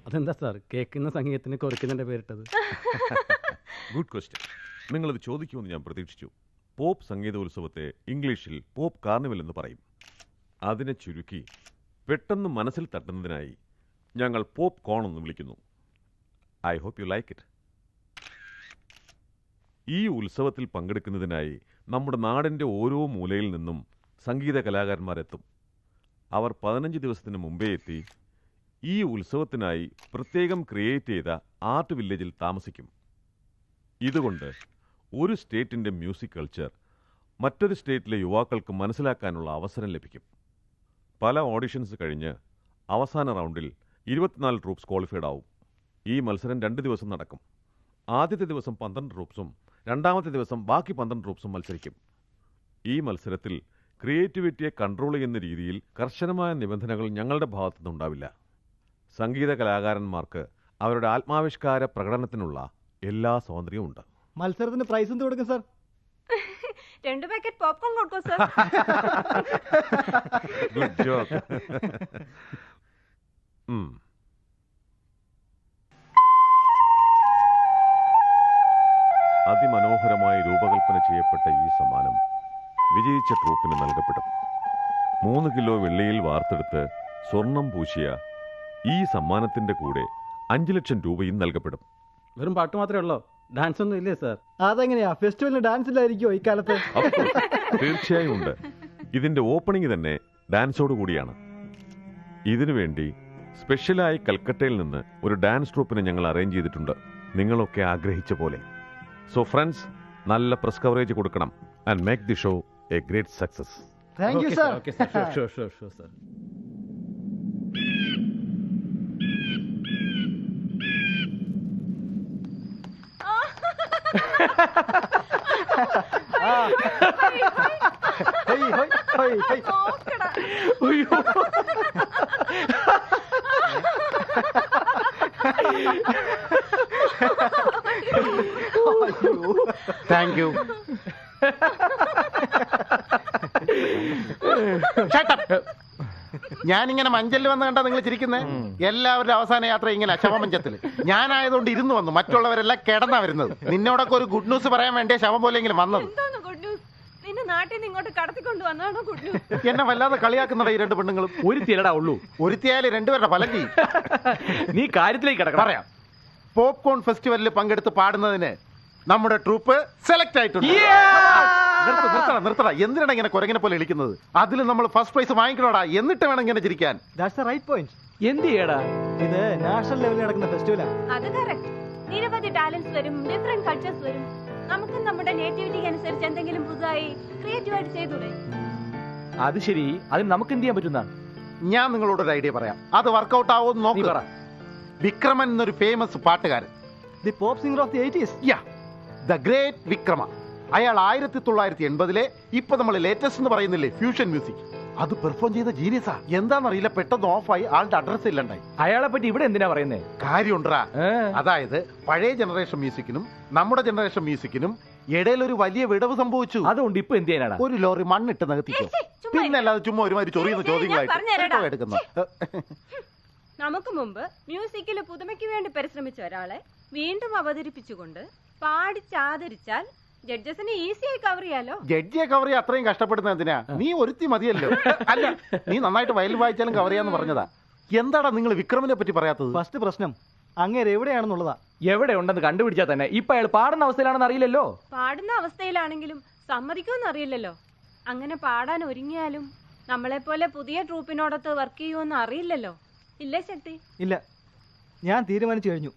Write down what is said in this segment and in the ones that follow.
അതെന്താ സാർ കേൾക്കുന്ന സംഗീതത്തിന് കുറിക്കുന്നതിൻ്റെ പേരിട്ടത്? Good question. നിങ്ങളത് ചോദിക്കുമെന്ന് ഞാൻ പ്രതീക്ഷിച്ചു. പോപ്പ് സംഗീതോത്സവത്തെ ഇംഗ്ലീഷിൽ പോപ്പ് കാർണിവൽ എന്ന് പറയും. അതിനെ ചുരുക്കി പെട്ടെന്ന് മനസ്സിൽ തട്ടുന്നതിനായി ഞങ്ങൾ പോപ്പ് കോൺ എന്ന് വിളിക്കുന്നു. I hope you like it. ഈ ഉത്സവത്തിൽ പങ്കെടുക്കുന്നതിനായി നമ്മുടെ നാടിൻ്റെ ഓരോ മൂലയിൽ നിന്നും സംഗീത കലാകാരന്മാരെത്തും. അവർ 15 ദിവസത്തിന് മുമ്പേ എത്തി ഈ ഉത്സവത്തിനായി പ്രത്യേകം ക്രിയേറ്റ് ചെയ്ത ആർട്ട് വില്ലേജിൽ താമസിക്കും. ഇതുകൊണ്ട് ഒരു സ്റ്റേറ്റിൻ്റെ മ്യൂസിക് കൾച്ചർ മറ്റൊരു സ്റ്റേറ്റിലെ യുവാക്കൾക്ക് മനസ്സിലാക്കാനുള്ള അവസരം ലഭിക്കും. പല ഓഡിഷൻസ് കഴിഞ്ഞ് അവസാന റൗണ്ടിൽ 24 ട്രൂപ്സ് ക്വാളിഫൈഡ് ആവും. ഈ മത്സരം 2 ദിവസം നടക്കും. ആദ്യത്തെ ദിവസം 12 ട്രൂപ്സും രണ്ടാമത്തെ ദിവസം ബാക്കി 12 ട്രൂപ്സും മത്സരിക്കും. ഈ മത്സരത്തിൽ ക്രിയേറ്റിവിറ്റിയെ കൺട്രോൾ ചെയ്യുന്ന രീതിയിൽ കർശനമായ നിബന്ധനകൾ ഞങ്ങളുടെ ഭാഗത്തുനിന്നുണ്ടാവില്ല. സംഗീത കലാകാരന്മാർക്ക് അവരുടെ ആത്മാവിഷ്കാര പ്രകടനത്തിനുള്ള എല്ലാ സ്വാതന്ത്ര്യവും ഉണ്ട്. മത്സരത്തിന് പ്രൈസ് എന്ത് കൊടുക്കും സാർ? 2 പാക്കറ്റ് പോപ്കോൺ കൊടുക്കും സാർ. Good joke. അതിമനോഹരമായി രൂപകൽപ്പന ചെയ്യപ്പെട്ട ഈ സമ്മാനം വിജയിച്ച ട്രൂപ്പിന് നൽകപ്പെടും. 3 കിലോ വെള്ളിയിൽ വാർത്തെടുത്ത് സ്വർണം പൂശിയ ഈ സമ്മാനത്തിന്റെ കൂടെ 5 ലക്ഷം രൂപയും നൽകപ്പെടും. വെറും പാട്ട് മാത്രമേ ഉള്ളോ? ഡാൻസ് ഒന്നും ഇല്ലേ സാർ? അതെങ്ങനെയാ, ഫെസ്റ്റിവലിന് ഡാൻസ് ഇല്ലായിരിക്കുമോ ഈ കാലത്ത്? തീർച്ചയായും ഉണ്ട്. ഇതിന്റെ ഓപ്പണിംഗ് തന്നെ ഡാൻസോട് കൂടിയാണ്. ഇതിനുവേണ്ടി സ്പെഷ്യലായി കൽക്കട്ടയിൽ നിന്ന് ഒരു ഡാൻസ് ട്രൂപ്പിനെ ഞങ്ങൾ അറേഞ്ച് ചെയ്തിട്ടുണ്ട്, നിങ്ങളൊക്കെ ആഗ്രഹിച്ച പോലെ. സോ ഫ്രണ്ട്സ്, നല്ല പ്രസ് കവറേജ് കൊടുക്കണം and make the show A great success. Thank you sir. Okay sir, sure sir. Thank you. ഞാനിങ്ങനെ മഞ്ചലിൽ വന്ന് കണ്ടാ നിങ്ങൾ ചിരിക്കുന്നേ? എല്ലാവരുടെ അവസാന യാത്ര ഇങ്ങനെ ശവമഞ്ചത്തിൽ. ഞാനായതുകൊണ്ട് ഇരുന്ന് വന്നു, മറ്റുള്ളവരെല്ലാം കിടന്നാ വരുന്നത്. നിന്നോടൊക്കെ ഒരു ഗുഡ് ന്യൂസ് പറയാൻ വേണ്ടിയ ശവം പോലെങ്കിലും വന്നത്. നിന്നെ നാട്ടിൽ നിന്ന് ഇങ്ങോട്ട് കടത്തിക്കൊണ്ട് വന്നാണോ ഗുഡ് ന്യൂസ്? എന്നെ വല്ലാതെ കളിയാക്കുന്നുണ്ട് ഈ 2 പെണ്ണുങ്ങളും. ഒരുത്തിയല്ലടാ ഉള്ളൂ. ഒരുത്തിയായാലും 2 പേരുടെ ഫലം ചെയ്യും. നീ കാര്യത്തിലേക്ക് കിടക്കണം. പറയാം. പോപ്കോൺ ഫെസ്റ്റിവലിൽ പങ്കെടുത്ത് പാടുന്നതിന് നമ്മുടെ ട്രൂപ്പ് സെലക്ട് ആയിട്ടുണ്ട്. നിർത്തടാ, എന്തിനാണ് ഇങ്ങനെ കുരങ്ങനെ പോലെ ഇളിക്കുന്നത്? അതിൽ നമ്മൾ ഫസ്റ്റ് പ്രൈസ് വാങ്ങിക്കണോടാ, എന്നിട്ട് വേണം ഇങ്ങനെ ചിരിക്കാൻ. That's the right point. എന്ത് ചെയ്യടാ? ഇത് നാഷണൽ ലെവലിൽ നടക്കുന്ന ഫെസ്റ്റിവലാണ്. അത് കറക്റ്റ്. നിരവധി ടാലന്റ്സ് വരും, ഡിഫറെന്റ് കൾച്ചേഴ്സ് വരും. നമുക്ക് നമ്മുടെ നേറ്റിവിറ്റിക്ക് അനുസരിച്ച് എന്തെങ്കിലും പുതുതായി ക്രിയേറ്റീവായിട്ട് ചെയ്തൂടെ? അത് ശരി, അതിന് നമുക്ക് എന്ത് ചെയ്യാൻ പറ്റുന്നതാണ്? ഞാൻ നിങ്ങളോടൊരു ഐഡിയ പറയാം, അത് വർക്കൗട്ട് ആവുമെന്ന് നോക്കുക. വിക്രമൻ എന്നൊരു ഫേമസ് പാട്ടുകാരൻ, the pop singer of the 80s. The great Vikrama. അയാൾ 1980-ലെ ഇപ്പൊ നമ്മൾ ലേറ്റസ്റ്റ് എന്ന് പറയുന്നില്ലേ ഫ്യൂഷൻ മ്യൂസിക്, അത് പെർഫോം ചെയ്ത ജീനിയസാ. എന്താണെന്നറിയില്ല, പെട്ടെന്ന് ഓഫായി, ആളുടെ അഡ്രസ് ഇല്ലണ്ടായി. അയാളെ പറ്റി ഇവിടെ എന്തിനാ പറയുന്നേ? കാര്യമുണ്ടാ. അതായത് പഴയ ജനറേഷൻ മ്യൂസിക്കിനും നമ്മുടെ ജനറേഷൻ മ്യൂസിക്കിനും ഇടയിലൊരു വലിയ വിടവ് സംഭവിച്ചു. അതുകൊണ്ട് ഇപ്പൊ എന്ത് ചെയ്യാനാണ്? ഒരു ലോറി മണ്ണിട്ട് നികത്തിക്കും. പിന്നെ അല്ലാതെ ചുമ്മാ ഒരുമാതിരി ചൊറിയുന്ന ചോദ്യങ്ങളായിട്ട് എടുക്കുന്നത്. നമുക്ക് മുമ്പ് മ്യൂസിക്കിൽ പുതുമയ്ക്ക് വേണ്ടി പരിശ്രമിച്ച ഒരാളെ വീണ്ടും അവതരിപ്പിച്ചുകൊണ്ട് പാടിച്ചാദരിച്ചാൽ ജഡ്ജസിനെ ഈസിയായി കവർ ചെയ്യാലോ. ജഡ്ജിയെ കവർ ചെയ്യാൻ അത്രയും കഷ്ടപ്പെടുന്ന എന്തിനാ? നീ ഒരുത്തി മതിയല്ലോ. അല്ല, നീ നന്നായിട്ട് വയലിൽ വായിച്ചാലും കവർ ചെയ്യാന്ന് പറഞ്ഞതാ. എന്താടാ നിങ്ങൾ വിക്രമിനെ പറ്റി പറയാത്തത്? ഫസ്റ്റ് പ്രശ്നം അങ്ങേര് എവിടെയാണെന്നുള്ളതാ. എവിടെ ഉണ്ടെന്ന് കണ്ടുപിടിച്ചാൽ തന്നെ ഇപ്പൊ അയാൾ പാടുന്ന അവസ്ഥയിലാണെന്ന് അറിയില്ലല്ലോ. പാടുന്ന അവസ്ഥയിലാണെങ്കിലും സമ്മതിക്കുമെന്ന് അറിയില്ലല്ലോ. അങ്ങനെ പാടാൻ ഒരുങ്ങിയാലും നമ്മളെപ്പോലെ പുതിയ ട്രൂപ്പിനോടൊത്ത് വർക്ക് ചെയ്യുമെന്ന് അറിയില്ലല്ലോ. ഇല്ലേ ശക്തി? ഇല്ല, ഞാൻ തീരുമാനിച്ചു കഴിഞ്ഞു.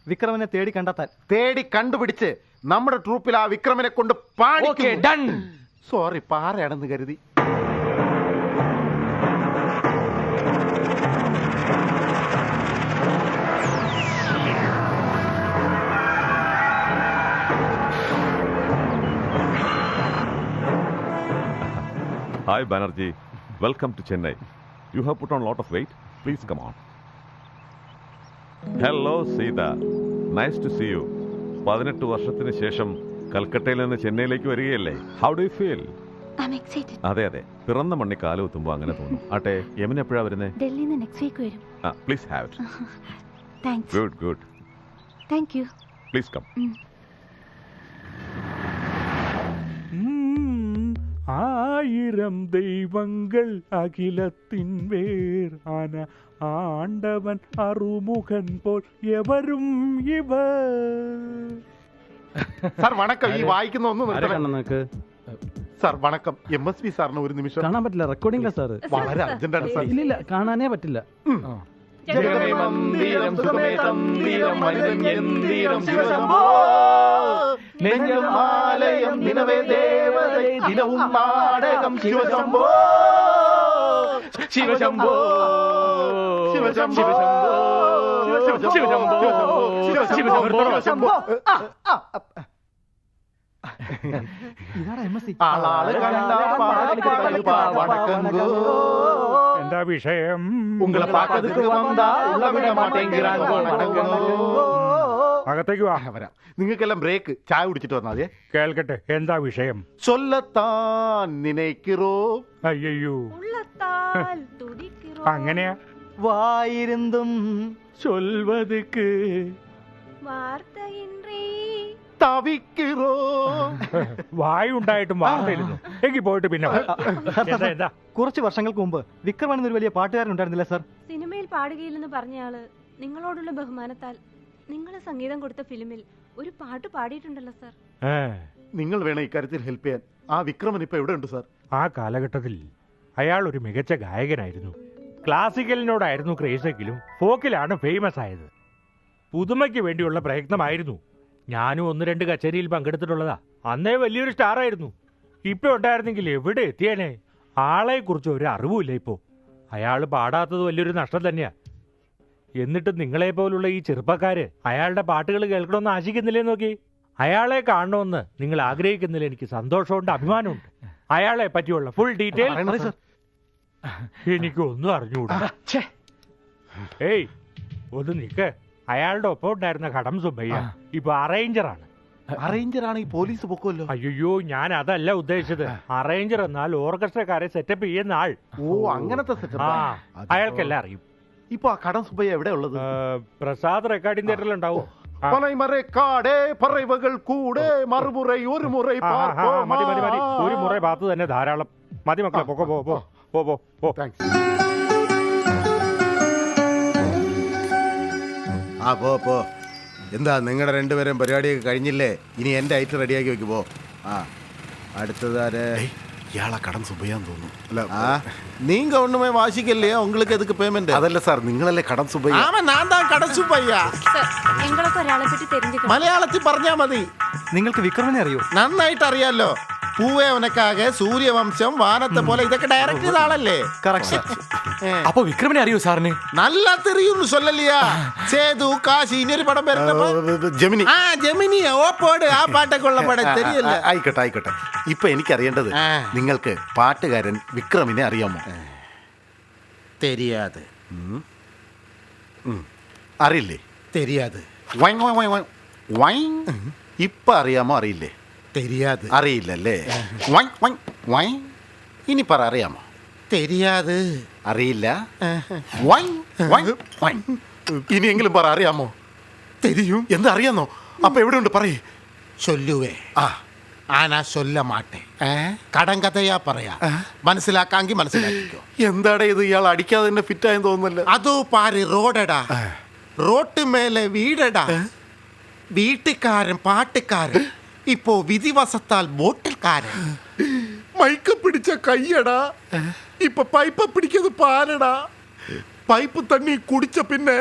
വിക്രമനെ തേടി കണ്ടെത്താൻ. തേടി കണ്ടുപിടിച്ച് നമ്മുടെ ട്രൂപ്പിൽ ആ വിക്രമനെ കൊണ്ട് ഡൺ. സോറി, പാറയാണെന്ന് കരുതി. Hi Banerjee, welcome to Chennai. You have put on a lot of weight. Please come on. Hello Sita, nice to see you. 18 വർഷത്തിന് ശേഷം കൽക്കട്ടയിൽ നിന്ന് ചെന്നൈയിലേക്ക് വരികയല്ലേ? How do you feel? I'm excited. അതെ, പിറന്ന മണ്ണി കാലുകുത്തുമ്പോൾ അങ്ങനെ തോന്നും. ആട്ടെ, യമുന എപ്പോഴാ വരുന്നത്? ഡൽഹിയിൽ നിന്ന് നെക്സ്റ്റ് വീക്ക് വരും. Please have it. Thanks. Good good. Thank you. Please come. ஆயிரம் தெய்வங்கள் அகிலத்தின் வேர் ஆன ஆண்டவன் அருமுகன் போல் எவரும் இவர். സാർ വണക്കം. ഈ വായിക്കുന്ന ഒന്ന് ആരെ നിർത്തണം. കാണണം നിനക്ക്? സാർ വണക്കം. MSP സാറിന് ഒരു നിമിഷം. കാണാൻ പറ്റില്ല, റെക്കോർഡിംഗില്ല സാറ്. വളരെ അർജന്റാണ് സാർ. ഇല്ലില്ല, കാണാനേ പറ്റില്ല. ജഗമേ മന്ദിരം സുഖമേ തന്തിരം മനിതൻ യന്തിരം ശിവശംഭോ നെഞ്ചം ആലയം നിലവേ ദേവതൈ ദിനവും നാടകം ശിവശംഭോ ശിവശംഭോ ശിവശംഭോ ശിവശംഭോ ശിവശംഭോ. ഇതാടാ MSC. ആളാള് കണ്ട വണക്കങ്കോ. എന്താ വിഷയം? ഉങ്ങളെ പാക്കതുക്ക് വന്നാ ഉള്ളവിട മാട്ടേങ്கிறாங்கோ വണക്കങ്കോ. അകത്തേക്ക് വാ. വരാം. നിങ്ങൾക്കെല്ലാം ബ്രേക്ക്. ചായ കുടിച്ചിട്ട് വന്നാൽ മതിയെ. കേൾക്കട്ടെ, എന്താ വിഷയം? ചൊല്ലത്താൻ നിനയ്க்கிறോ. അയ്യോ, உள்ளத்தால் துடிக்கிறோம். അങ്ങനെയാ? വായിരുന്നും ചൊൽവതുക്ക് വാർത്തയിன்றி തവിக்கிறോ. വായുണ്ടായിട്ടും വാർത്തയിരുന്നു. എങ്കിൽ പോയിട്ട് പിന്നെ വാ. എന്താ എന്താ? കുറച്ച് വർഷങ്ങൾക്ക് മുമ്പ് വിക്രമൻ എന്നൊരു വലിയ പാട്ടുകാരൻ ഉണ്ടായിരുന്നില്ല സാർ? സിനിമയിൽ പാടുകയില്ലെന്ന് പറഞ്ഞയാള് നിങ്ങളോടുള്ള ബഹുമാനത്താൽ നിങ്ങൾ സംഗീതം കൊടുത്ത ഫിലിമിൽ ഒരു പാട്ട് പാടിയിട്ടുണ്ടല്ലോ സാർ. നിങ്ങൾ വേണം ഇക്കാര്യത്തിൽ ഹെൽപ്പ് ചെയ്യാൻ. ആ വിക്രമൻ ഇപ്പൊ എവിടെ ഉണ്ട് സാർ? ആ കാലഘട്ടത്തിൽ അയാൾ ഒരു മികച്ച ഗായകനായിരുന്നു. ക്ലാസിക്കലിനോടായിരുന്നു ക്രേസെങ്കിലും ഫോക്കിലാണ് ഫേമസ് ആയത്. പുതുമയ്ക്ക് വേണ്ടിയുള്ള പ്രയത്നമായിരുന്നു. ഞാനും 1-2 കച്ചേരിയിൽ പങ്കെടുത്തിട്ടുള്ളതാ. അന്നേ വലിയൊരു സ്റ്റാർ ആയിരുന്നു. ഇപ്പൊ ഉണ്ടായിരുന്നെങ്കിൽ എവിടെ എത്തിയേനെ. ആളെ കുറിച്ച് ഒരു അറിവുമില്ല ഇപ്പോ. അയാൾ പാടാത്തത് വലിയൊരു നഷ്ടം തന്നെയാ. എന്നിട്ട് നിങ്ങളെ പോലുള്ള ഈ ചെറുപ്പക്കാര് അയാളുടെ പാട്ടുകൾ കേൾക്കണമെന്ന് ആശിക്കുന്നില്ലേ നോക്കി. അയാളെ കാണണമെന്ന് നിങ്ങൾ ആഗ്രഹിക്കുന്നതിൽ എനിക്ക് സന്തോഷമുണ്ട്, അഭിമാനമുണ്ട്. അയാളെ പറ്റിയുള്ള ഫുൾ ഡീറ്റെയിൽ എനിക്കൊന്നും അറിഞ്ഞുകൂടാ. ഏയ് ഒന്ന് നിക്ക്. അയാളുടെ ഒപ്പം ഉണ്ടായിരുന്ന കടം സുബ്ബയ്യ ഇപ്പൊ അറേഞ്ചറാണ്. അറേഞ്ചർ ആണ് ഈ പോലീസ് പൊക്കുമല്ലോ. അയ്യോ, ഞാൻ അതല്ല ഉദ്ദേശിച്ചത്. അറേഞ്ചർ എന്നാൽ ഓർക്കസ്ട്രക്കാരെ സെറ്റപ്പ് ചെയ്യുന്ന ആൾ. ഓ, അങ്ങനത്തെ ആ, സെറ്റപ്പ്. അയാൾക്കെല്ലാം അറിയും. ഇപ്പൊ ആ കടം സുബ്ബയ്യ എവിടെ ഉള്ളത്? പ്രസാദ് റെക്കോർഡിംഗ് തിയേറ്ററിൽ ഉണ്ടാവും. പനൈമറക്കാടേ പറവകൾ കൂടെ മറുമുறை ഒരു മുறை മതി മതി മതി. ഒരു മുറ ഭാഗത്ത് തന്നെ ധാരാളം. മതി മക്കളെ, പൊക്കോ, പോ പോ പോ പോ പോ. ആ പോ. എന്താ നിങ്ങളുടെ രണ്ടുപേരും പരിപാടിയൊക്കെ കഴിഞ്ഞില്ലേ? ഇനി എൻ്റെ ഐറ്റം റെഡിയാക്കി വെക്കുമ്പോ. ആ അടുത്തതാരെ? ഇയാളെ കടം സുബ്ബയ്യാന്ന് തോന്നുന്നു. അല്ല, நீங்க ஒண்ணுமே வாசிக்கலையா? உங்களுக்கு எதுக்கு பேமெண்ட்? അതല്ല സാർ, നിങ്ങളല്ലേ കടം സുബ്ബയ്യ? ஆமா, நான் தான் കടം സുബ്ബയ്യ. ഞങ്ങളൊക്കെ ഒരാളെ പറ്റി தெரிஞ்சுക്കണം. മലയാളത്തിൽ പറഞ്ഞാ മതി. നിങ്ങൾക്ക് വിക്രമനെ അറിയോ? നന്നായിട്ട് അറിയാലോ. പൂവേ ഉനക്കാകെ, സൂര്യവംശം, വാനത്തെ പോലെ ഇതൊക്കെ ഡയറക്റ്റ് ചെയ്ത ആളല്ലേ? അപ്പൊ വിക്രമനെ അറിയോ സാറിന്? നല്ല തെറിയൊന്നും சொல்லலையா? സേതു, കാശി, ഇനിയൊരു പടം വരുന്നപ്പോ ജെമിനി. ആ ജെമിനി ഓപ്പോട് ആ പാട്ടൊക്കെ ഉള്ള പടം തെരിയല്ല. ആയിക്കോട്ടെ. ഇപ്പൊ എനിക്കറിയേണ്ടത്, നിങ്ങൾക്ക് പാട്ടുകാരൻ വിക്രമിനെ അറിയാമോ? തെരിയാതെ. അറിയില്ലേ? തെരിയാതെ. ഇപ്പൊ അറിയാമോ? അറിയില്ലേ? തെരിയാതെ. അറിയില്ലല്ലേ? ഇനി പറ, അറിയാമോ? തെരിയാതെ. അറിയില്ല. ഇനിയെങ്കിലും പറ, അറിയാമോ? തെരിയും. എന്താ അറിയാന്നോ? അപ്പൊ എവിടെയുണ്ട് പറയേ. ചൊല്ലുവേ. ആനാ ചൊല്ല മാട്ടെ. കടങ്കഥയാ പറയാ. മനസ്സിലാക്കാങ്കി മനസ്സിലാക്കിക്കോ. എന്താടാ ഇത്? ഇയാൾ അടിക്കാതെ തന്നെ ഫിറ്റായെന്ന് തോന്നുന്നല്ലോ. അതോ പാര് റോഡടാ. റോട്ട് മേലെ വീടടാ. വീട്ടുകാരൻ പാട്ടുകാരൻ. ഇപ്പോ വിധിവശത്താൽ ബോട്ടിൽക്കാരൻ. മൈക്ക പിടിച്ച കയ്യടാ. ഇപ്പൊ പൈപ്പ പിടിക്കുന്നത് പാരടാ. പൈപ്പ് തണ്ണി കുടിച്ച പിന്നെ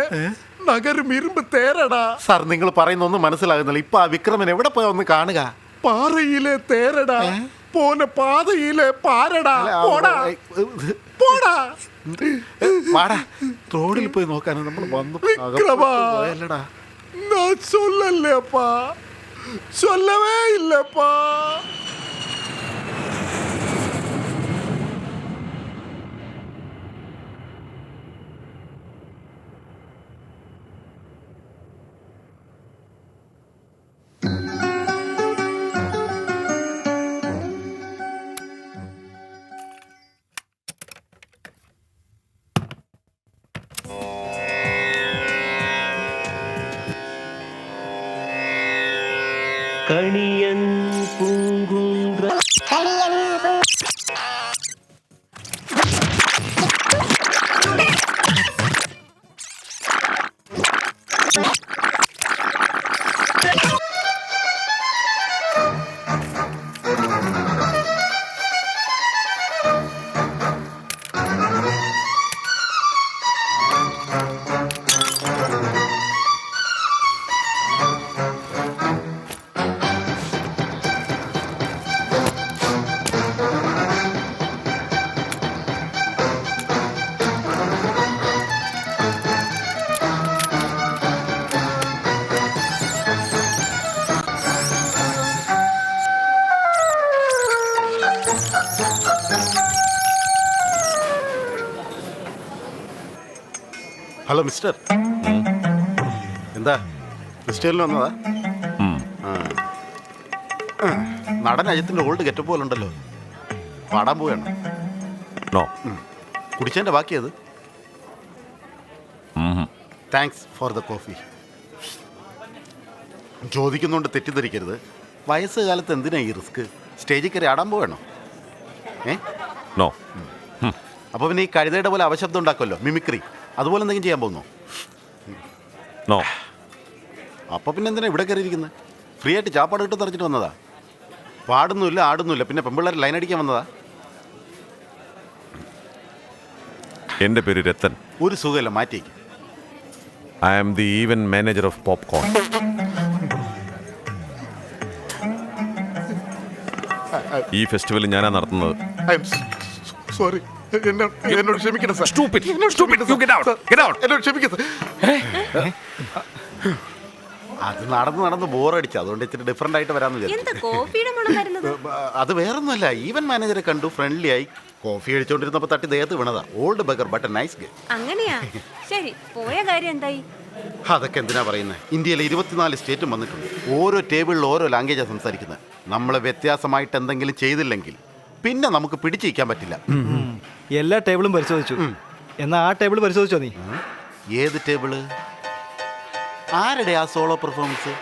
നഗരം ഇരുമ്പ് തേരടാ. സാർ, നിങ്ങൾ പറയുന്നൊന്നും മനസ്സിലാകുന്നില്ല. ഇപ്പൊ ആ വിക്രമൻ എവിടെ പോയാ ഒന്ന് കാണുക. പാറയിലെ തേരടാ, പോന പാതയിലെ പാരടാ. പോടാ പോടാ. വാടാ, റോഡിൽ പോയി നോക്കാനും നമ്മൾ വന്നു. വിക്രമാ, ഞാൻ ചൊല്ലല്ലേപ്പാ, ചൊല്ലവേ ഇല്ലപ്പാ. കണിയൻ പൂങ്കുன்ற ഹലോ മിസ്റ്റർ, എന്താ ഫെസ്റ്റിവലിന് വന്നതാ? നടൻ അജിത്തിന്റെ ഓൾഡ് ഗെറ്റപ്പ് പോലെ ഉണ്ടല്ലോ. പാടാൻ പോവുകയാണ്. നോ. കുടിച്ചതിന്റെ ബാക്കിയത്. Thanks for the coffee. ചോദിക്കുന്നോണ്ട് തെറ്റിദ്ധരിക്കരുത്. വയസ്സുകാലത്ത് എന്തിനാ ഈ റിസ്ക്? സ്റ്റേജിൽ കയറി ആടാൻ പോവാണോ? നോ. അപ്പോൾ പിന്നെ ഈ കഴുതയുടെ പോലെ അവശബ്ദം ഉണ്ടാക്കുമല്ലോ, മിമിക്രി, അതുപോലെ എന്തെങ്കിലും ചെയ്യാൻ പോകുന്നു? നോ. അപ്പോൾ പിന്നെ എന്തിനാ ഇവിടെ കയറിയിരിക്കുന്നത്? ഫ്രീ ആയിട്ട് ചാപ്പാട് കിട്ടും തെറിച്ചിട്ട് വന്നതാ. പാടുന്നില്ല, ആടുന്നില്ല, പിന്നെ പെമ്പിള്ളേർ ലൈൻ അടിക്കാൻ വന്നതാ. എൻ്റെ പേര് രത്തൻ. ഒരു സുഖമില്ല, മാറ്റിയേക്ക്. I am the event manager of popcorn. ഈ ഫെസ്റ്റിവൽ ഞാനാ നടത്തുന്നത്. സോറി, എന്നോട് ക്ഷമിക്കണം സാർ. എന്നോട് ക്ഷമിക്കണം. അത് നടന്ന് ബോറടിച്ചു, അതുകൊണ്ട് ഇത്തിരി ഡിഫറെന്റ് ആയിട്ട് വരാമെന്ന് വിചാരിച്ചു. അത് വേറൊന്നുമല്ല, ഈവൻ മാനേജറെ കണ്ടു, ഫ്രണ്ട്ലി ആയി. കോഫി അടിച്ചോണ്ടിരുന്നപ്പോ തട്ടി ദേഹത്ത് വീണതാ. Old bugger but a nice gay. അങ്ങനെയാ? ശരി, പോയ കാര്യം എന്തായി? അതൊക്കെ എന്തിനാ പറയുന്നത്? ഇന്ത്യയിലെ 24 സ്റ്റേറ്റും വന്നിട്ടുണ്ട്. ഓരോ ടേബിളിൽ ഓരോ ലാംഗ്വേജാണ് സംസാരിക്കുന്നത്. നമ്മൾ വ്യത്യാസമായിട്ട് എന്തെങ്കിലും ചെയ്തില്ലെങ്കിൽ പിന്നെ നമുക്ക് പിടിച്ചിരിക്കാൻ പറ്റില്ല. എല്ലാ ടേബിളും പരിശോധിച്ചു. എന്നാ ആ ടേബിൾ പരിശോധിച്ചോ നീ? ഏത് ടേബിള്? ആരുടെ ആ സോളോ പെർഫോമൻസ്?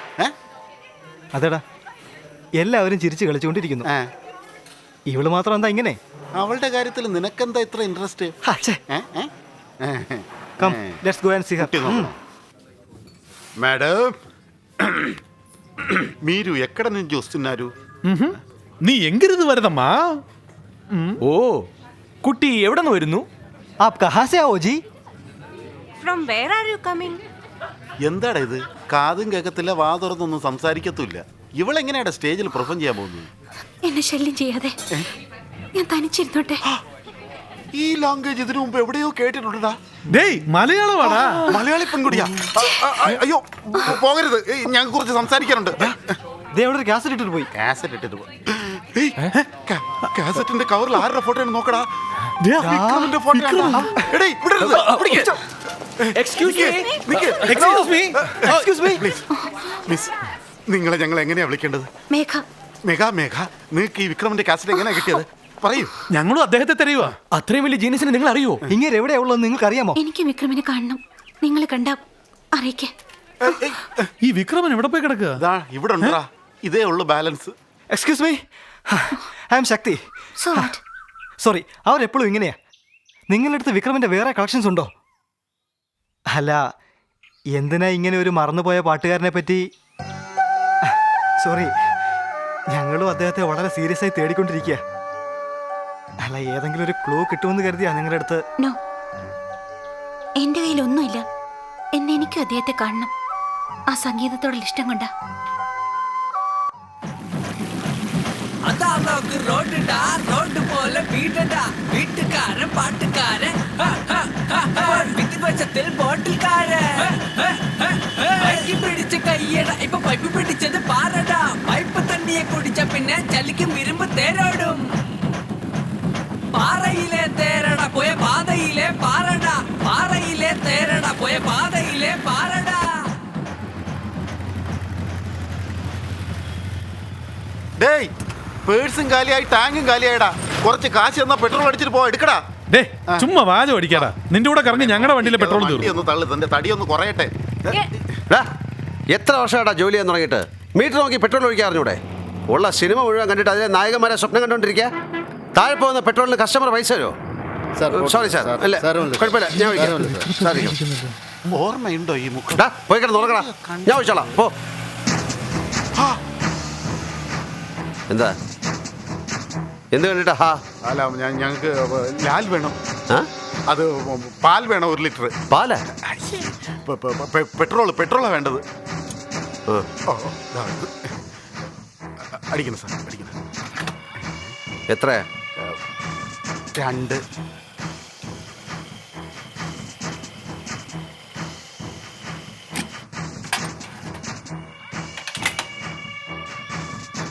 അതെടാ, എല്ലാവരും ചിരിച്ച് കളിച്ചുകൊണ്ടിരിക്കുന്നു. ഇവള് മാത്രം എന്താ ഇങ്ങനെ? അവളുടെ കാര്യത്തിൽ നിനക്കെന്താ ഇത്ര interest? Come, let's go and see her. Madam మీరు ఎక్కడ నుంచి వస్తున్నారు? നീ എങ്കിരുന്ന് വരുന്നമ്മാ? ഓ, കുട്ടി എവിടെ നിന്ന് വരുന്നു? ആപ് കഹാ സേ ആവോ ജി? From where are you coming? എന്താടാ ഇത്? കാതും കേൾക്കത്തില്ല, വാ തുറന്നൊന്നും സംസാരിക്കത്തില്ല. ഇവളെങ്ങനെയാടാ സ്റ്റേജിൽ പെർഫോം ചെയ്യാൻ പോകുന്നത്? എന്നെ ശല്യം ചെയ്യാതെ ഞാൻ തനിച്ചിരുന്നോട്ടെ. ഈ ലാംഗ്വേജ് ഇതിനു മുമ്പ് എവിടെയോ കേട്ടിട്ടുണ്ടാ. ഡേയ്, മലയാളമാടാ. മലയാളി പെൺകുടിയാ. അയ്യോ പോകരുത്, ഞങ്ങൾക്ക് കുറച്ച് സംസാരിക്കാനുണ്ട്. കാസറ്റ് ഇട്ടിട്ട് പോയി. കാസറ്റ് ഇട്ടിട്ട് പോയി. കാസറ്റിന്റെ കവറിൽ ആരുടെ ഫോട്ടോ ആണ് നോക്കടാ? വിക്രമിന്റെ ഫോട്ടോ. നിങ്ങളെ ഞങ്ങൾ എങ്ങനെയാ വിളിക്കേണ്ടത്? മേഘ. മേഘ. മേഘ, നിങ്ങൾക്ക് ഈ വിക്രമിന്റെ കാസറ്റ് എങ്ങനെയാ കിട്ടിയത്? പറയൂ. ഞങ്ങളും അദ്ദേഹത്തെ തരുക. അത്രയും വലിയ ജീനിയസിനെ നിങ്ങൾ അറിയോ? ഇങ്ങനെ എവിടെയാ ഉള്ളത് നിങ്ങൾക്ക് അറിയാമോ? എനിക്ക് വിക്രമിനെ കാണണം. നിങ്ങൾ കണ്ട അറിയിക്കേ. ഈ വിക്രമൻ എവിടെ പോയി കിടക്കുക? ഇവിടെ ഉണ്ടാ, ഇതേ ഉള്ളു balance. Excuse me, I am Shakti. So what? Sorry, അവരെപ്പോഴും ഇങ്ങനെയാ. നിങ്ങളുടെ അടുത്ത് വിക്രമിന്റെ വേറെ കളക്ഷൻസ് ഉണ്ടോ? അല്ല, എന്തിനാ ഇങ്ങനെ ഒരു മറന്നുപോയ പാട്ടുകാരനെ പറ്റി? സോറി, ഞങ്ങളും അദ്ദേഹത്തെ വളരെ സീരിയസ് ആയി തേടിക്കൊണ്ടിരിക്കുക. അല്ല, ഏതെങ്കിലും ഒരു ക്ലൂ കിട്ടുമെന്ന് കരുതിയാ നിങ്ങളുടെ അടുത്ത്. നോ, എന്റെ കയ്യിൽ ഒന്നുമില്ല. എന്നെ എനിക്കും അദ്ദേഹത്തെ കാണണം. ആ സംഗീതത്തോടുള്ള ഇഷ്ടം കൊണ്ടാ. റോഡ് പോലെ വീട്ടുകാരൻ പാട്ടുകാരൻ വിധിവശത്തിൽ ബോട്ടിൽക്കാരൻ പിടിച്ച കയ്യട. ഇപ്പൊ പൈപ്പ് പിടിച്ചത് പാറടാ. പൈപ്പ് തണ്ണിയെ കുടിച്ച പിന്നെ ചലിക്കും ഇരുമ്പ് തേരോടും. പാറയിലെ തേരട പോയ പാതയിലെ പാറട. പാറയിലെ തേരട പോയ പാതയിലെ പാറട. ഡേയ്, പേഴ്സും കാലിയായി ടാങ്കും കാലിയായിടാ. കുറച്ച് കാശ് എന്നാ പെട്രോൾ അടിച്ചിട്ട് പോ, എടുക്കടാ. ഡേ, ചുമ്മാ വാചം അടിക്കാടാ. നിന്റെ കൂടെ കറങ്ങി ഞങ്ങളുടെ വണ്ടിയിലെ പെട്രോൾ തീർന്നു. ഒന്ന് തള്ളു, തന്റെ തടി ഒന്ന് കുറയട്ടെ. എത്ര വർഷമാടാ ജോലി ചെയ്യാൻ തുടങ്ങിയിട്ട്? മീറ്റർ നോക്കി പെട്രോൾ ഒഴിക്കാൻ അറിഞ്ഞൂടെ? ഉള്ള സിനിമ മുഴുവൻ കണ്ടിട്ട് അതിലെ നായകന്മാരെ സ്വപ്നം കണ്ടോണ്ടിരിക്കുക. താഴെ പോകുന്ന പെട്രോളിന് കസ്റ്റമർ പൈസ തരുമോ? സോറി സാർ, അല്ല കുഴപ്പമില്ല, ഞാൻ ഒഴിക്കാം. സാറി ഓർമ്മയുണ്ടോ ഈ മുഖം? പോയി കിടന്ന് ഉറങ്ങടാ, ഞാൻ ഒഴിച്ചോളാം. പോ. എന്താ എന്ത് കണ്ടിട്ടാ? ഹാ അല്ല, ഞങ്ങൾക്ക് ലാൽ വേണം. അത് പാൽ വേണം, 1 ലിറ്റർ പാല. പെട്രോളാണ് വേണ്ടത്. അടിക്കണം സാർ, അടിക്കണം. എത്ര? 2.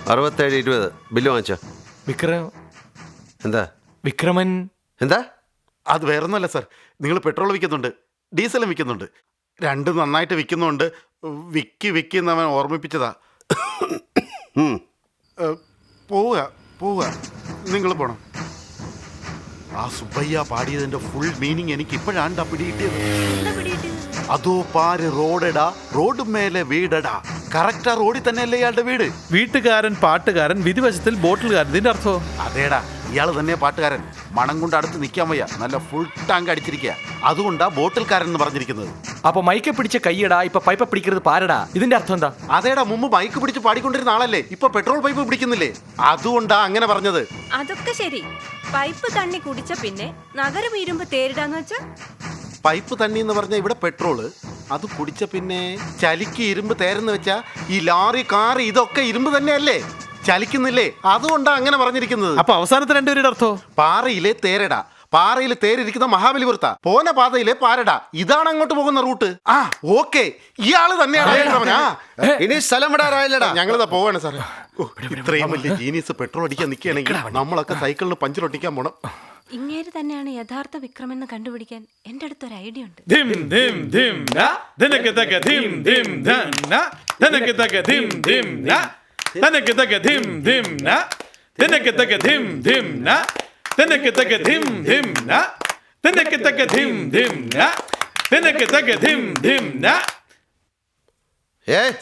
$67.20 ബില്ല് വാങ്ങിച്ചോ. എന്താ വിക്രമൻ? എന്താ? അത് വേറൊന്നുമല്ല സാർ, നിങ്ങൾ പെട്രോൾ വിൽക്കുന്നുണ്ട്, ഡീസലും വിൽക്കുന്നുണ്ട്, രണ്ടും നന്നായിട്ട് വിൽക്കുന്നുണ്ട്. വിക്കി എന്നവൻ ഓർമ്മിപ്പിച്ചതാ. പോവുക നിങ്ങൾ പോണം. ആ സുബ്ബയ്യ പാടിയതിന്റെ ഫുൾ മീനിങ് എനിക്ക് ഇപ്പോഴാണ്ടാ പിടികിട്ടിയത്. അതോ പാര് റോഡടാ, റോഡ് മേലെ വീടടാ. കറക്റ്റാ റോഡിൽ തന്നെയല്ലേ ഇയാളുടെ വീട്? വീട്ടുകാരൻ, പാട്ടുകാരൻ, വിധിവശത്തിൽ ബോട്ടിൽകാരൻ. ഇതിന്റെ അർത്ഥോ? അതേടാ, ഇയാൾ തന്നെയാ പാട്ടുകാരൻ. മണം കൊണ്ട് അടുത്ത് നിൽക്കാൻ വയ്യ, നല്ല ഫുൾ ടാങ്ക് അടിച്ചിരിക്കുക. അതുകൊണ്ടാ ബോട്ടിൽക്കാരൻ എന്ന് പറഞ്ഞിരിക്കുന്നത്. അപ്പൊ മൈക്ക് പിടിച്ച കൈയടാ, ഇപ്പൊ പൈപ്പ് പിടിക്കുന്നത് പാരടാ. ഇതിന്റെ അർത്ഥം എന്താ? അതേടാ, മുമ്പ് മൈക്ക് പിടിച്ച് പാടിക്കൊണ്ടിരുന്ന ആളല്ലേ, ഇപ്പൊ പെട്രോൾ പൈപ്പ് പിടിക്കുന്നില്ലേ? അതുകൊണ്ടാ അങ്ങനെ പറഞ്ഞത്. അതൊക്കെ ശരി. പൈപ്പ് തണ്ണി കുടിച്ച പിന്നെ നഗരം ഇരുമ്പ് തേരിടാന്ന് വെച്ചാ? പൈപ്പ് തണ്ണി എന്ന് പറഞ്ഞ ഇവിടെ പെട്രോള്, അത് കുടിച്ച പിന്നെ ചലിക്ക് ഇരുമ്പ് തേരെന്ന് വെച്ചാ ഈ ലോറി, കാറ് ഇതൊക്കെ ഇരുമ്പ് തന്നെയല്ലേ, ചലിക്കുന്നില്ലേ? അതുകൊണ്ടാ അങ്ങനെ പറഞ്ഞിരിക്കുന്നത്. അപ്പൊ അവസാനത്തെ രണ്ടുപേരുടെ അർത്ഥോ? പാറയിലെ തേരടാ, പാറയിൽ തേരിരിക്കുന്ന മഹാബലിപുരത്താ, പോന പാതയിലെ പാരടാ. ഇതാണ് അങ്ങോട്ട് പോകുന്ന റൂട്ട്. ഓക്കെ, ഇയാള് തന്നെയാണ്. ഇനി സ്ഥലം വിടാറായില്ലടാ. ഞങ്ങളിതാ പോവാണ് സാറേ. ഇത്രയും വലിയ ജീനിയസ് പെട്രോൾ അടിക്കാൻ നിൽക്കുകയാണെങ്കിൽ നമ്മളൊക്കെ സൈക്കിളിന് പഞ്ചർ ഒട്ടിക്കാൻ പോണം. ഇങ്ങേര് തന്നെയാണ് യഥാർത്ഥ വിക്രമെന്ന് കണ്ടുപിടിക്കാൻ എന്റെ അടുത്തൊരു ഐഡിയ ഉണ്ട്.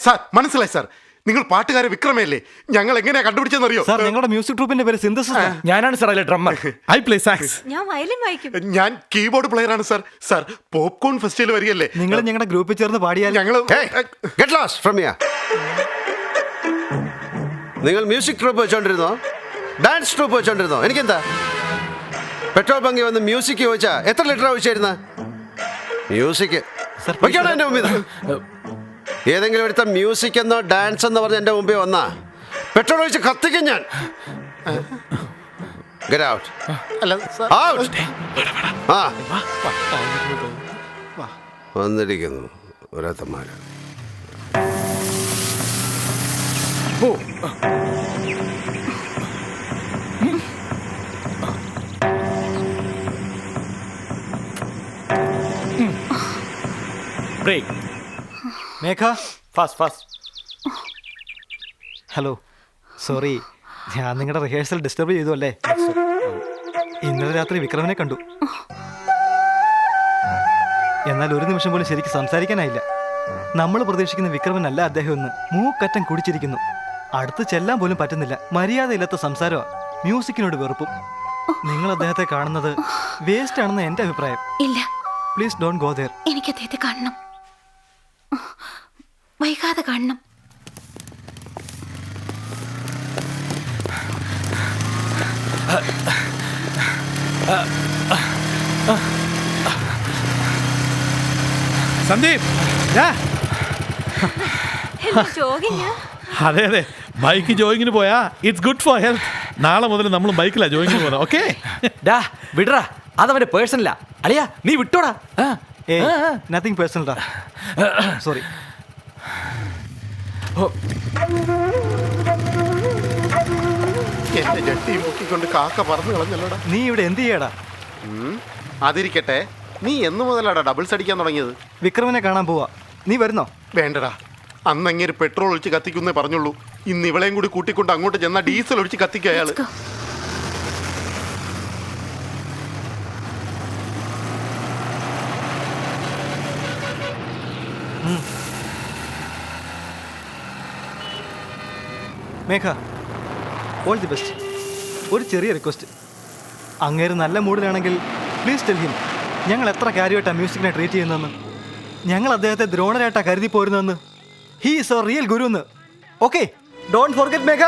സാർ, മനസ്സിലായി സാർ, നിങ്ങൾ പാട്ടുകാരെ വിക്രമയല്ലേ? ഞങ്ങൾ എങ്ങനെയാ കണ്ടുപിടിച്ചെന്നറിയോ? സാർ, ഞങ്ങളുടെ മ്യൂസിക് ട്രൂപ്പിന്റെ പേര് സിന്തസിസ്. ഞാനാണ് സാർ അതിലെ ഡ്രമ്മർ. I play സാക്സ്. ഞാൻ വയലിൻ വായിക്കും. ഞാൻ കീബോർഡ് പ്ലെയർ ആണ് സാർ. സാർ, പോപ്കോൺ ഫെസ്റ്റിവൽ വരികയല്ലേ? നിങ്ങൾ ഞങ്ങളുടെ ഗ്രൂപ്പിൽ ചേർന്ന് പാടിയാൽ ഞങ്ങൾ നിങ്ങൾ മ്യൂസിക് ട്രൂപ്പ് വെച്ചോണ്ടിരുന്നോ? ഡാൻസ് ട്രൂപ്പ് വെച്ചോണ്ടിരുന്നോ? എനിക്കെന്താ? പെട്രോൾ പങ്കി വന്ന് മ്യൂസിക് ചോദിച്ചാ എത്ര ലിറ്റർ ആവശ്യമായിരുന്ന? മ്യൂസിക് എന്റെ മുമ്പിൽ ഏതെങ്കിലും എടുത്ത മ്യൂസിക് എന്നോ ഡാൻസ് എന്നോ പറഞ്ഞ എന്റെ മുമ്പിൽ വന്നാ പെട്രോൾ ഒഴിച്ച് കത്തിക്കും ഞാൻ. Get out. Out. വന്നിരിക്കുന്നു ഒരത്തന്മാര്. ബ്രേക്ക്. മേഘ, ഫാസ്റ്റ്. ഹലോ, സോറി, ഞാൻ നിങ്ങളുടെ റിഹേഴ്സൽ ഡിസ്റ്റർബ് ചെയ്തു അല്ലേ? ഇന്നലെ രാത്രി വിക്രമനെ കണ്ടു. എന്നാൽ ഒരു നിമിഷം പോലും ശരിക്കും സംസാരിക്കാനായില്ല. നമ്മൾ പ്രതീക്ഷിക്കുന്ന വിക്രമനല്ല അദ്ദേഹം എന്ന്. മൂക്കറ്റം കുടിച്ചിരിക്കുന്നു. അടുത്ത് ചെല്ലാൻ പോലും പറ്റുന്നില്ല. മര്യാദയില്ലാത്ത സംസാരമാണ്, മ്യൂസിക്കിനോട് വെറുപ്പും. നിങ്ങൾ അദ്ദേഹത്തെ കാണുന്നത് വേസ്റ്റ് ആണെന്ന് എന്റെ അഭിപ്രായം. ഇല്ല, പ്ലീസ് ഡോണ്ട് ഗോ ദേർ. എനിക്ക് അദ്ദേഹത്തെ കാണണം, വൈകാതെ കാണണം. സന്ദീപ്, അതെ അതെ, ബൈക്ക് ജോയിങ്ങിന് പോയാ ഇറ്റ്സ് ഗുഡ് ഫോർ ഹെൽത്ത്. നാളെ മുതൽ നമ്മൾ ബൈക്കിലാ ജോയിങ്ങിന് പോകുന്നത്. ഓക്കെ, വിടറാ, അതവന്റെ പേഴ്സണലാ. അളിയാ, നീ വിട്ടോടാ. Nothing personal. സോറി. എന്റെ ജട്ടി മുക്കിക്കൊണ്ട് കാക്ക പറന്നു കളഞ്ഞല്ലോടാ. നീ ഇവിടെ എന്ത് ചെയ്യടാ? അതിരിക്കട്ടെ, നീ എന്ന് മുതലാടാ ഡബിൾസ് അടിക്കാൻ തുടങ്ങിയത്? വിക്രമനെ കാണാൻ പോവാ, നീ വരുന്നോ? വേണ്ടടാ, അന്ന് അങ്ങേര് പെട്രോൾ ഒഴിച്ച് കത്തിക്കുന്നേ പറഞ്ഞുള്ളൂ. ഇന്ന് ഇവളെയും കൂടി കൂട്ടിക്കൊണ്ട് അങ്ങോട്ട് ചെന്നാ ഡീസൽ ഒഴിച്ച് കത്തിക്കുക അയാള്. മേഘ, ഓൾ ദി ബെസ്റ്റ്. ഒരു ചെറിയ റിക്വസ്റ്റ്. അങ്ങേര് നല്ല മൂഡിലാണെങ്കിൽ പ്ലീസ് ടെൽ ഹിം ഞങ്ങൾ എത്ര കാര്യമായിട്ടാണ് മ്യൂസിക്കിനെ ട്രീറ്റ് ചെയ്യുന്നതെന്ന്. ഞങ്ങൾ അദ്ദേഹത്തെ ദ്രോണരായിട്ടാണ് കരുതി പോരുന്നതെന്ന്. ഹീ ഈസ് അവർ റിയൽ ഗുരു എന്ന്. ഓക്കെ, ഡോണ്ട് ഫോർഗെറ്റ് മേഘ.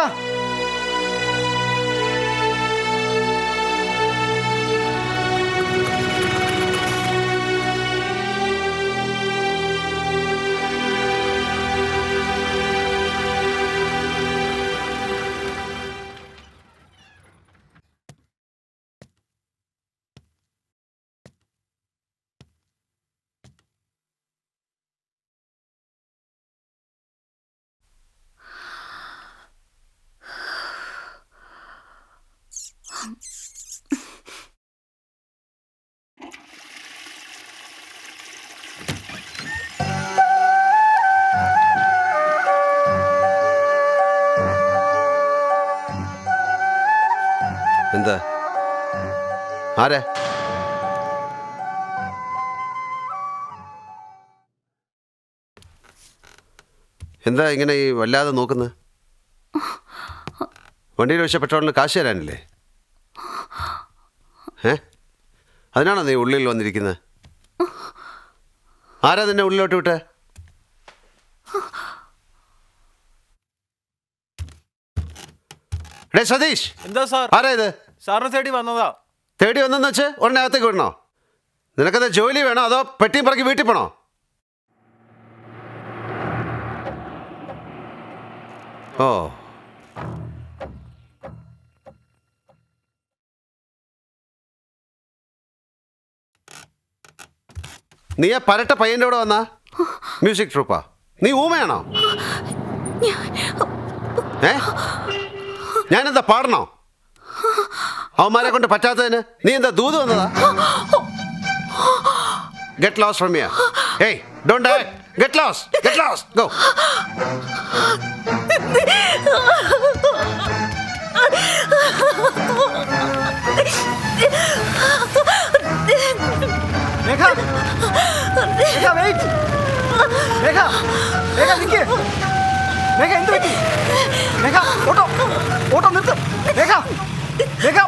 എന്താ? ആരാ? എന്താ ഇങ്ങനെ ഈ വല്ലാതെ നോക്കുന്നത്? വണ്ടിയിൽ വെച്ച പെട്രോളിന് കാശ് തരാനില്ലേ? അതിനാണോ നീ ഉള്ളിൽ വന്നിരിക്കുന്നത്? ആരാ നിന്നെ ഉള്ളിലോട്ട് വിട്ടേ? സതീഷ്, എന്താ സാർ? ആരാ ഇത്? സാറിനെ തേടി വന്നതാ. തേടി വന്നെന്ന് വെച്ച് ഉടനെ അകത്തേക്ക് വിടണോ? നിനക്കത് ജോലി വേണോ അതോ പെട്ടിയും പറക്കി വീട്ടിൽ പോണോ? ഓ, നീ ആ പരട്ട പയ്യൻ്റെ കൂടെ വന്നാ? മ്യൂസിക് ട്രൂപ്പാ? നീ ഊമയാണോ? ഞാനെന്താ പാടണോ? അവന്മാരെ കൊണ്ട് പറ്റാത്തതിന് നീ എന്താ ദൂത് വന്നതാ? Get lost from here. Hey, don't act. Get lost, get lost, go. Megha, Megha wait. Megha, Megha നിൽക്ക്. മേഘ എന്ത് പറ്റി? മേഘ, ഓട്ടോ ഓട്ടോ നിർത്ത്. മേഘ, മേഘ.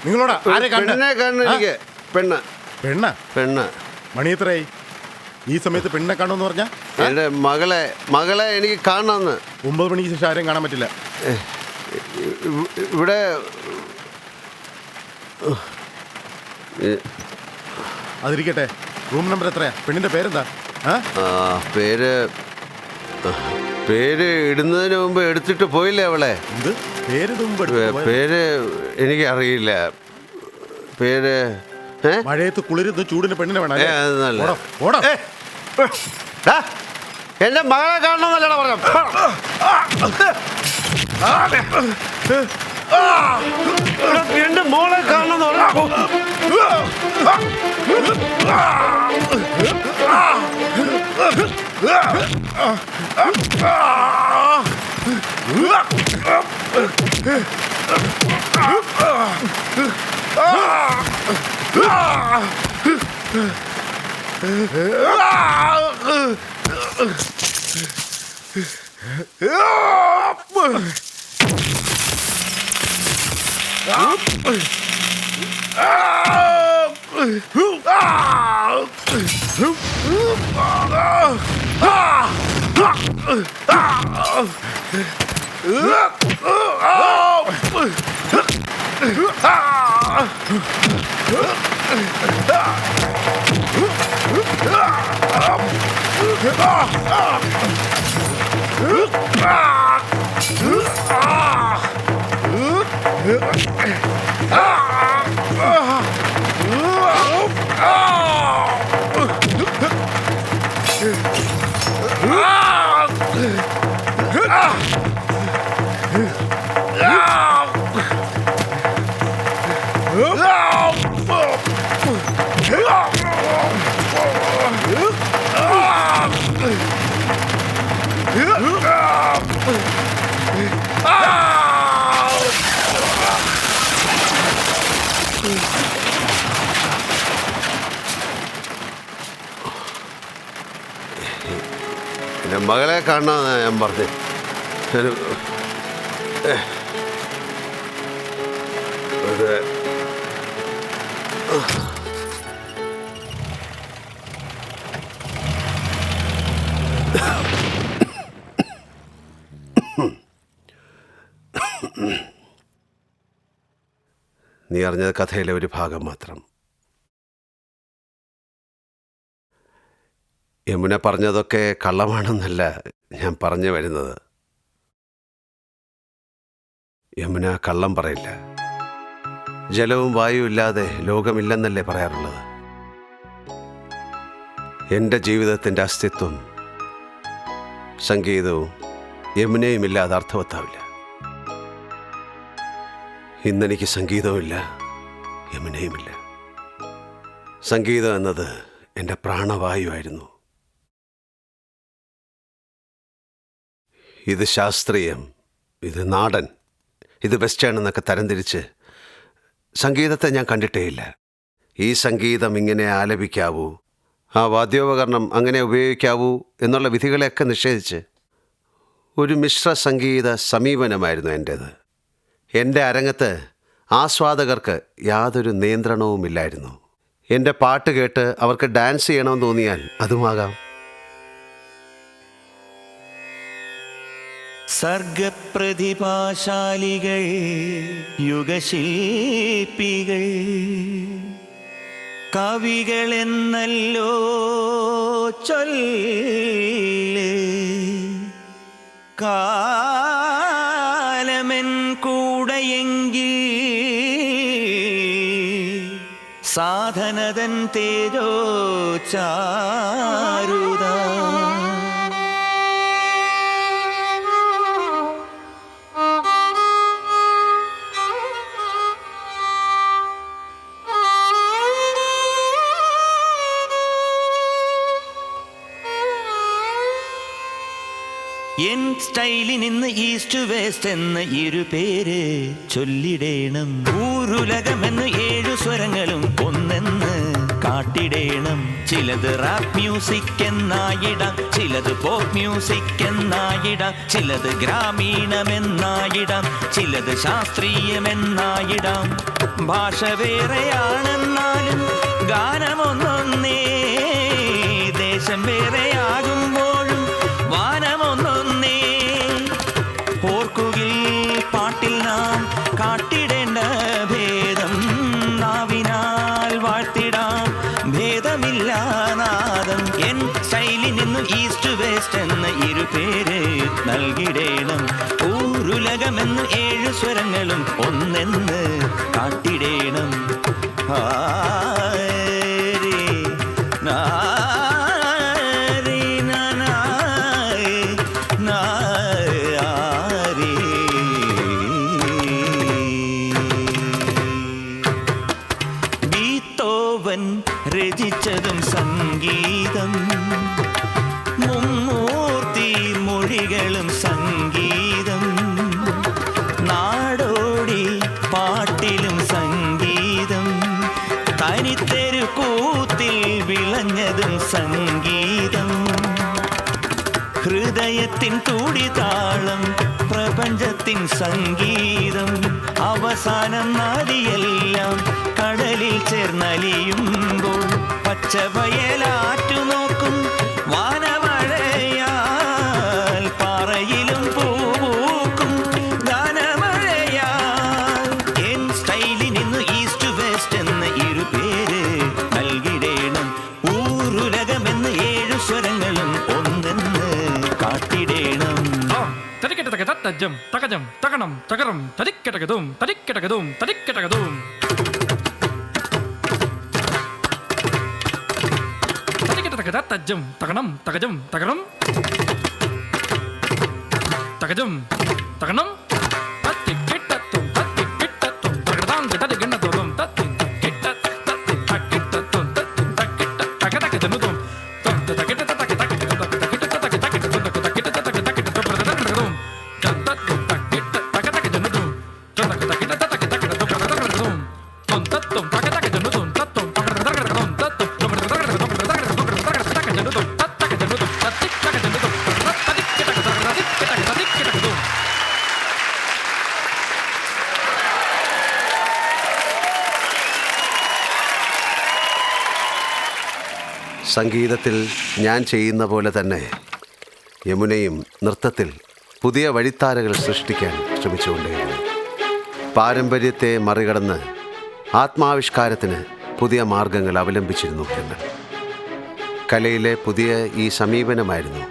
നിങ്ങളോടാ പെണ്ണ് പെണ്ണ പെണ്ണ് മണി എത്രയായി? ഈ സമയത്ത് പെണ്ണിനെ കാണുമെന്ന് പറഞ്ഞാ? എന്റെ മകളെ എനിക്ക് കാണണമെന്ന്. 9 മണിക്ക് ശേഷം ആരെയും കാണാൻ പറ്റില്ല. ഇവിടെ അതിരിക്കട്ടെ, റൂം നമ്പർ എത്രയാ? പെണ്ണിന്റെ പേരെന്താ? പേര് ഇടുന്നതിന് മുമ്പ് എടുത്തിട്ട് പോയില്ലേ അവളെ? പേര് എനിക്ക് അറിയില്ല. പേര് മഴയത്ത് കുളിരുന്ന് ചൂടിന് പെണ്ണിനെ വേണം. എന്റെ മകളെ കാണണമെന്നല്ലടാ പറഞ്ഞു. എന്റെ മോളെ കാണണമെന്ന് പറഞ്ഞു. എന്റെ മകളെ കാണണമെന്ന് ഞാൻ പറഞ്ഞു. നീ അറിഞ്ഞത് കഥയിലെ ഒരു ഭാഗം മാത്രം. യമുന പറഞ്ഞതൊക്കെ കള്ളമാണെന്നല്ല ഞാൻ പറഞ്ഞു വരുന്നത്. യമുന കള്ളം പറയില്ല. ജലവും വായുവും ഇല്ലാതെ ലോകമില്ലെന്നല്ലേ പറയാറുള്ളത്. എൻ്റെ ജീവിതത്തിൻ്റെ അസ്തിത്വം സംഗീതവും യമുനയും ഇല്ലാതെ അർത്ഥവത്താവില്ല. ഇന്നെനിക്ക് സംഗീതവുമില്ല, യമുനയുമില്ല. സംഗീതം എന്നത് എൻ്റെ പ്രാണവായുവായിരുന്നു. ഇത് ശാസ്ത്രീയം, ഇത് നാടൻ, ഇത് വെസ്റ്റേൺ എന്നൊക്കെ തരംതിരിച്ച് സംഗീതത്തെ ഞാൻ കണ്ടിട്ടേയില്ല. ഈ സംഗീതം ഇങ്ങനെ ആലപിക്കാവൂ, ആ വാദ്യോപകരണം അങ്ങനെ ഉപയോഗിക്കാവൂ എന്നുള്ള വിധികളെയൊക്കെ നിഷേധിച്ച് ഒരു മിശ്ര സംഗീത സമീപനമായിരുന്നു എൻ്റേത്. എൻ്റെ അരങ്ങത്ത് ആസ്വാദകർക്ക് യാതൊരു നിയന്ത്രണവുമില്ലായിരുന്നു. എൻ്റെ പാട്ട് കേട്ട് അവർക്ക് ഡാൻസ് ചെയ്യണമെന്ന് തോന്നിയാൽ അതുമാകാം. സർഗപ്രതിഭാശാലികൾ, യുഗശില്പികൾ, കവികളെന്നല്ലോ ചൊല്ല്. കാലമെൻ കൂടെയെങ്കിൽ സാധനതൻ തേജോ ചാരുത. എൻ സ്റ്റൈലിൽ നിന്ന് ഈസ്റ്റ് വെസ്റ്റ് എന്ന് ഇരുപേര് ചൊല്ലിടേണം. ഊരുലകമെന്ന് 7 സ്വരങ്ങളും ഒന്നെന്ന് കാട്ടിടേണം. ചിലത് റാപ്പ് മ്യൂസിക് എന്നായിടാം, ചിലത് പോപ്പ് മ്യൂസിക് എന്നായിടാം, ചിലത് ഗ്രാമീണമെന്നായിടാം, ചിലത് ശാസ്ത്രീയമെന്നായിടാം. ഭാഷ വേറെയാണെന്നാലും ഗാനമൊന്നൊന്നേ. ദേശം വേറെയാകുമ്പോഴും വാനമൊന്നൊന്നേ. ഓർക്കുകിൽ പാട്ടിൽ നാം കാട്ടിടേണ്ട ഭേദം പേര് നൽകിടേണം. ഊരുലകമെന്ന് 7 സ്വരങ്ങളും ഒന്നെന്ന് കാട്ടിടേണം. ആരേ നാരേ നാനായേ നാരേ. ബീത്തോവൻ രചിച്ചതും സംഗീതം, മുമ്മൂർത്തി മൊഴികളും സംഗീതം, നാടോടി പാട്ടിലും സംഗീതം, തനിത്തെരു കൂത്തിൽ വിളഞ്ഞതും സംഗീതം, ഹൃദയത്തിൻ തുടിതാളം പ്രപഞ്ചത്തിൻ സംഗീതം, അവസാനം നദിയെല്ലാം കടലിൽ ചേർന്നലിയുമ്പോൾ പച്ചവയലാറ്റു നോക്കും വാനമഴയാൽ പാറയിലും പൂക്കും ഗാനമഴയാൽ. എൻ സ്റ്റൈലിനിന്നു ഈസ്റ്റ് വെസ്റ്റ് എന്ന് 2 പേര് നൽകിടേണം. ഊരുലകമെന്ന് 7 സ്വരങ്ങളും ഒന്നെന്ന് കാട്ടിടേണം. തജം തകജം തകണം തകരം തരിക്കടകതും തരിക്കടകതും തരിക്കടകതും തജം തകണം തകജം തകരം തകജം തകണം തത്തിക്കിട്ടത്തും തത്തിക്കിട്ടത്തും തകടതാം തടിഗണ്ണതും തത്തിക്കിട്ടത്തും തക്കിട്ടത്തും തക്കിട്ട തകതകജനുതും തകിട്ട തകിട്ട സംഗീതത്തിൽ ഞാൻ ചെയ്യുന്ന പോലെ തന്നെ യമുനയും നൃത്തത്തിൽ പുതിയ വഴിത്താരകൾ സൃഷ്ടിക്കാൻ ശ്രമിച്ചുകൊണ്ടേയിരുന്നു. പാരമ്പര്യത്തെ മറികടന്ന് ആത്മാവിഷ്കാരത്തിന് പുതിയ മാർഗങ്ങൾ അവലംബിച്ചിരുന്നു ഞങ്ങൾ. കലയിലെ പുതിയ ഈ സമീപനമായിരുന്നു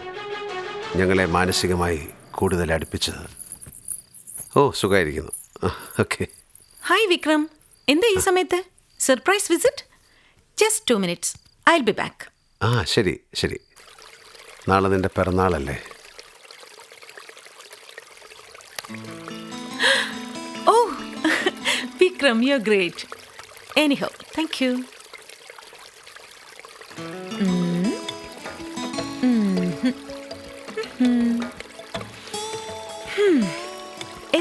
ഞങ്ങളെ മാനസികമായി കൂടുതൽ അടുപ്പിച്ചത്. ഓ, സുഖമായിരിക്കുന്നു. ഓക്കെ. ഹായ് വിക്രം, എന്താ ഈ സമയത്ത് surprise visit? Just 2 minutes, I will be back. ആ, ശരി ശരി. നാളെ നിന്റെ പിറന്നാളല്ലേ? Oh Vikram, you are great. Anyhow, thank you.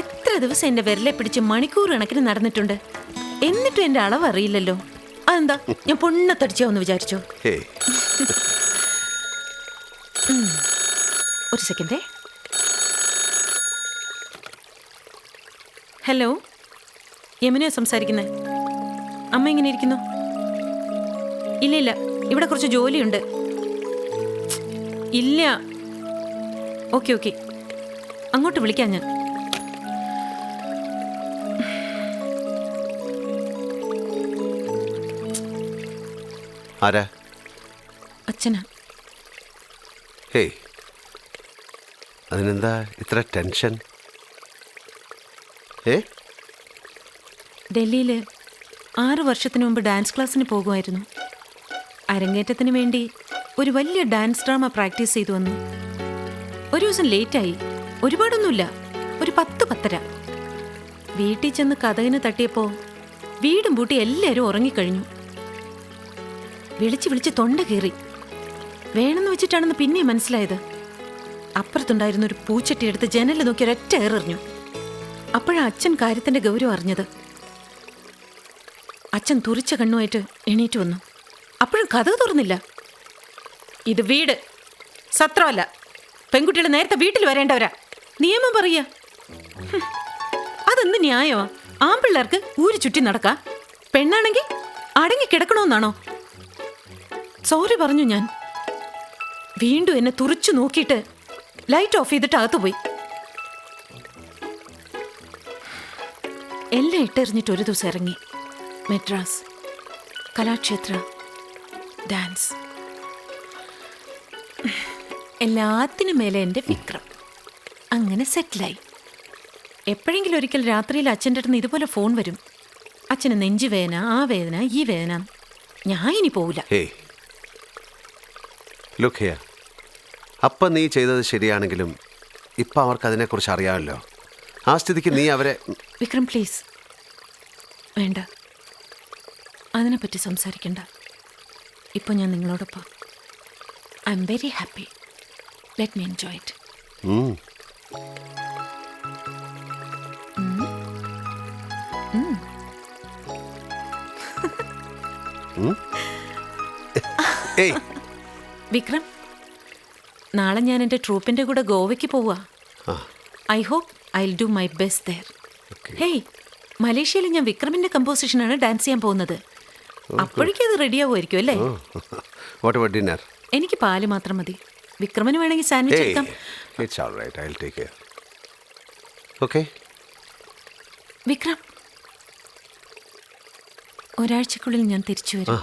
എത്ര ദിവസം എൻ്റെ വിരലെ പിടിച്ച് മണിക്കൂർ കണക്കിന് നടന്നിട്ടുണ്ട്, എന്നിട്ടും എൻ്റെ അളവ് അറിയില്ലല്ലോ. അതെന്താ, ഞാൻ പൊണ്ണത്തടിച്ചാവെന്ന് വിചാരിച്ചോ? ഒരു സെക്കൻഡേ. ഹലോ, യമുനയോ സംസാരിക്കുന്നത്? അമ്മ എങ്ങനെ ഇരിക്കുന്നു? ഇല്ല ഇല്ല, ഇവിടെ കുറച്ച് ജോലിയുണ്ട്. ഇല്ല. ഓക്കെ ഓക്കെ, അങ്ങോട്ട് വിളിക്കാം ഞാൻ. ആരാ? അച്ഛനാ. ഹേയ്, അതിനെന്താ ഇത്ര ടെൻഷൻ? ഡൽഹിയിൽ 6 വർഷത്തിന് മുമ്പ് ഡാൻസ് ക്ലാസ്സിന് പോകുമായിരുന്നു. അരങ്ങേറ്റത്തിന് വേണ്ടി ഒരു വലിയ ഡാൻസ് ഡ്രാമ പ്രാക്ടീസ് ചെയ്തു വന്നു. ഒരു ദിവസം ലേറ്റായി. ഒരുപാടൊന്നുമില്ല, ഒരു 10-10:30. വീട്ടിൽ ചെന്ന് കതകിന് തട്ടിയപ്പോൾ വീടും പൂട്ടി എല്ലാവരും ഉറങ്ങിക്കഴിഞ്ഞു. വിളിച്ച് വിളിച്ച് തൊണ്ട കയറി. വേണമെന്ന് വെച്ചിട്ടാണെന്ന് പിന്നെ മനസ്സിലായത്. അപ്പുറത്തുണ്ടായിരുന്ന ഒരു പൂച്ചട്ടി എടുത്ത് ജനലിൽ നോക്കി ഒരൊറ്റ ഏറെറിഞ്ഞു. അപ്പോഴാ അച്ഛൻ കാര്യത്തിന്റെ ഗൗരവം അറിഞ്ഞത്. അച്ഛൻ തുറിച്ച കണ്ണുമായിട്ട് എണീറ്റ് വന്നു. അപ്പോഴും കതക് തുറന്നില്ല. ഇത് വീട്, സത്രമല്ല. പെൺകുട്ടികൾ നേരത്തെ വീട്ടിൽ വരേണ്ടവരാ. നിയമം പറയാ. അതെന്ത് ന്യായോ? ആൺപിള്ളേർക്ക് ഊരി ചുറ്റി നടക്കാ, പെണ്ണാണെങ്കിൽ അടങ്ങി കിടക്കണമെന്നാണോ? സോറി പറഞ്ഞു ഞാൻ. വീണ്ടും എന്നെ തുറിച്ചു നോക്കിയിട്ട് ലൈറ്റ് ഓഫ് ചെയ്തിട്ട് അകത്തുപോയി. എല്ലാം ഇട്ടെറിഞ്ഞിട്ട് ഒരു ദിവസം ഇറങ്ങി. മെഡ്രാസ്, കലാക്ഷേത്ര, ഡാൻസ്. എല്ലാത്തിനും മേലെ എൻ്റെ വിക്രം. അങ്ങനെ സെറ്റിലായി. എപ്പോഴെങ്കിലും ഒരിക്കൽ രാത്രിയിൽ അച്ഛൻ്റെ അടുത്ത് ഇതുപോലെ ഫോൺ വരും. അച്ഛന് നെഞ്ചുവേദന, ആ വേദന, ഈ വേദന. ഞാൻ ഇനി പോവില്ല. ലുക്ക് ഹിയർ, അപ്പം നീ ചെയ്തത് ശരിയാണെങ്കിലും ഇപ്പം അവർക്ക് അതിനെക്കുറിച്ച് അറിയാമല്ലോ. ആ സ്ഥിതിക്ക് നീ അവരെ... വിക്രം പ്ലീസ്, വേണ്ട, അതിനെപ്പറ്റി സംസാരിക്കണ്ട. ഇപ്പോൾ ഞാൻ നിങ്ങളോടൊപ്പം. I am very happy. Let me enjoy it. Vikram, നാളെ ഞാൻ എൻ്റെ ട്രൂപ്പിൻ്റെ കൂടെ ഗോവയ്ക്ക് പോവാ. I hope I will do my best there. Hey, മലേഷ്യയിൽ ഞാൻ വിക്രമിൻ്റെ കമ്പോസിഷനാണ് ഡാൻസ് ചെയ്യാൻ പോകുന്നത്. അപ്പോഴേക്കും അത് റെഡി ആവുമായിരിക്കും അല്ലേ? What about dinner? എനിക്ക് പാല് മാത്രം മതി. വിക്രമിന് വേണമെങ്കിൽ സാൻഡ്വിച്ച് എടുക്കാം. It's all right. I'll take care. Okay? Vikram, ഒരാഴ്ചക്കുള്ളിൽ ഞാൻ തിരിച്ചു വരും.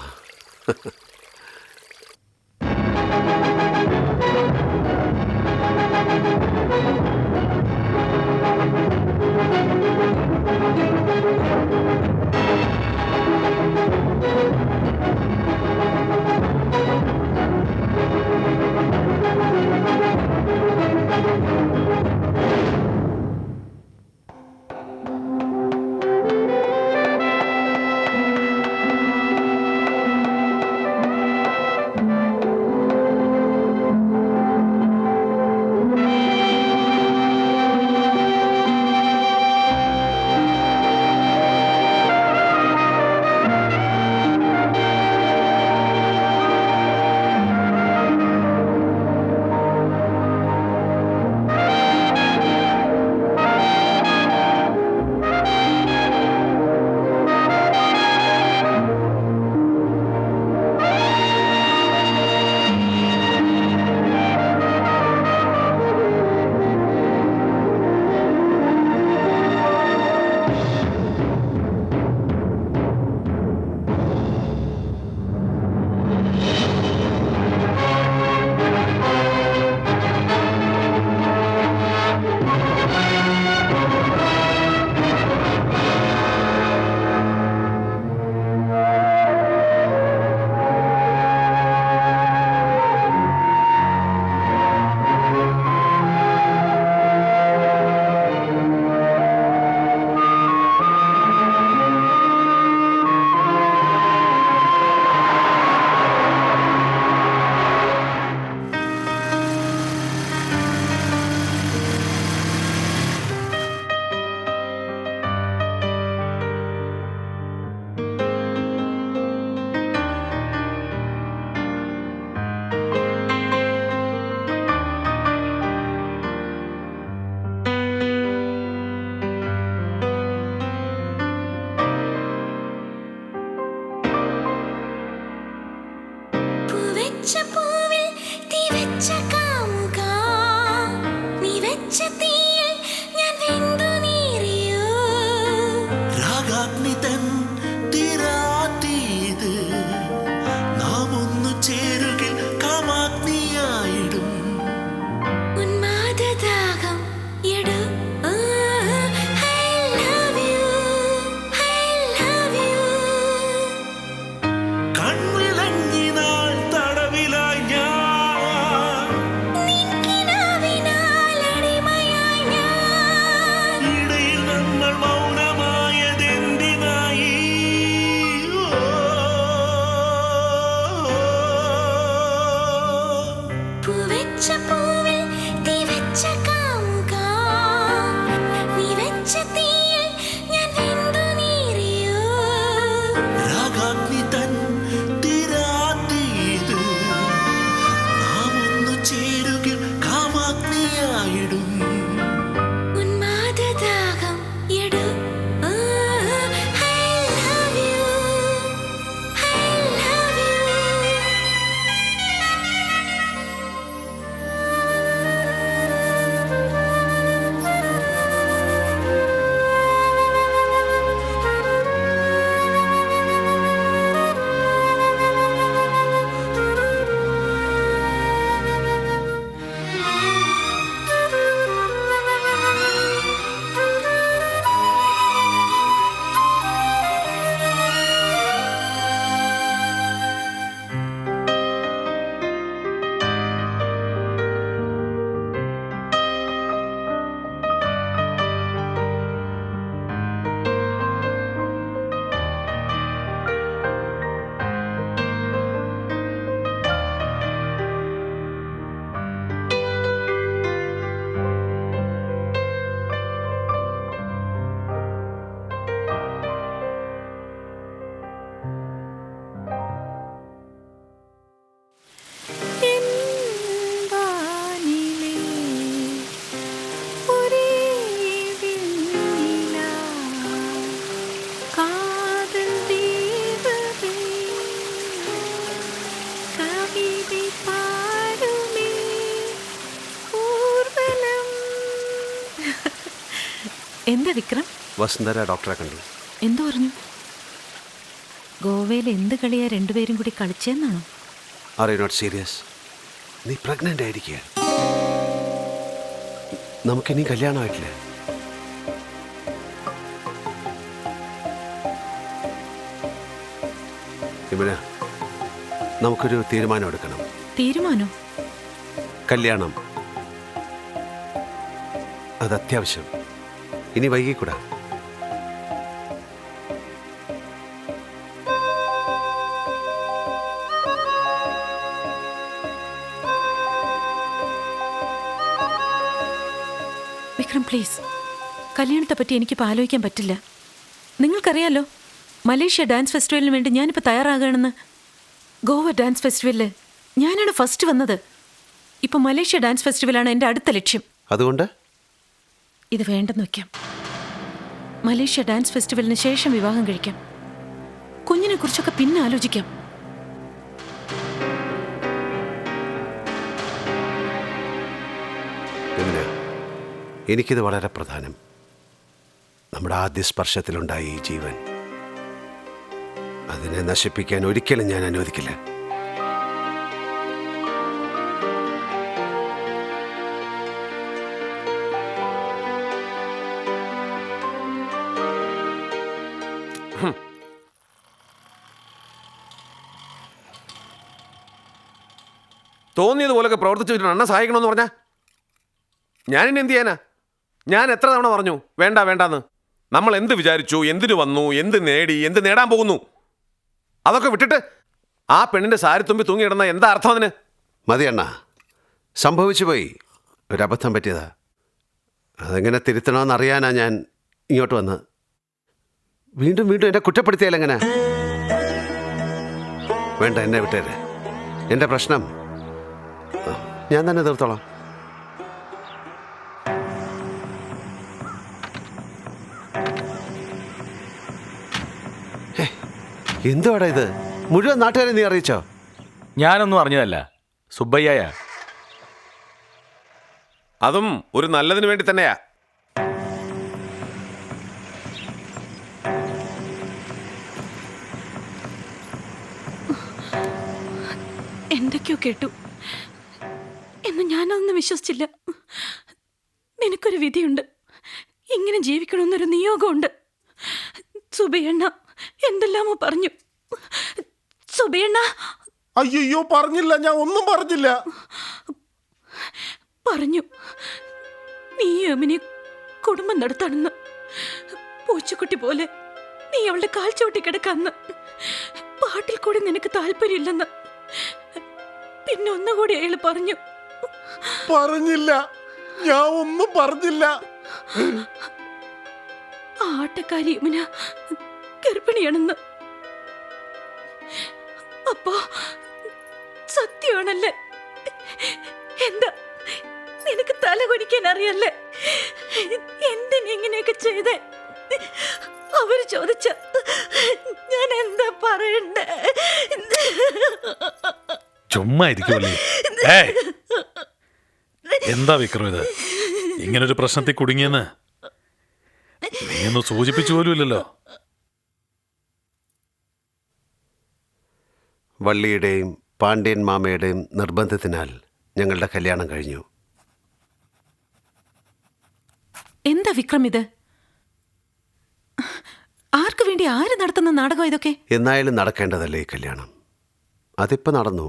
എന്താ വിക്രം? വസുന്ധര ഡോക്ടറെ കണ്ടു. എന്തു പറഞ്ഞു? ഗോവയിൽ എന്ത് കളിയാ രണ്ടുപേരും കൂടി കളിച്ചെന്നാണോ? Are you not serious? നീ പ്രഗ്നന്റ് ആയിരിക്കുക. നമുക്കിനി കല്യാണമായിട്ടില്ല. യമുന, നമുക്കൊരു തീരുമാനം എടുക്കണം. തീരുമാനം? കല്യാണം അത് അത്യാവശ്യം. ഇനി വൈകിക്കൂടാ. വിക്രം പ്ലീസ്, കല്യാണത്തെ പറ്റി എനിക്കിപ്പോൾ ആലോചിക്കാൻ പറ്റില്ല. നിങ്ങൾക്കറിയാലോ, മലേഷ്യ ഡാൻസ് ഫെസ്റ്റിവലിന് വേണ്ടി ഞാനിപ്പോൾ തയ്യാറാകണമെന്ന്. ഗോവ ഡാൻസ് ഫെസ്റ്റിവലിൽ ഞാനാണ് ഫസ്റ്റ് വന്നത്. ഇപ്പം മലേഷ്യ ഡാൻസ് ഫെസ്റ്റിവലാണ് എൻ്റെ അടുത്ത ലക്ഷ്യം. അതുകൊണ്ട് ഇത് വേണ്ടെന്ന് വയ്ക്കാം. മലേഷ്യ ഡാൻസ് ഫെസ്റ്റിവലിന് ശേഷം വിവാഹം കഴിക്കാം. കുഞ്ഞിനെ കുറിച്ചൊക്കെ പിന്നെ ആലോചിക്കാം. എനിക്കിത് വളരെ പ്രധാനം. നമ്മുടെ ആദ്യ സ്പർശത്തിലുണ്ടായ ഈ ജീവൻ, അതിനെ നശിപ്പിക്കാൻ ഒരിക്കലും ഞാൻ അനുവദിക്കില്ല. തോന്നിയതുപോലൊക്കെ പ്രവർത്തിച്ചു വെച്ചിട്ട് അണ്ണ സഹായിക്കണമെന്ന് പറഞ്ഞാ ഞാനിനി എന്ത് ചെയ്യാനാ? ഞാൻ എത്ര തവണ പറഞ്ഞു വേണ്ട വേണ്ടാന്ന്. നമ്മൾ എന്ത് വിചാരിച്ചു, എന്തിനു വന്നു, എന്ത് നേടി, എന്ത് നേടാൻ പോകുന്നു, അതൊക്കെ വിട്ടിട്ട് ആ പെണ്ണിന്റെ സാരിത്തുമ്പി തൂങ്ങിയിടുന്ന എന്താ അർത്ഥം അതിന്? മതി അണ്ണ, സംഭവിച്ചു പോയി. ഒരബദ്ധം പറ്റിയതാ. അതെങ്ങനെ തിരുത്തണമെന്ന് അറിയാനാ ഞാൻ ഇങ്ങോട്ട് വന്ന്. വീണ്ടും വീണ്ടും എന്നെ കുറ്റപ്പെടുത്തിയാലെങ്ങനെ? വേണ്ട, എന്നെ വിട്ടേരെ. എൻ്റെ പ്രശ്നം ഞാൻ തന്നെ തീർത്തോളാം. എന്തുവാടാ ഇത്? മുഴുവൻ നാട്ടുകാരെ നീ അറിയിച്ചോ? ഞാനൊന്നും അറിഞ്ഞതല്ല, സുബ്ബയ്യായ. അതും ഒരു നല്ലതിന് വേണ്ടി തന്നെയാ. എന്തൊക്കെയോ കേട്ടു, എന്ന് ഞാനതൊന്നും വിശ്വസിച്ചില്ല. നിനക്കൊരു വിധിയുണ്ട്, ഇങ്ങനെ ജീവിക്കണമെന്നൊരു നിയോഗമുണ്ട്. സുബയ്യണ്ണ എന്തെല്ലാമോ പറഞ്ഞു. സുബയ്യണ്ണ. അയ്യോ, പറഞ്ഞില്ല, ഞാൻ ഒന്നും പറഞ്ഞില്ല. പറഞ്ഞു, നീ അമിനെ കുടുംബം നടത്താണെന്ന്. പൂച്ചക്കുട്ടി പോലെ നീ അവളുടെ കാൽ ചവിട്ടി കിടക്കാന്ന്. പാട്ടിൽ കൂടി നിനക്ക് താല്പര്യമില്ലെന്ന്. പിന്നെ ഒന്നുകൂടി അയാൾ പറഞ്ഞു. പറഞ്ഞില്ല, ഞാൻ ഒന്നും പറഞ്ഞില്ല. ആട്ടക്കാരി യമുന ഗർഭിണിയാണെന്ന്. അപ്പോ സത്യമാണല്ലേ? എന്താ നിനക്ക് തല കുനിക്കാൻ അറിയല്ലേ? എന്തിനെങ്ങനെയൊക്കെ ചെയ്തേ? അവര് ചോദിച്ച ഞാൻ എന്താ പറയണ്ടേ? ചുമ്മാ ഇരിക്കുമല്ലേ. എന്താ വിക്രം ഇത്? ഇങ്ങനൊരു പ്രശ്നത്തിൽ കുടുങ്ങിയെന്ന് നീ ഒന്ന് സൂചിപ്പിച്ചു പോലുമില്ലല്ലോ. വള്ളിയുടെയും പാണ്ഡ്യൻ മാമയുടെയും നിർബന്ധത്തിനാൽ ഞങ്ങളുടെ കല്യാണം കഴിഞ്ഞു. എന്താ വിക്രം ഇത്? ആർക്ക് വേണ്ടി ആര് നടത്തുന്ന നാടകം ഇതൊക്കെ? എന്നായാലും നടക്കേണ്ടതല്ലേ ഈ കല്യാണം? അതിപ്പോൾ നടന്നു,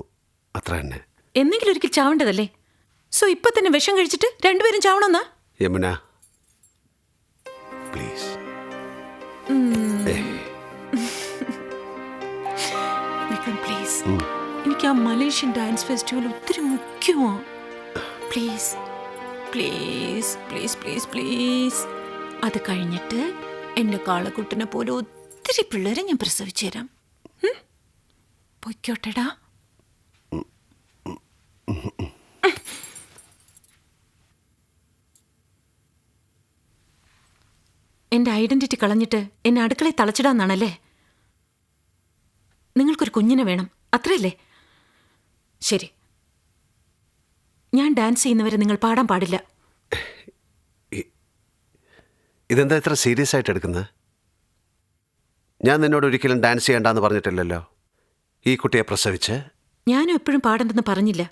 അത്ര തന്നെ. എന്തെങ്കിലും ഒരിക്കൽ ചാവേണ്ടതല്ലേ? സോ ഇപ്പൊ തന്നെ വിഷം കഴിച്ചിട്ട് രണ്ടുപേരും ചാവണമെന്നാ? യമുന പ്ലീസ്. വിക്രം പ്ലീസ്, എനിക്ക് ആ മലേഷ്യൻ ഡാൻസ് ഫെസ്റ്റിവൽ ഒത്തിരി മുഖ്യമാണ്. Please please please please please. അത് കഴിഞ്ഞിട്ട് എൻ്റെ കാളക്കുട്ടിനെ പോലെ ഒത്തിരി പിള്ളേരെ ഞാൻ പ്രസവിച്ചു തരാം. പൊയ്ക്കോട്ടെടാ. എൻ്റെ ഐഡന്റിറ്റി കളഞ്ഞിട്ട് എന്നെ അടുക്കളയിൽ തളച്ചിടാന്നാണല്ലേ? നിങ്ങൾക്കൊരു കുഞ്ഞിനെ വേണം, അത്രയല്ലേ? ശരി, ഞാൻ ഡാൻസ് ചെയ്യുന്നവരെ നിങ്ങൾ പാടാൻ പാടില്ല. ഇതെന്താ ഇത്ര സീരിയസ് ആയിട്ട് എടുക്കുന്നത്? ഞാൻ നിന്നോട് ഒരിക്കലും ഡാൻസ് ചെയ്യണ്ടെന്ന് പറഞ്ഞിട്ടില്ലല്ലോ. ഈ കുട്ടിയെ പ്രസവിച്ച് ഞാനും എപ്പോഴും പാടണ്ടെന്ന് പറഞ്ഞില്ല.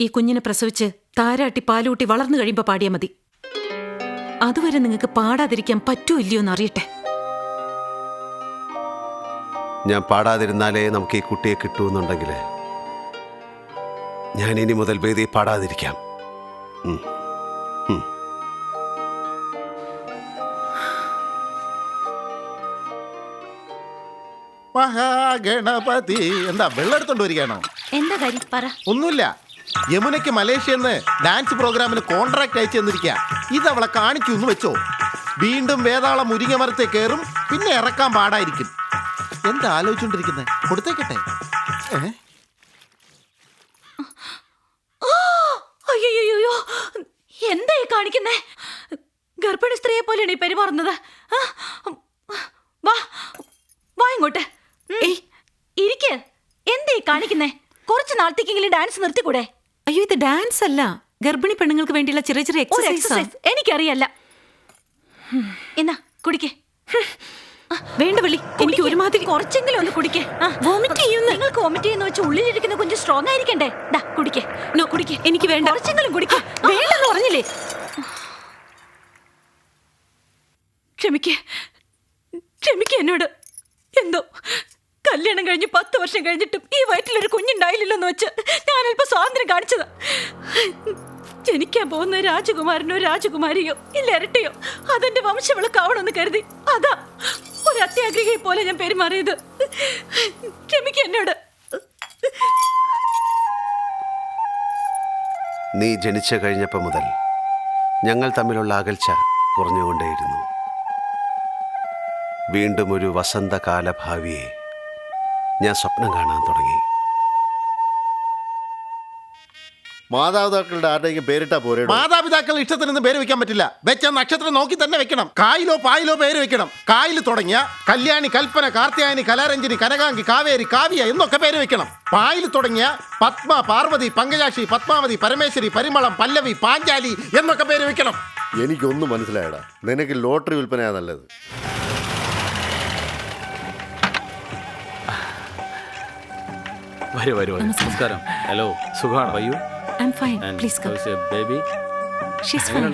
ഈ കുഞ്ഞിനെ പ്രസവിച്ച് താരാട്ടി പാലൂട്ടി വളർന്നു കഴിയുമ്പോൾ പാടിയാൽ മതി. അതുവരെ നിങ്ങൾക്ക് പാടാതിരിക്കാൻ പറ്റുമോ ഇല്ലയോ എന്ന് അറിയട്ടെ. ഞാൻ പാടാതിരുന്നാലേ നമുക്ക് ഈ കുട്ടിയെ കിട്ടുമെന്നുണ്ടെങ്കിൽ ഞാൻ ഇനി മുതൽ വേദി പാടാതിരിക്കാം. മഹാഗണപതി. എന്താ വെള്ളം എടുത്തോണ്ട് വരികയാണോ? എന്താ കാര്യം പറ. ഒന്നുമില്ല. യമുനയ്ക്ക് മലേഷ്യന്ന് ഡാൻസ് പ്രോഗ്രാമിന് കോൺട്രാക്ട് അയച്ചു തന്നിരിക്കുക. ഇതവളെ കാണിക്കൂന്ന് വെച്ചോ. വീണ്ടും വേതാളം മുരിങ്ങമരത്തെ കയറും, പിന്നെ ഇറക്കാൻ പാടായിരിക്കും. എന്താ ആലോചിച്ചോണ്ടിരിക്കുന്നത്? കൊടുത്തേക്കട്ടെ. അയ്യോ, എന്തായി കാണിക്കുന്നേ? ഗർഭിണി സ്ത്രീയെ പോലെയാണ് ഈ പെരുമാറുന്നത്. വാ വാ ഇങ്ങോട്ട്. ഇരിക്ക്. എന്തായി കാണിക്കുന്നേ? കുറച്ച് നാളത്തേക്കെങ്കിലും ഡാൻസ് നിർത്തിക്കൂടെ? അയ്യോ, ഇത് ഡാൻസ് അല്ല, ഗർഭിണി പെണ്ണുങ്ങൾക്ക് വേണ്ടിയുള്ള ചെറിയ ചെറിയ എക്സസൈസ്. എനിക്കറിയല്ല. എന്നാ കുടിക്കേ. വേണ്ട വിളി, എനിക്ക് ഒരുമാതിരി. കുറച്ചെങ്കിലും ഒന്ന് കുടിക്കേ. വോമിറ്റ് ചെയ്യുന്നു. നിങ്ങൾക്ക് വോമിറ്റ് ചെയ്യുന്ന വെച്ച് ഉള്ളിലിരിക്കുന്ന കുഞ്ഞ് സ്ട്രോങ് ആയിരിക്കണ്ടേ? കുടിക്കേ. നോ, കുടിക്കേ. എനിക്ക് വേണ്ട. കുറച്ചെങ്കിലും കുടിക്കേ. വേണ്ടെന്ന് പറഞ്ഞില്ലേ? ക്ഷമിക്കേ എന്നോട്. എന്തോ കല്യാണം കഴിഞ്ഞ് 10 വർഷം കഴിഞ്ഞിട്ടും ഈ വയറ്റിലൊരു കുഞ്ഞുണ്ടായില്ലെന്ന് വെച്ച് ഞാൻ അല്പം സ്വാതന്ത്ര്യം കാണിച്ചതാ. ജനിക്കാൻ പോകുന്ന രാജകുമാരനോ രാജകുമാരിയോ ഇല്ല ഇരട്ടിയോ അതെന്റെ വംശവിളക്കാവണമെന്ന് കരുതി അതാ ഒരു അത്യാഗ്രഹിയെ പോലെ ഞാൻ പെരുമാറിയത്. ക്ഷമിക്ക എന്നോട്. നീ ജനിച്ചു കഴിഞ്ഞപ്പോൾ മുതൽ ഞങ്ങൾ തമ്മിലുള്ള അകൽച്ച കുറഞ്ഞുകൊണ്ടേയിരുന്നു. വീണ്ടും ഒരു വസന്തകാല ഭാവിയെ ഞാൻ സ്വപ്നം കാണാൻ തുടങ്ങി. മാതാപിതാക്കളുടെ ആരുടെയും പേരിട്ടാ പോരെ? മാതാപിതാക്കളുടെ ഇഷ്ടത്തിനൊന്നും പേര് വെക്കാൻ പറ്റില്ല. വെച്ച നക്ഷത്രം നോക്കി തന്നെ വെക്കണം. കായിലോ പായിലോ പേര് വെക്കണം. കായിൽ തുടങ്ങിയ കല്യാണി, കൽപ്പന, കാർത്യായനി, കലാരഞ്ജിനി, കനകാംഗി, കാവേരി, കാവ്യ എന്നൊക്കെ പേര് വെക്കണം. പായിൽ തുടങ്ങിയ പത്മ, പാർവതി, പങ്കജാക്ഷി, പത്മാവതി, പരമേശ്വരി, പരിമളം, പല്ലവി, പാഞ്ചാലി എന്നൊക്കെ പേര് വെക്കണം. എനിക്കൊന്നും മനസ്സിലായടാ. നിനക്ക് ലോട്ടറി വിൽപ്പനയാ നല്ലത്. നമസ്കാരം. ഹലോ, സുഖാണ്? അയ്യോ, I'm fine. Please come. Baby, She's fine.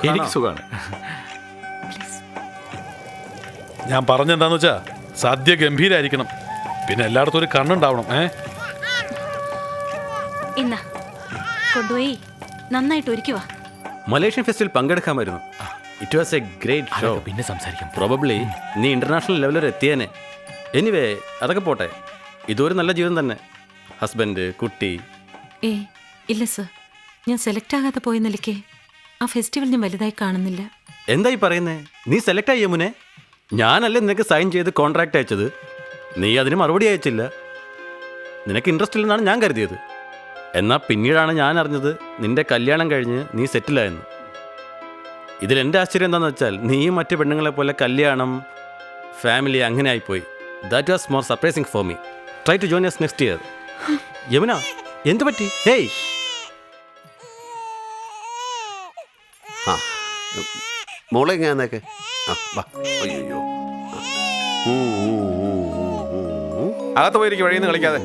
എനിക്ക് സുഖാണ്. ഞാൻ പറഞ്ഞെന്താന്ന് വെച്ചാ സദ്യ ഗംഭീരായിരിക്കണം, പിന്നെ എല്ലായിടത്തും ഒരു കണ്ണുണ്ടാവണം. ഇന്ന കൊണ്ടുപോയി നന്നായിട്ട് ഒരുക്കുവാ. മലേഷ്യൻ ഫെസ്റ്റിവൽ പങ്കെടുക്കാമായിരുന്നു. It was a great show. പിന്നെ സംസാരിക്കാം. പ്രോബബ്ലി നീ ഇന്റർനാഷണൽ ലെവൽ വരെ എത്തിയേനെ. എനിവേ, അതൊക്കെ പോട്ടെ. ഇതൊരു നല്ല ജീവിതം തന്നെ. ഹസ്ബൻഡ്, കുട്ടി. ഇല്ല സർ, ഞാൻ സെലക്ട് ആകാതെ പോയ നിലയ്ക്ക് ആ ഫെസ്റ്റിവൽ ഞാൻ വലുതായി കാണുന്നില്ല. എന്തായി പറയുന്നേ? നീ സെലക്ട് ആയി യമുനെ. ഞാനല്ലേ നിനക്ക് സൈൻ ചെയ്ത് കോൺട്രാക്ട് അയച്ചത്. നീ അതിന് മറുപടി അയച്ചില്ല. നിനക്ക് ഇൻട്രസ്റ്റ് ഇല്ലെന്നാണ് ഞാൻ കരുതിയത്. എന്നാൽ പിന്നീടാണ് ഞാൻ അറിഞ്ഞത് നിന്റെ കല്യാണം കഴിഞ്ഞ് നീ സെറ്റിലായെന്ന്. ഇതിലെൻ്റെ ആശ്ചര്യം എന്താണെന്ന് വെച്ചാൽ നീയും മറ്റു പെണ്ണുങ്ങളെ പോലെ കല്യാണം, ഫാമിലി അങ്ങനെ ആയിപ്പോയി. That was more surprising for me. Try to join us next year. Yamuna, എന്തു പറ്റി? ഹേയ്, മോളെ ഞാനൊക്കെ അയ്യോ അകത്ത് പോയിരിക്കും, വഴിയിൽ നിന്ന് കളിക്കാതെ.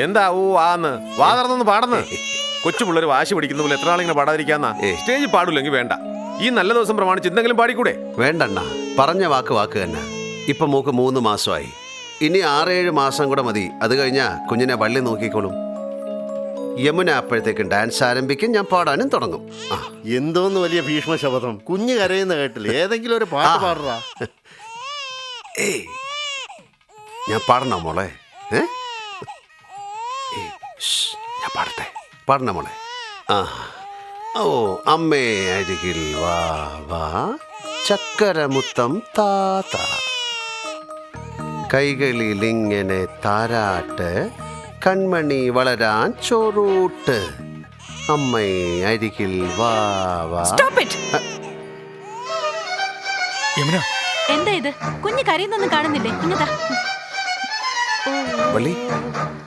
എന്താ ആന്ന് വാ തുറന്നൊന്ന് പാടുന്നു. കൊച്ചു പിള്ളേർ വാശി പിടിക്കുന്ന പോലെ എത്ര നാളിങ്ങനെ പാടാതിരിക്കാന്നാ? സ്റ്റേജ് പാടില്ലെങ്കിൽ വേണ്ട. ഈ നല്ല ദിവസം പ്രമാണിച്ച് എന്തെങ്കിലും പാടിക്കൂടെ? വേണ്ടണ്ണ, പറഞ്ഞ വാക്ക് തന്നെ. ഇപ്പം മൂക്ക് 3 മാസമായി. ഇനി 6-7 മാസം കൂടെ മതി. അത് കഴിഞ്ഞാൽ കുഞ്ഞിനെ വള്ളി നോക്കിക്കോളും. യമുന അപ്പോഴത്തേക്കും ഡാൻസ് ആരംഭിക്കും, ഞാൻ പാടാനും തുടങ്ങും. എന്തോന്ന് വലിയ ഭീഷ്മ ശപഥം. കുഞ്ഞ് കരയുന്ന കേട്ടില്ല. ഏതെങ്കിലും ഒരു പാട്ട് പാടുക. ഞാൻ പാടണോ മോളെ? ഞാൻ പാടട്ടെ. പാടണ മോളെ. ഓ അമ്മേ അരികിൽ വാ വാ, ചക്കരമുത്തം താത്ത, കൈകളിൽ ഇങ്ങനെ താരാട്ട്, കൺമണി വളരാൻ ചോറൂട്ട്, അമ്മേ അരികിൽ വാ വാ. എന്താ ഇത്? കുഞ്ഞ് കരയുന്നൊന്നും കാണുന്നില്ലേ? ഇങ്ങതാ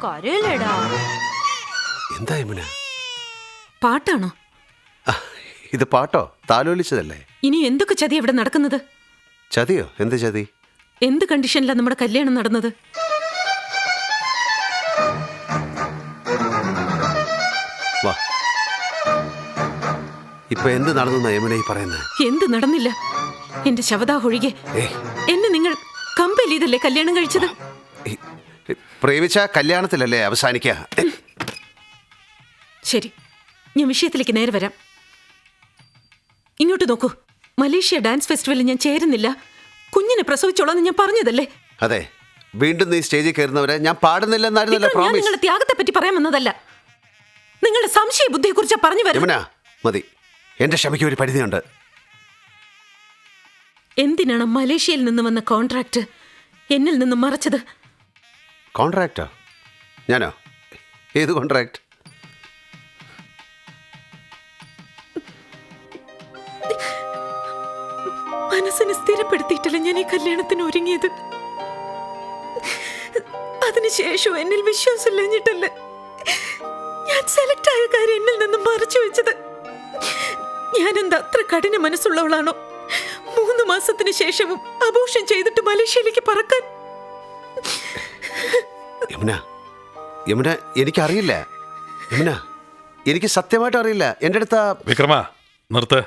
കരയില്ലേടാ. എന്താ യമുന? പാട്ടാണോ ഇത്? പാട്ടോ? താലോലിച്ചതല്ലേ? ഇനി എന്തൊക്കെ ചതി ഇവിടെ നടക്കുന്നത്? ചതിയോ? എന്ത് ചതി? എന്ത് കണ്ടീഷനിലാണ് നമ്മുടെ കല്യാണം നടന്നത്? വാ, ഇപ്പൊ എന്ത് നടന്നു യമുന ഈ പറയുന്നത്? എന്ത് നടന്നില്ല? എന്റെ ശവദാഹ ഒഴികെ എന്നെ നിങ്ങൾ കമ്പൽ ചെയ്തല്ലേ കല്യാണം കഴിച്ചത്? പ്രേമിച്ച കല്യാണത്തിലല്ലേ അവസാനിക്കുക? ശരി, ഞാൻ വിഷയത്തിലേക്ക് നേരെ വരാം. ഇങ്ങോട്ട് നോക്കൂ. മലേഷ്യ ഡാൻസ് ഫെസ്റ്റിവലിൽ ഞാൻ ചേരുന്നില്ല, കുഞ്ഞിനെ പ്രസവിച്ചോളാന്ന് ഞാൻ പറഞ്ഞതല്ലേ? അതെ, വീണ്ടും നീ സ്റ്റേജിൽ കയറുന്നവരെ ഞാൻ പാടുന്നില്ലെന്നായിരുന്നല്ലോ ഞാൻ പ്രോമിസ്. നിങ്ങളുടെ ത്യാഗത്തെ പറ്റി പറയാൻ വന്നതല്ല, നിങ്ങളുടെ സംശയ ബുദ്ധിയെ കുറിച്ച് പറഞ്ഞു വരും. യമുന മതി, എന്റെ ക്ഷമയ്ക്ക് ഒരു പരിധിയുണ്ട്. എന്തിനാണ് മലേഷ്യയിൽ നിന്ന് വന്ന കോൺട്രാക്ട് എന്നിൽ നിന്ന് മറച്ചത്? കോൺട്രാക്റ്റോ? ഞാനോ? ഏത് കോൺട്രാക്ട്? മനസ്സിനെ സ്ഥിരപ്പെടുത്തിയിട്ടല്ല ഞാൻ ഈ കല്യാണത്തിന് ഒരുങ്ങിയത്. അതിനുശേഷം എന്നിൽ വിശ്വാസമില്ലഞ്ഞിട്ടല്ലേ ഞാൻ സെലക്ട് ആയ കാര്യം എന്നിൽ നിന്ന് മറച്ചു വെച്ചത്. ഞാൻ എന്താ അത്ര കഠിന മനസ്സുള്ളവളാണോ 3 മാസത്തിന് ശേഷവും അബോർഷൻ ചെയ്തിട്ട് മലേഷ്യയിലേക്ക് പറക്കാൻ? യമുന, യമുന എനിക്കറിയില്ല. യമുന, എനിക്ക് സത്യമായിട്ട് അറിയില്ല. എൻ്റെ അടുത്ത വിക്രമ നിർത്ത്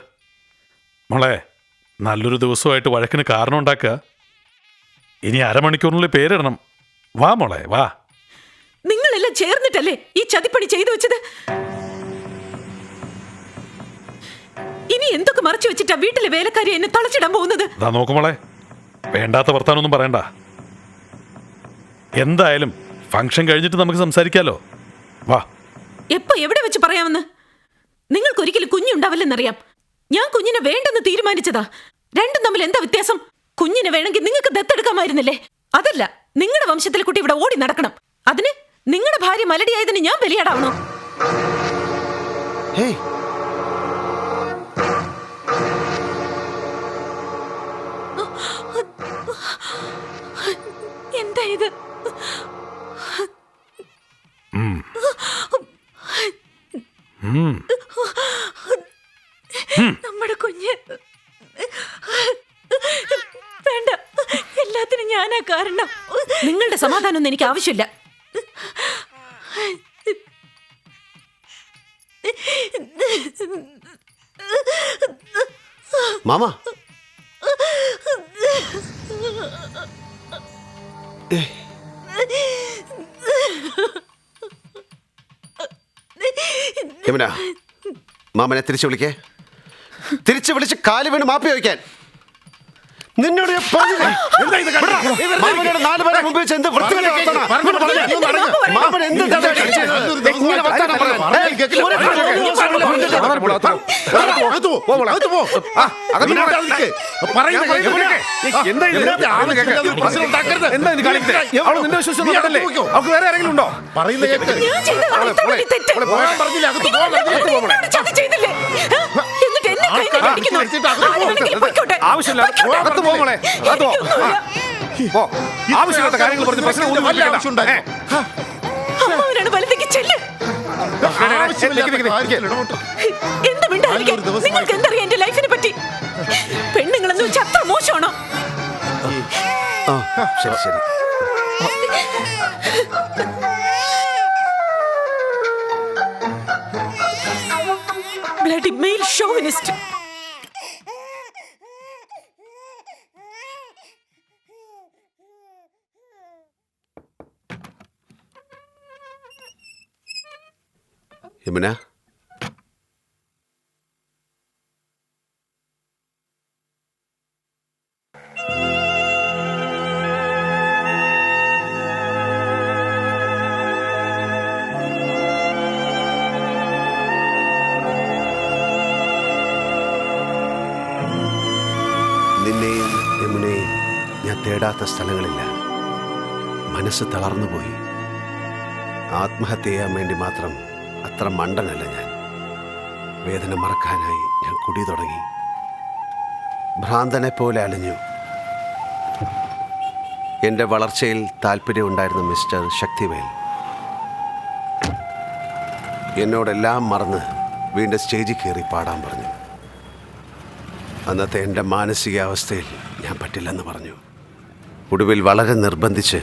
മോളെ. നല്ലൊരു ദിവസമായിട്ട് വഴക്കിന് കാരണം ഉണ്ടാക്കുക. ഇനി അരമണിക്കൂറിനുള്ളിൽ പേരിടണം. വാ മോളെ വാ. നിങ്ങളെല്ലാം ചേർന്നിട്ടല്ലേ ഈ ചതിപ്പണി ചെയ്തു വെച്ചത്? ഇനി എന്തൊക്കെ മറച്ചു വെച്ചിട്ടാ വീട്ടിലെ വേലക്കാരി എന്നെ തളച്ചിടാൻ പോകുന്നത്? അതാ നോക്കുമോളെ, വേണ്ടാത്ത വർത്താനൊന്നും പറയണ്ട. എന്തായാലും ഫംഗ്ഷൻ കഴിഞ്ഞിട്ട് നമുക്ക് സംസാരിക്കാലോ. വാ. എപ്പോ എവിടെ വെച്ച് പറയാമെന്ന്? നിങ്ങൾക്ക് ഒരിക്കലും കുഞ്ഞുണ്ടാവില്ലെന്നറിയാം. ഞാൻ കുഞ്ഞിനെ വേണ്ടെന്ന് തീരുമാനിച്ചതാ. രണ്ടും തമ്മിൽ എന്താ വ്യത്യാസം? കുഞ്ഞിനെ വേണമെങ്കിൽ നിങ്ങൾക്ക് ദത്തെടുക്കാമായിരുന്നില്ലേ? അതല്ല, നിങ്ങളുടെ വംശത്തിലെ കുട്ടി ഇവിടെ ഓടി നടക്കണം. അതിന് നിങ്ങളുടെ ഭാര്യ മലടിയായതിന് ഞാൻ ബലിയാടാവണോ? എന്താ ഇത്? നമ്മുടെ കുഞ്ഞ് വേണ്ട, എല്ലാത്തിനും ഞാനാ കാരണം. നിങ്ങളുടെ സമാധാനമൊന്നും എനിക്ക് ആവശ്യമില്ല. മാമ, യമുന, മാമനെ തിരിച്ചു വിളിക്കേ. തിരിച്ചു വിളിച്ച് കാല് വീണ് മാപ്പി വയ്ക്കാൻ. നിന്നോട് ഞാൻ പറഞ്ഞില്ലേ? മാമനോട് 4 പേരെ മുമ്പ് വെച്ച് എന്ത് വൃത്തികേട് വർത്താനം? മാമൻ എന്ത് ചെയ്തത്? ഇങ്ങനെ വർത്താനം പറയാൻ. വേറെ ആരെങ്കിലും ഉണ്ടോ? ആവശ്യമില്ല, ആവശ്യമില്ലാത്ത കാര്യങ്ങൾ പറഞ്ഞ് പ്രശ്നം നിങ്ങൾക്ക് എന്തറിയാം എന്റെ ലൈഫിനെ പറ്റി? പെണ്ണുങ്ങളെന്ന് വെച്ചാൽ അത്ര മോശമാണോ? ശരി ശരി. Bloody mail chauvinist. യമുന, നിന്നെയും യമുനയും ഞാൻ തേടാത്ത സ്ഥലങ്ങളില്ല. മനസ്സ് തളർന്നുപോയി. ആത്മഹത്യ ചെയ്യാൻ വേണ്ടി മാത്രം അത്ര മണ്ടനല്ല ഞാൻ. വേദന മറക്കാനായി ഞാൻ കുടി തുടങ്ങി. ഭ്രാന്തനെ പോലെ അലഞ്ഞു. എൻ്റെ വളർച്ചയിൽ താല്പര്യമുണ്ടായിരുന്ന മിസ്റ്റർ ശക്തിവേൽ എന്നോടെല്ലാം മറന്ന് വീണ്ടും സ്റ്റേജിൽ കയറി പാടാൻ പറഞ്ഞു. അന്നത്തെ എൻ്റെ മാനസികാവസ്ഥയിൽ ഞാൻ പറ്റില്ലെന്ന് പറഞ്ഞു. ഒടുവിൽ വളരെ നിർബന്ധിച്ച്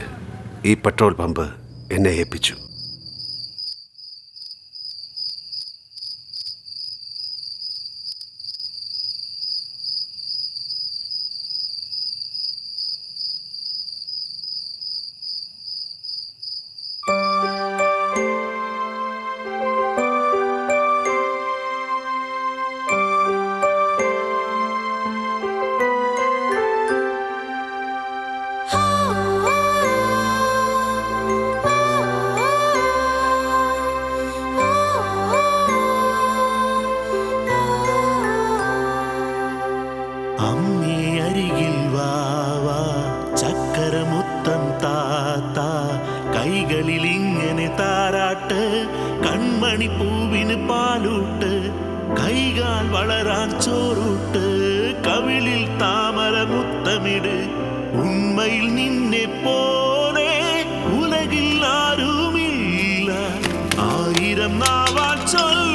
ഈ പെട്രോൾ പമ്പ് എന്നെ ഏൽപ്പിച്ചു. അമ്മേ അരികിൽ വാവാ ചക്കരമുത്തം താത്ത കൈകളിൽ ഇങ്ങനെ താരാട്ട് കൺമണി പൂവിന് പാലൂട്ട് കൈകാൽ വളരാൻ ചോറൂട്ട് കവിളിൽ താമര മുത്തമിട് ഉണ്മയിൽ നിന്നെ പോലെ ഉലകിൽ ആരുമില്ല ആയിരം നാവാൽ ചൊല്ല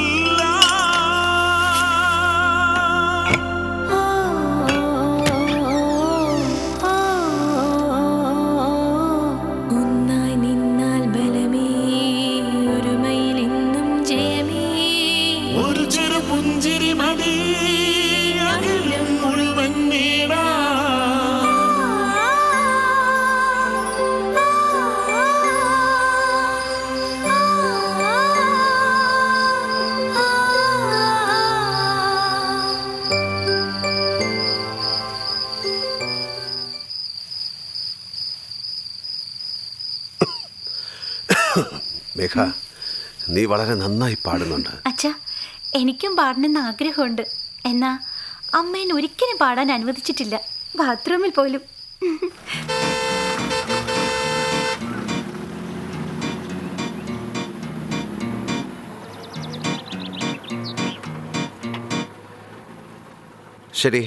മേഘ, നീ വളരെ നന്നായി പാടുന്നുണ്ട്. അച്ഛാ, എനിക്കും പാടണമെന്ന് ആഗ്രഹമുണ്ട്. എന്നാ അമ്മേനെ ഒരിക്കലും പാടാൻ അനുവദിച്ചിട്ടില്ല, ബാത്റൂമിൽ പോലും. ശരി,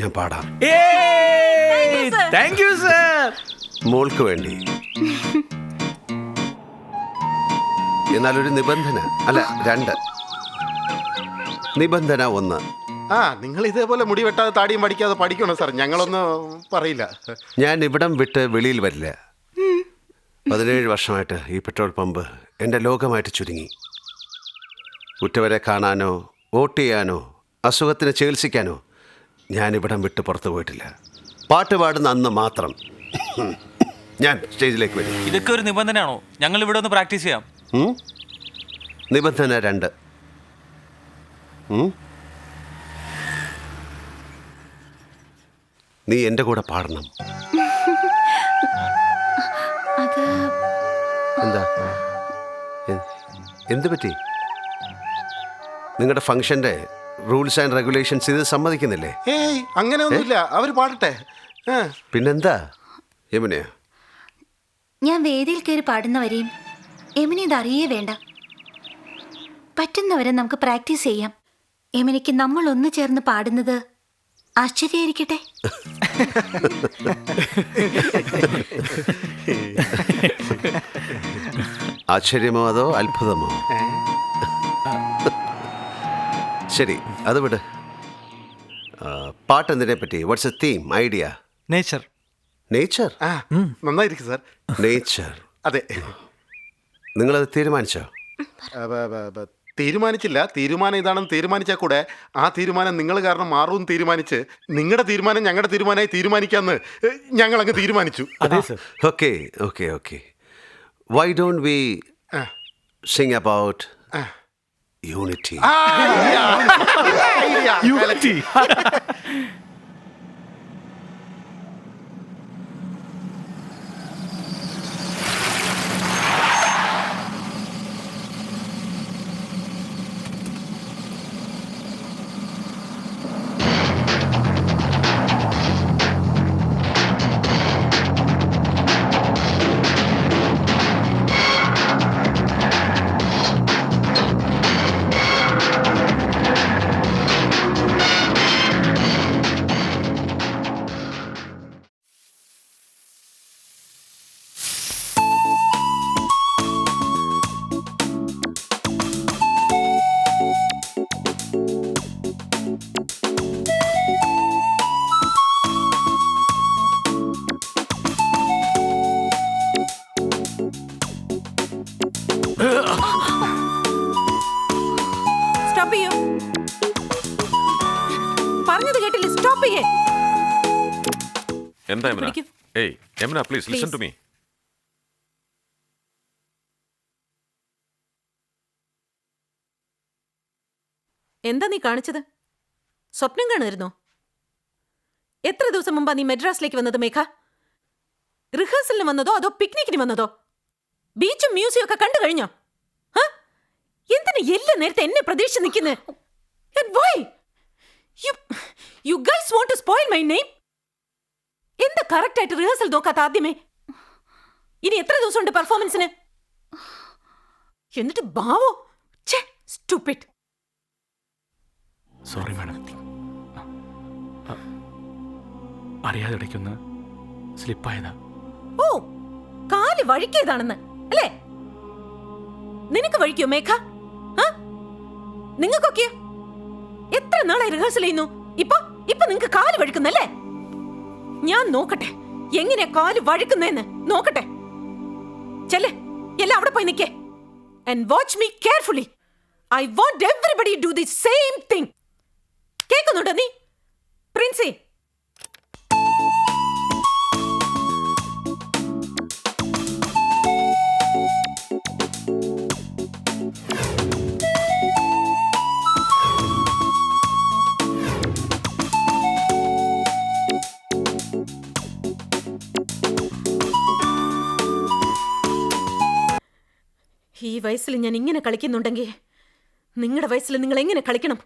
ഞാൻ പാടാം. Thank you sir. മോൾക്ക് വേണ്ടി. എന്നാലൊരു നിബന്ധന, അല്ല 2. നിബന്ധന 1. നിങ്ങൾ ഇതേപോലെ മുടി വെട്ടാതെ താടിയും പഠിക്കാതെ പഠിക്കണോ സാർ? ഞങ്ങളൊന്നും പറയില്ല. ഞാൻ ഇവിടം വിട്ട് വെളിയിൽ വരില്ല. 17 വർഷമായിട്ട് ഈ പെട്രോൾ പമ്പ് എൻ്റെ ലോകമായിട്ട് ചുരുങ്ങി. ഉറ്റവരെ കാണാനോ വോട്ട് ചെയ്യാനോ അസുഖത്തിന് ചികിത്സിക്കാനോ ഞാൻ ഇവിടം വിട്ട് പുറത്തു പോയിട്ടില്ല. പാട്ട് പാടുന്ന അന്ന് മാത്രം ഞാൻ സ്റ്റേജിലേക്ക് വരും. ഇതൊക്കെ ഒരു നിബന്ധനയാണോ? ഞങ്ങൾ ഇവിടെ ഒന്ന് പ്രാക്ടീസ് ചെയ്യാം. നിബന്ധന 2. നീ എൻ്റെ കൂടെ പാടണം. എന്താ, എന്ത് പറ്റി? നിങ്ങളുടെ ഫംഗ്ഷന്റെ റൂൾസ് ആൻഡ് റെഗുലേഷൻസ് ഇത് സമ്മതിക്കുന്നില്ലേ? ഏയ്, അങ്ങനെയൊന്നുമില്ല. അവർ പാടട്ടെ. പിന്നെന്താ യമുനയാ? ഞാൻ വേദിയിൽ കയറി പാടുന്നവരെയും യമുന ഇതറിയേ വേണ്ട. പറ്റുന്നവരെ നമുക്ക് പ്രാക്ടീസ് ചെയ്യാം. യമുനയ്ക്ക് നമ്മൾ ഒന്ന് ചേർന്ന് പാടുന്നത് ആശ്ചര്യമായിരിക്കട്ടെ. ആശ്ചര്യമോ അതോ അത്ഭുതമോ? ശരി, അത് വിട്. പാട്ട് എന്തിനെ പറ്റി? What's a theme, idea? Nature. Nature? നന്നായിരിക്കും സാർ. നേച്ചർ. അതെ. നിങ്ങളത് തീരുമാനിച്ചോ? തീരുമാനിച്ചില്ല. തീരുമാനം ഇതാണെന്ന് തീരുമാനിച്ചാൽ കൂടെ ആ തീരുമാനം നിങ്ങൾ കാരണം മാറുമെന്ന് തീരുമാനിച്ച് നിങ്ങളുടെ തീരുമാനം ഞങ്ങളുടെ തീരുമാനമായി തീരുമാനിക്കാമെന്ന് ഞങ്ങളങ്ങ് തീരുമാനിച്ചു. Okay okay okay. Why don't we sing about unity? Unity. Will you stop it? എന്താ യമുന? പിടിക്കൂ. ഏയ് Yamuna, please listen to me. എന്താ നീ കാണിച്ചത്? സ്വപ്നം കാണുമായിരുന്നോ? എത്ര ദിവസം മുമ്പാ നീ മദ്രാസിലേക്ക് വന്നത് മേഘ? റിഹേഴ്സലിന് വന്നതോ അതോ പിക്നിക്കിന് വന്നതോ? ബീച്ചും മ്യൂസിയം ഒക്കെ കണ്ടു കഴിഞ്ഞോ? എന്തിനാ എല്ലാ നേരത്തെ എന്നെ പ്രതീക്ഷ നിൽക്കുന്നേ? You guys want to spoil my name? എന്താ കറക്റ്റ് ആയിട്ട് റിഹേഴ്സൽ നോക്കാത്ത ആദ്യമേ? ഇനി എത്ര ദിവസമുണ്ട് പെർഫോമൻസിന്? എന്നിട്ട് ബാവോ, സ്റ്റുപ്പിഡ്. സോറി മാഡം, അറിയാതെ ഇടയ്ക്കൊന്ന് സ്ലിപ്പായതാ. ഓ, കാല് വഴിക്കിയതാണെന്ന് അല്ലേ? നിനക്ക് വഴിക്കോ മേഘ? നിങ്ങൾക്കൊക്കെയോ? എത്ര നാളായി റിഹേഴ്സൽ ചെയ്യുന്നു? ഇപ്പൊ നിങ്ങക്ക് കാല് വഴുക്കുന്നല്ലേ? ഞാൻ നോക്കട്ടെ എങ്ങനെയാ കാല് വഴുക്കുന്നേന്ന് നോക്കട്ടെ. ചെല്ലേ, എല്ലാം അവിടെ പോയി നിൽക്കേ. And watch me carefully. I want everybody to do the same thing. കേൾക്കുന്നുണ്ടോ നീ പ്രിൻസി? ഈ വയസ്സിൽ ഞാൻ ഇങ്ങനെ കളിക്കുന്നുണ്ടെങ്കിൽ നിങ്ങളുടെ വയസ്സിൽ നിങ്ങൾ എങ്ങനെ കളിക്കണം?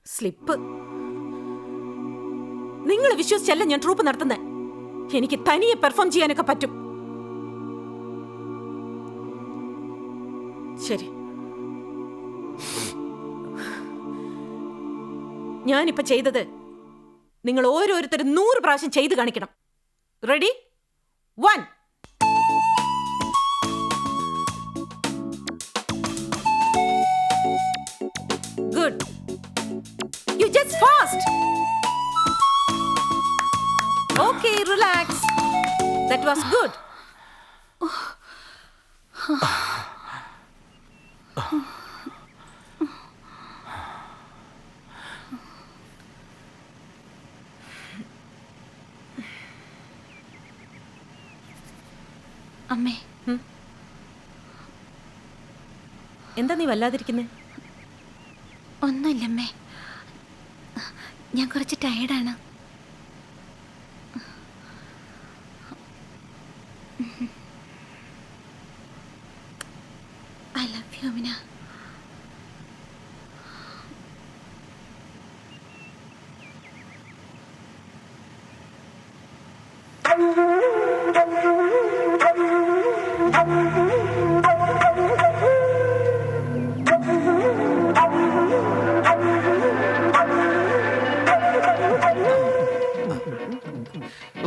സ്ലിപ്പ്. നിങ്ങൾ വിശ്വസിച്ചല്ല ഞാൻ ട്രൂപ്പ് നടത്തുന്നത്. എനിക്ക് തനിയെ പെർഫോം ചെയ്യാനൊക്കെ പറ്റും. ശരി, ഞാനിപ്പോ ചെയ്തത് നിങ്ങൾ ഓരോരുത്തരും 100 പ്രാവശ്യം ചെയ്ത് കാണിക്കണം. Ready? 1. Good. You just fast. Okay, relax. That was good. അമ്മേ, എന്താ നീ വല്ലാതിരിക്കുന്നേ? ഒന്നുമില്ലമ്മേ, ഞാൻ കുറച്ച് ടയേർഡാണ്. I love you Amina.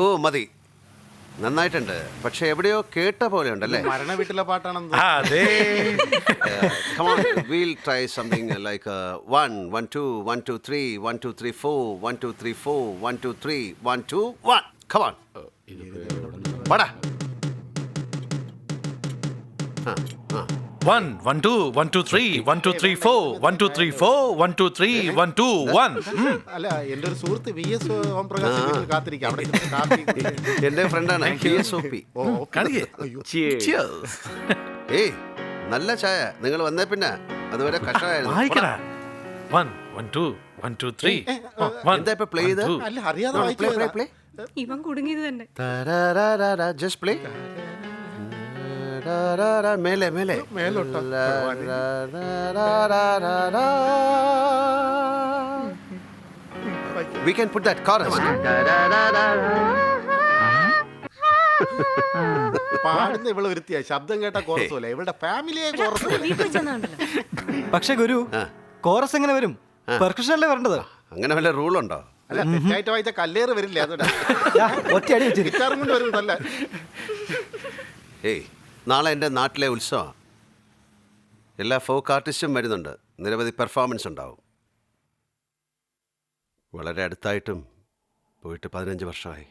ഓ മതി, നന്നായിട്ടുണ്ട്. പക്ഷെ എവിടെയോ കേട്ട പോലെ ഉണ്ടല്ലേ? മരണ വീട്ടിലെ പാട്ടാണെന്ന്. അതെ. Come on, we'll try something like 1 1 2 1 2 3 1 2 3 4 1 2 3 4 1 2 3 1 2 1. Come on. വാടാ. 1 1 2 1 2 3 1 2 3 4 1 2 3 4 1 2 3 1 2 1. അല്ല, എന്റെ ഒരു സുഹൃത്ത് VS ഓം പ്രകാശ് വീട്ടിൽ കാത്തിരിക്കാം. അവിടെ ചെന്ന് കാപ്പി എന്റെ ഫ്രണ്ടാണ് PSOP. ഏയ്, നല്ല ചായ. നിങ്ങൾ വന്നേ പിന്നെ അതുവരെ കഷായായിരുന്നു. 1 1 2 1 2 3. എന്താ ഇപ്പൊ പ്ലേ ചെയ്ത്? അല്ല, അറിയാതെ പ്ലേ. ഇവൻ കുടുങ്ങിയത് തന്നെ. Just play. മേലെ മേലോട്ടോ. We can put that chorus. പാടുന്ന ഇവള് വരുത്തിയ ശബ്ദം കേട്ട കോറസ് പോലെ. ഇവളുടെ ഫാമിലിയെ കോറസ് പോലെ. വീട്ടിൽ ചെന്നുണ്ടല്ലോ. പക്ഷെ ഗുരു, കോറസ് എങ്ങനെ വരും? പെർക്കഷൻ അല്ലേ വരേണ്ടത്? അങ്ങനെ വല്ല റൂളുണ്ടോ? അല്ല, തെറ്റായിട്ട് വായിച്ച കല്ലേറ് വരില്ല. ഒറ്റയടി വെച്ചു. ഗിറ്റാറും കൊണ്ട് വരുന്നതല്ല. ഏയ്, നാളെ എൻ്റെ നാട്ടിലെ ഉത്സവമാണ്. എല്ലാ ഫോക്ക് ആർട്ടിസ്റ്റും വരുന്നുണ്ട്. നിരവധി പെർഫോമൻസ് ഉണ്ടാവും. വളരെ അടുത്തായിട്ടും പോയിട്ട് 15 വർഷമായി.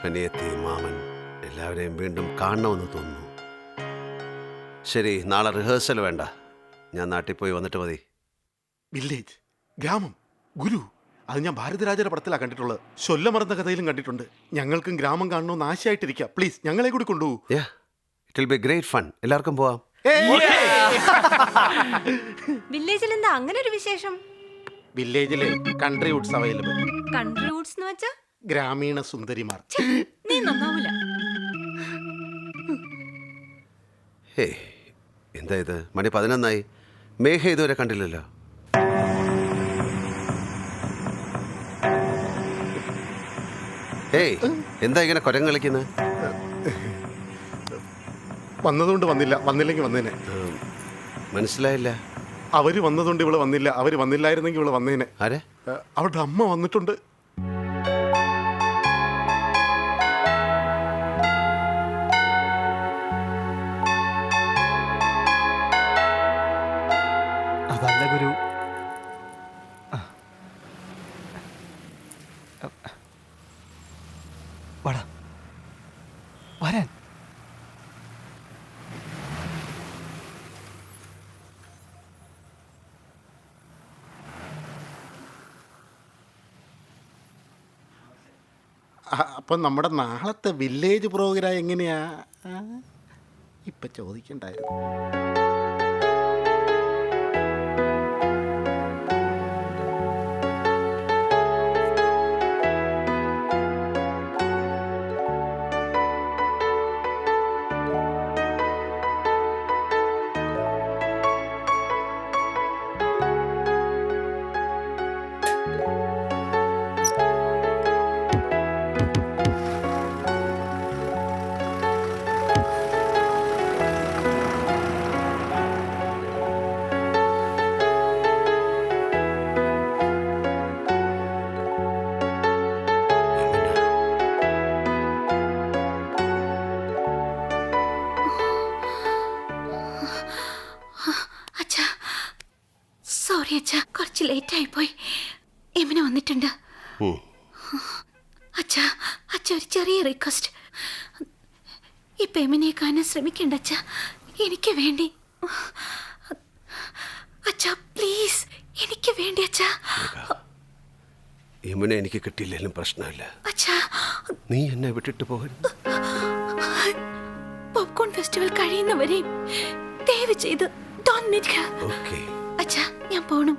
അനിയത്തി, മാമൻ എല്ലാവരെയും വീണ്ടും കാണണമെന്ന് തോന്നുന്നു. ശരി, നാളെ റിഹേഴ്സൽ വേണ്ട. ഞാൻ നാട്ടിൽ പോയി വന്നിട്ട് മതി. വില്ലേജ് ഗ്രാമം ഗുരു അത് ഞാൻ ഭാരതരാജയുടെ പടത്തിലാണ് കണ്ടിട്ടുള്ളത്. ശൊല്ലമറന്ന കഥയിലും കണ്ടിട്ടുണ്ട്. ഞങ്ങൾക്കും ഗ്രാമം കാണണമെന്ന് ആശയായിട്ടിരിക്കുക. പ്ലീസ് ഞങ്ങളെ കൂടി കൊണ്ടുപോകൂ. It will be great fun. എല്ലാവർക്കും പോവാം. വില്ലേജിൽ എന്താ അങ്ങനെ ഒരു വിശേഷം? വില്ലേജില് country woods available. Country woods എന്ന് വെച്ചാ ഗ്രാമീണ സുന്ദരിമാർ. നീ നന്നാവൂല. ഹേ എന്താ ഇത്? മണി 11 മേഘ ഇതുവരെ കണ്ടില്ലല്ലോ. ഹേയ് എന്താ ഇങ്ങനെ കുരങ്ങ് കളിക്കുന്നത്? വന്നതുകൊണ്ട് വന്നില്ല, വന്നില്ലെങ്കിൽ വന്നേനെ. മനസ്സിലായില്ല. അവര് വന്നതുകൊണ്ട് ഇവള് വന്നില്ല, അവര് വന്നില്ലായിരുന്നെങ്കിൽ ഇവള് വന്നേനെ. ആരെ? അവരുടെ അമ്മ വന്നിട്ടുണ്ട്. അതല്ല ഗുരു, വാടാ വരാൻ. അപ്പം നമ്മുടെ നാളത്തെ വില്ലേജ് പ്രോഗ്രാം എങ്ങനെയാ? ഇപ്പം ചോദിക്കണ്ടായിരുന്നു. സോറി അച്ഛാ, കുറച്ച് ലേറ്റ് ആയിപ്പോയി. എമിന വന്നിട്ടുണ്ട്. അച്ഛാ ഒരു ചെറിയ റിക്വസ്റ്റ്. ഇപ്പൊ എമിനെ കാണാൻ ശ്രമിക്കണ്ട അച്ഛാ, എനിക്ക് വേണ്ടി. അച്ഛാ പ്ലീസ്, എനിക്ക് വേണ്ടി അച്ഛാ. യമുന എനിക്ക് കിട്ടിയില്ലെങ്കിലും പ്രശ്നമില്ല. അച്ഛാ നീ എന്നെ വിട്ടിട്ട് പോകരുത്. പോപ്കോൺ ഫെസ്റ്റിവൽ കഴിയുന്നവരെയും ദയവ് ചെയ്ത് ഡോണ്ട് മീറ്റ് ഹർ. ഓക്കേ അച്ഛാ ഞാൻ പോണം.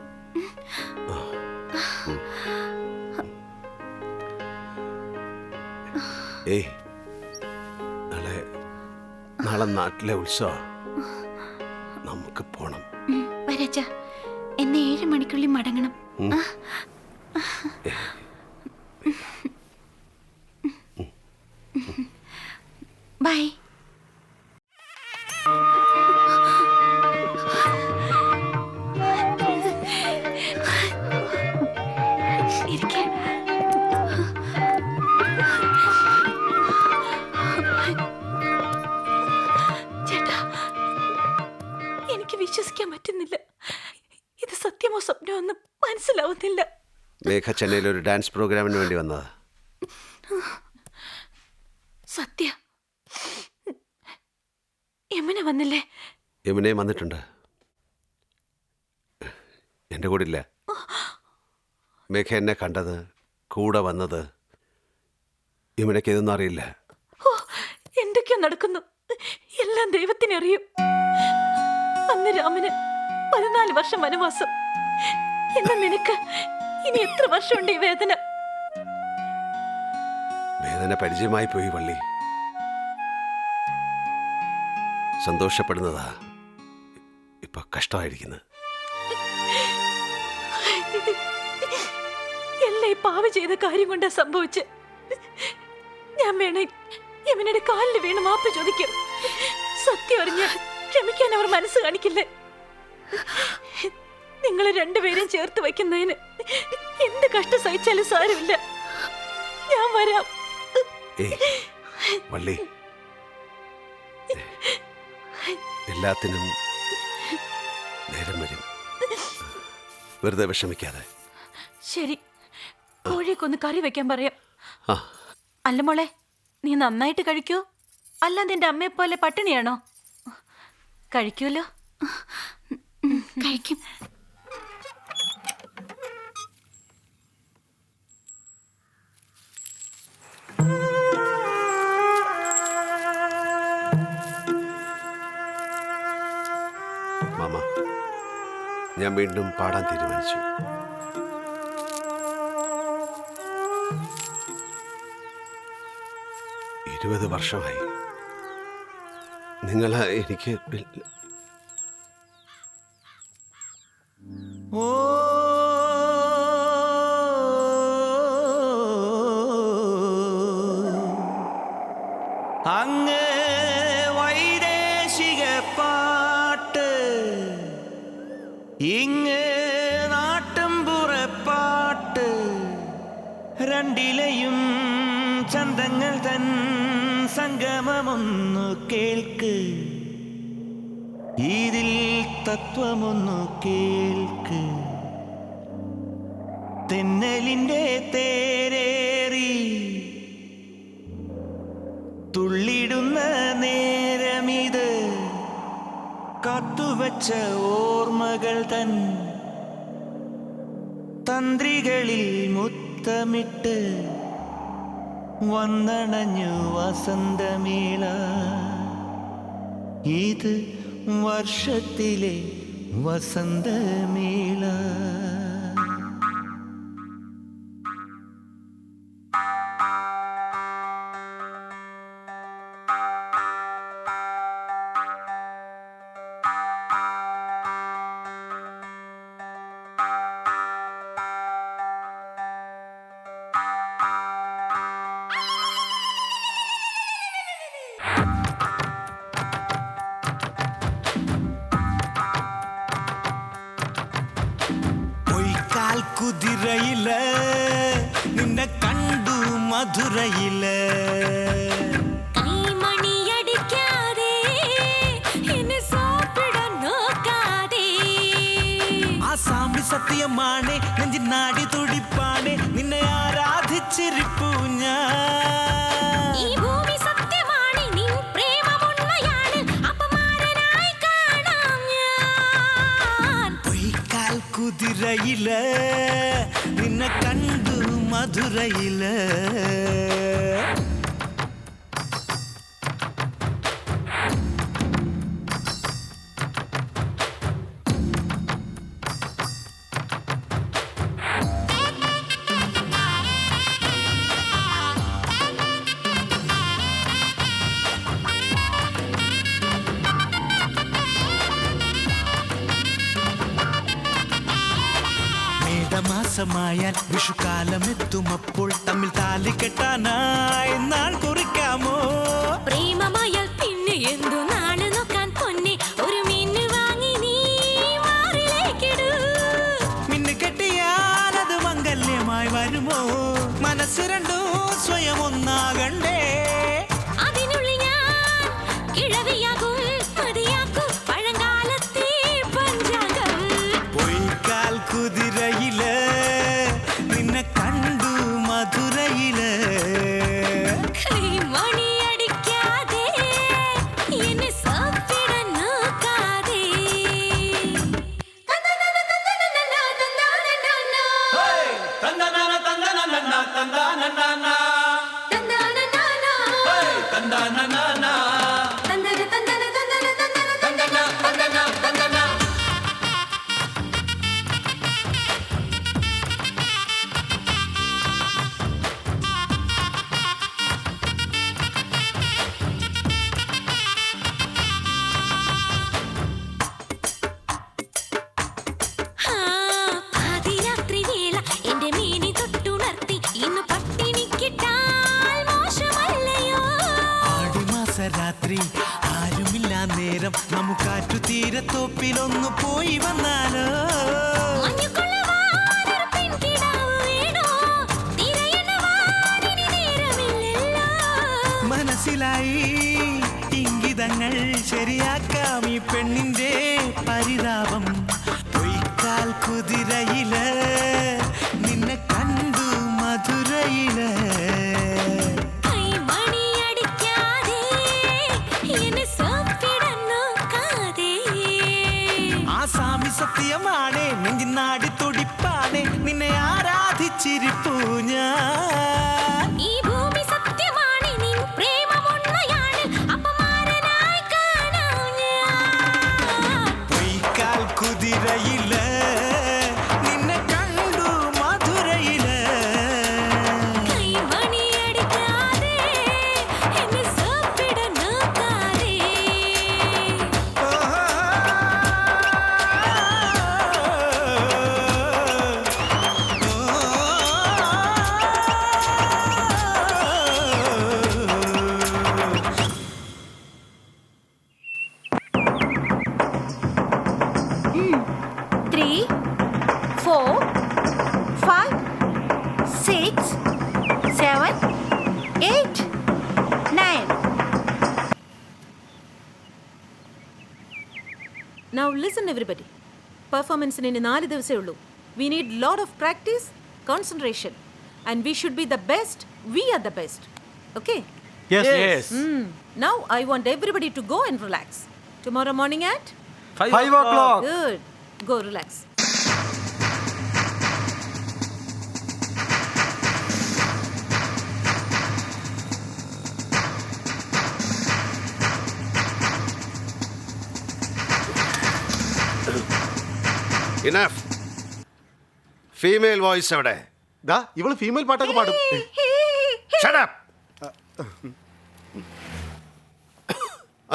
ഏയ് നാളെ നാട്ടിലെ ഉത്സവം, നമുക്ക് പോണം. വരച്ച എന്നെ 7 മണിക്കുള്ളിൽ മടങ്ങണം. ബൈ. ചേട്ടാ എനിക്ക് വിശ്വസിക്കാൻ പറ്റുന്നില്ല. ഇത് സത്യമോ സ്വപ്നമോ ഒന്നും മനസ്സിലാവുന്നില്ല. മേഘ ചെന്നൈയിൽ ഒരു ഡാൻസ് പ്രോഗ്രാമിന് വേണ്ടി വന്നതാ. സത്യ യമുന വന്നില്ലേ? യമുനയും വന്നിട്ടുണ്ട്. എൻ്റെ കൂടെ ഇല്ല. മേഘ എന്നെ കണ്ടത്, കൂടെ വന്നത്. യമുനയ്ക്ക് ഇതൊന്നും അറിയില്ല. എന്തൊക്കെയോ നടക്കുന്നു, എല്ലാം ദൈവത്തിനറിയും. അന്ന് രാമന് 14 വർഷം വനവാസം. എന്നാ നിനക്ക് ഇനി എത്ര വർഷമുണ്ട് ഈ വേദന? വേദന പരിചയമായി പോയി വള്ളി. സന്തോഷപ്പെടുന്നതാ ഇപ്പൊ കഷ്ടമായിരിക്കുന്നത്. എല്ലാം ഈ പാവ ചെയ്ത കാര്യം കൊണ്ടാ സംഭവിച്ച്. ഞാൻ വേണേ യമുനയുടെ കാലിൽ വീണ് മാപ്പ് ചോദിക്കും. സത്യം അറിഞ്ഞ് ക്ഷമിക്കാൻ അവർ മനസ്സ് കാണിക്കില്ലേ? നിങ്ങൾ രണ്ടുപേരും ചേർത്ത് വയ്ക്കുന്നതിന് എന്ത് കഷ്ടം സഹിച്ചാലും സാരമില്ല. ഞാൻ വരാം. വള്ളി, എല്ലാത്തിനും നേരം വരും. വെറുതെ വിഷമിക്കാതെ. ശരി, കോഴിയൊക്കെ കറി വെക്കാൻ പറയാം. അല്ല മോളെ, നീ നന്നായിട്ട് കഴിക്കൂ. അല്ല നിന്റെ അമ്മയെ പോലെ പട്ടിണിയാണോ? കഴിക്കൂല്ലോ. കഴിക്കും. ഞാൻ വീണ്ടും പാടാൻ തീരുമാനിച്ചു. ഇരുപത് വർഷമായി നിങ്ങൾ എനിക്ക് അങ്ങ് വൈദേശിക പാട്ട്, ഇങ്ങ് നാട്ടുംപുറപ്പാട്ട്, രണ്ടിലെയും ചന്തങ്ങൾ തൻ സംഗമമൊന്നു കേൾക്ക്, ഇതിൽ തത്വമൊന്നു കേൾക്ക്. തെന്നലിൻ്റെ തേരേറി തുള്ളിടുന്ന നേരമിത്, കാത്തുവച്ച ഓർമ്മകൾ തൻ തന്ത്രികളിൽ മുത്തമിട്ട് വന്നണഞ്ഞു വസന്തമേള. ഇത് വർഷത്തിലെ വസന്തമേള. കുതിരയില് നിന്നെ കണ്ടു മധുരയില്, കൈമണിയടിക്കാതെ എന്നെ സാപ്പിടാൻ നോക്കാതെ. ആസാമി സത്യമാണ് നെഞ്ചിൻ നാടി തുടിപ്പാണ്, നിന്നെ ആരാധിച്ചിരിപ്പു ഞാൻ. ഈ ഭൂമി സത്യമാണ്, നിൻ പ്രേമമുണ്മയാണ്, അപമാനനായി കാണാം ഞാൻ. പൊയ്ക്കാൽ കുതിരയില് നിന്നെ കണ്ടു മധുരയില്. മാസമായാൽ വിഷുക്കാലമെത്തുമപ്പോൾ തമ്മിൽ താലി കെട്ടാനായി നാൾ കുറിക്കാമോ? പ്രേമമായാൽ പിന്നെ എന്തു നാള് നോക്കാൻ പൊന്നെ, ഒരു മീന് വാങ്ങി നീ മാറിലേക്കിടൂ. മിന്നു കെട്ടിയാൽ അത് മംഗല്യമായി വരുമോ? മനസ്സ് രണ്ടും സ്വയം ഒന്നാകണ്ടേ? അതിനുള്ളിൽ ഞാൻ കിഴവിയാകും, മതിയാക്കും പഴങ്കാലത്തെ പഞ്ചാംഗം. പൊയ്ക്കാൽ കുതിരയില് നിന്നെ കണ്ടു മധുരയില്, കൈമണിയടിക്കാതെ എന്നെ സാപ്പിടാൻ നോക്കാതെ. പാതിരാത്രി വേള എന്റെ മേനി തൊട്ടുണർത്തി, ഇന്ന് പട്ടിണിക്കിട്ടാൽ മോശമല്ലയോ? ആടിമാസ രാത്രി ആരുമില്ല നേരം, നമുക്കാറ്റു തീരത്തോപ്പിലൊന്നു പോയി വന്നാലോ? മഞ്ഞുകൊള്ളവാനൊരു പെൺകിടാവ് വേണോ? തിരയണവാനിനി നേരമില്ലല്ലോ. മനസ്സിലായി ഇംഗിതങ്ങൾ ശരിയാക്കാം ഈ പെണ്ണിന്റെ പരിതാപം. പൊയ്ക്കാൽ കുതിരയില് നിന്നെ കണ്ടു മധുരയില്, കൈമണിയടിക്കാതെ എന്നെ സാപ്പിടാൻ നോക്കാതെ. ആസാമി സത്യമാണ് നെഞ്ചിൻ നാടി തുടിപ്പാണ്, നിന്നെ ആരാധിച്ചിരിപ്പു ഞാൻ. ഈ ഭൂമി സത്യമാണ്, നിൻ പ്രേമമുണ്മയാണ്, അപമാനനായി കാണാം ഞാൻ. പൊയ്ക്കാൽ ലിസൺ എവരിബഡി. പെർഫോമൻസിന് ഇനി 4 ദിവസമേ ഉള്ളൂ. We need lot of practice, concentration, and we should be the best. We are the best. Okay? Yes. Now I want everybody to go and relax. Tomorrow morning at 5 o'clock. Good. Go relax. Enough. Female voice എവിടെ? ദാ ഇവള് female പാട്ടൊക്കെ പാടും. Shut up.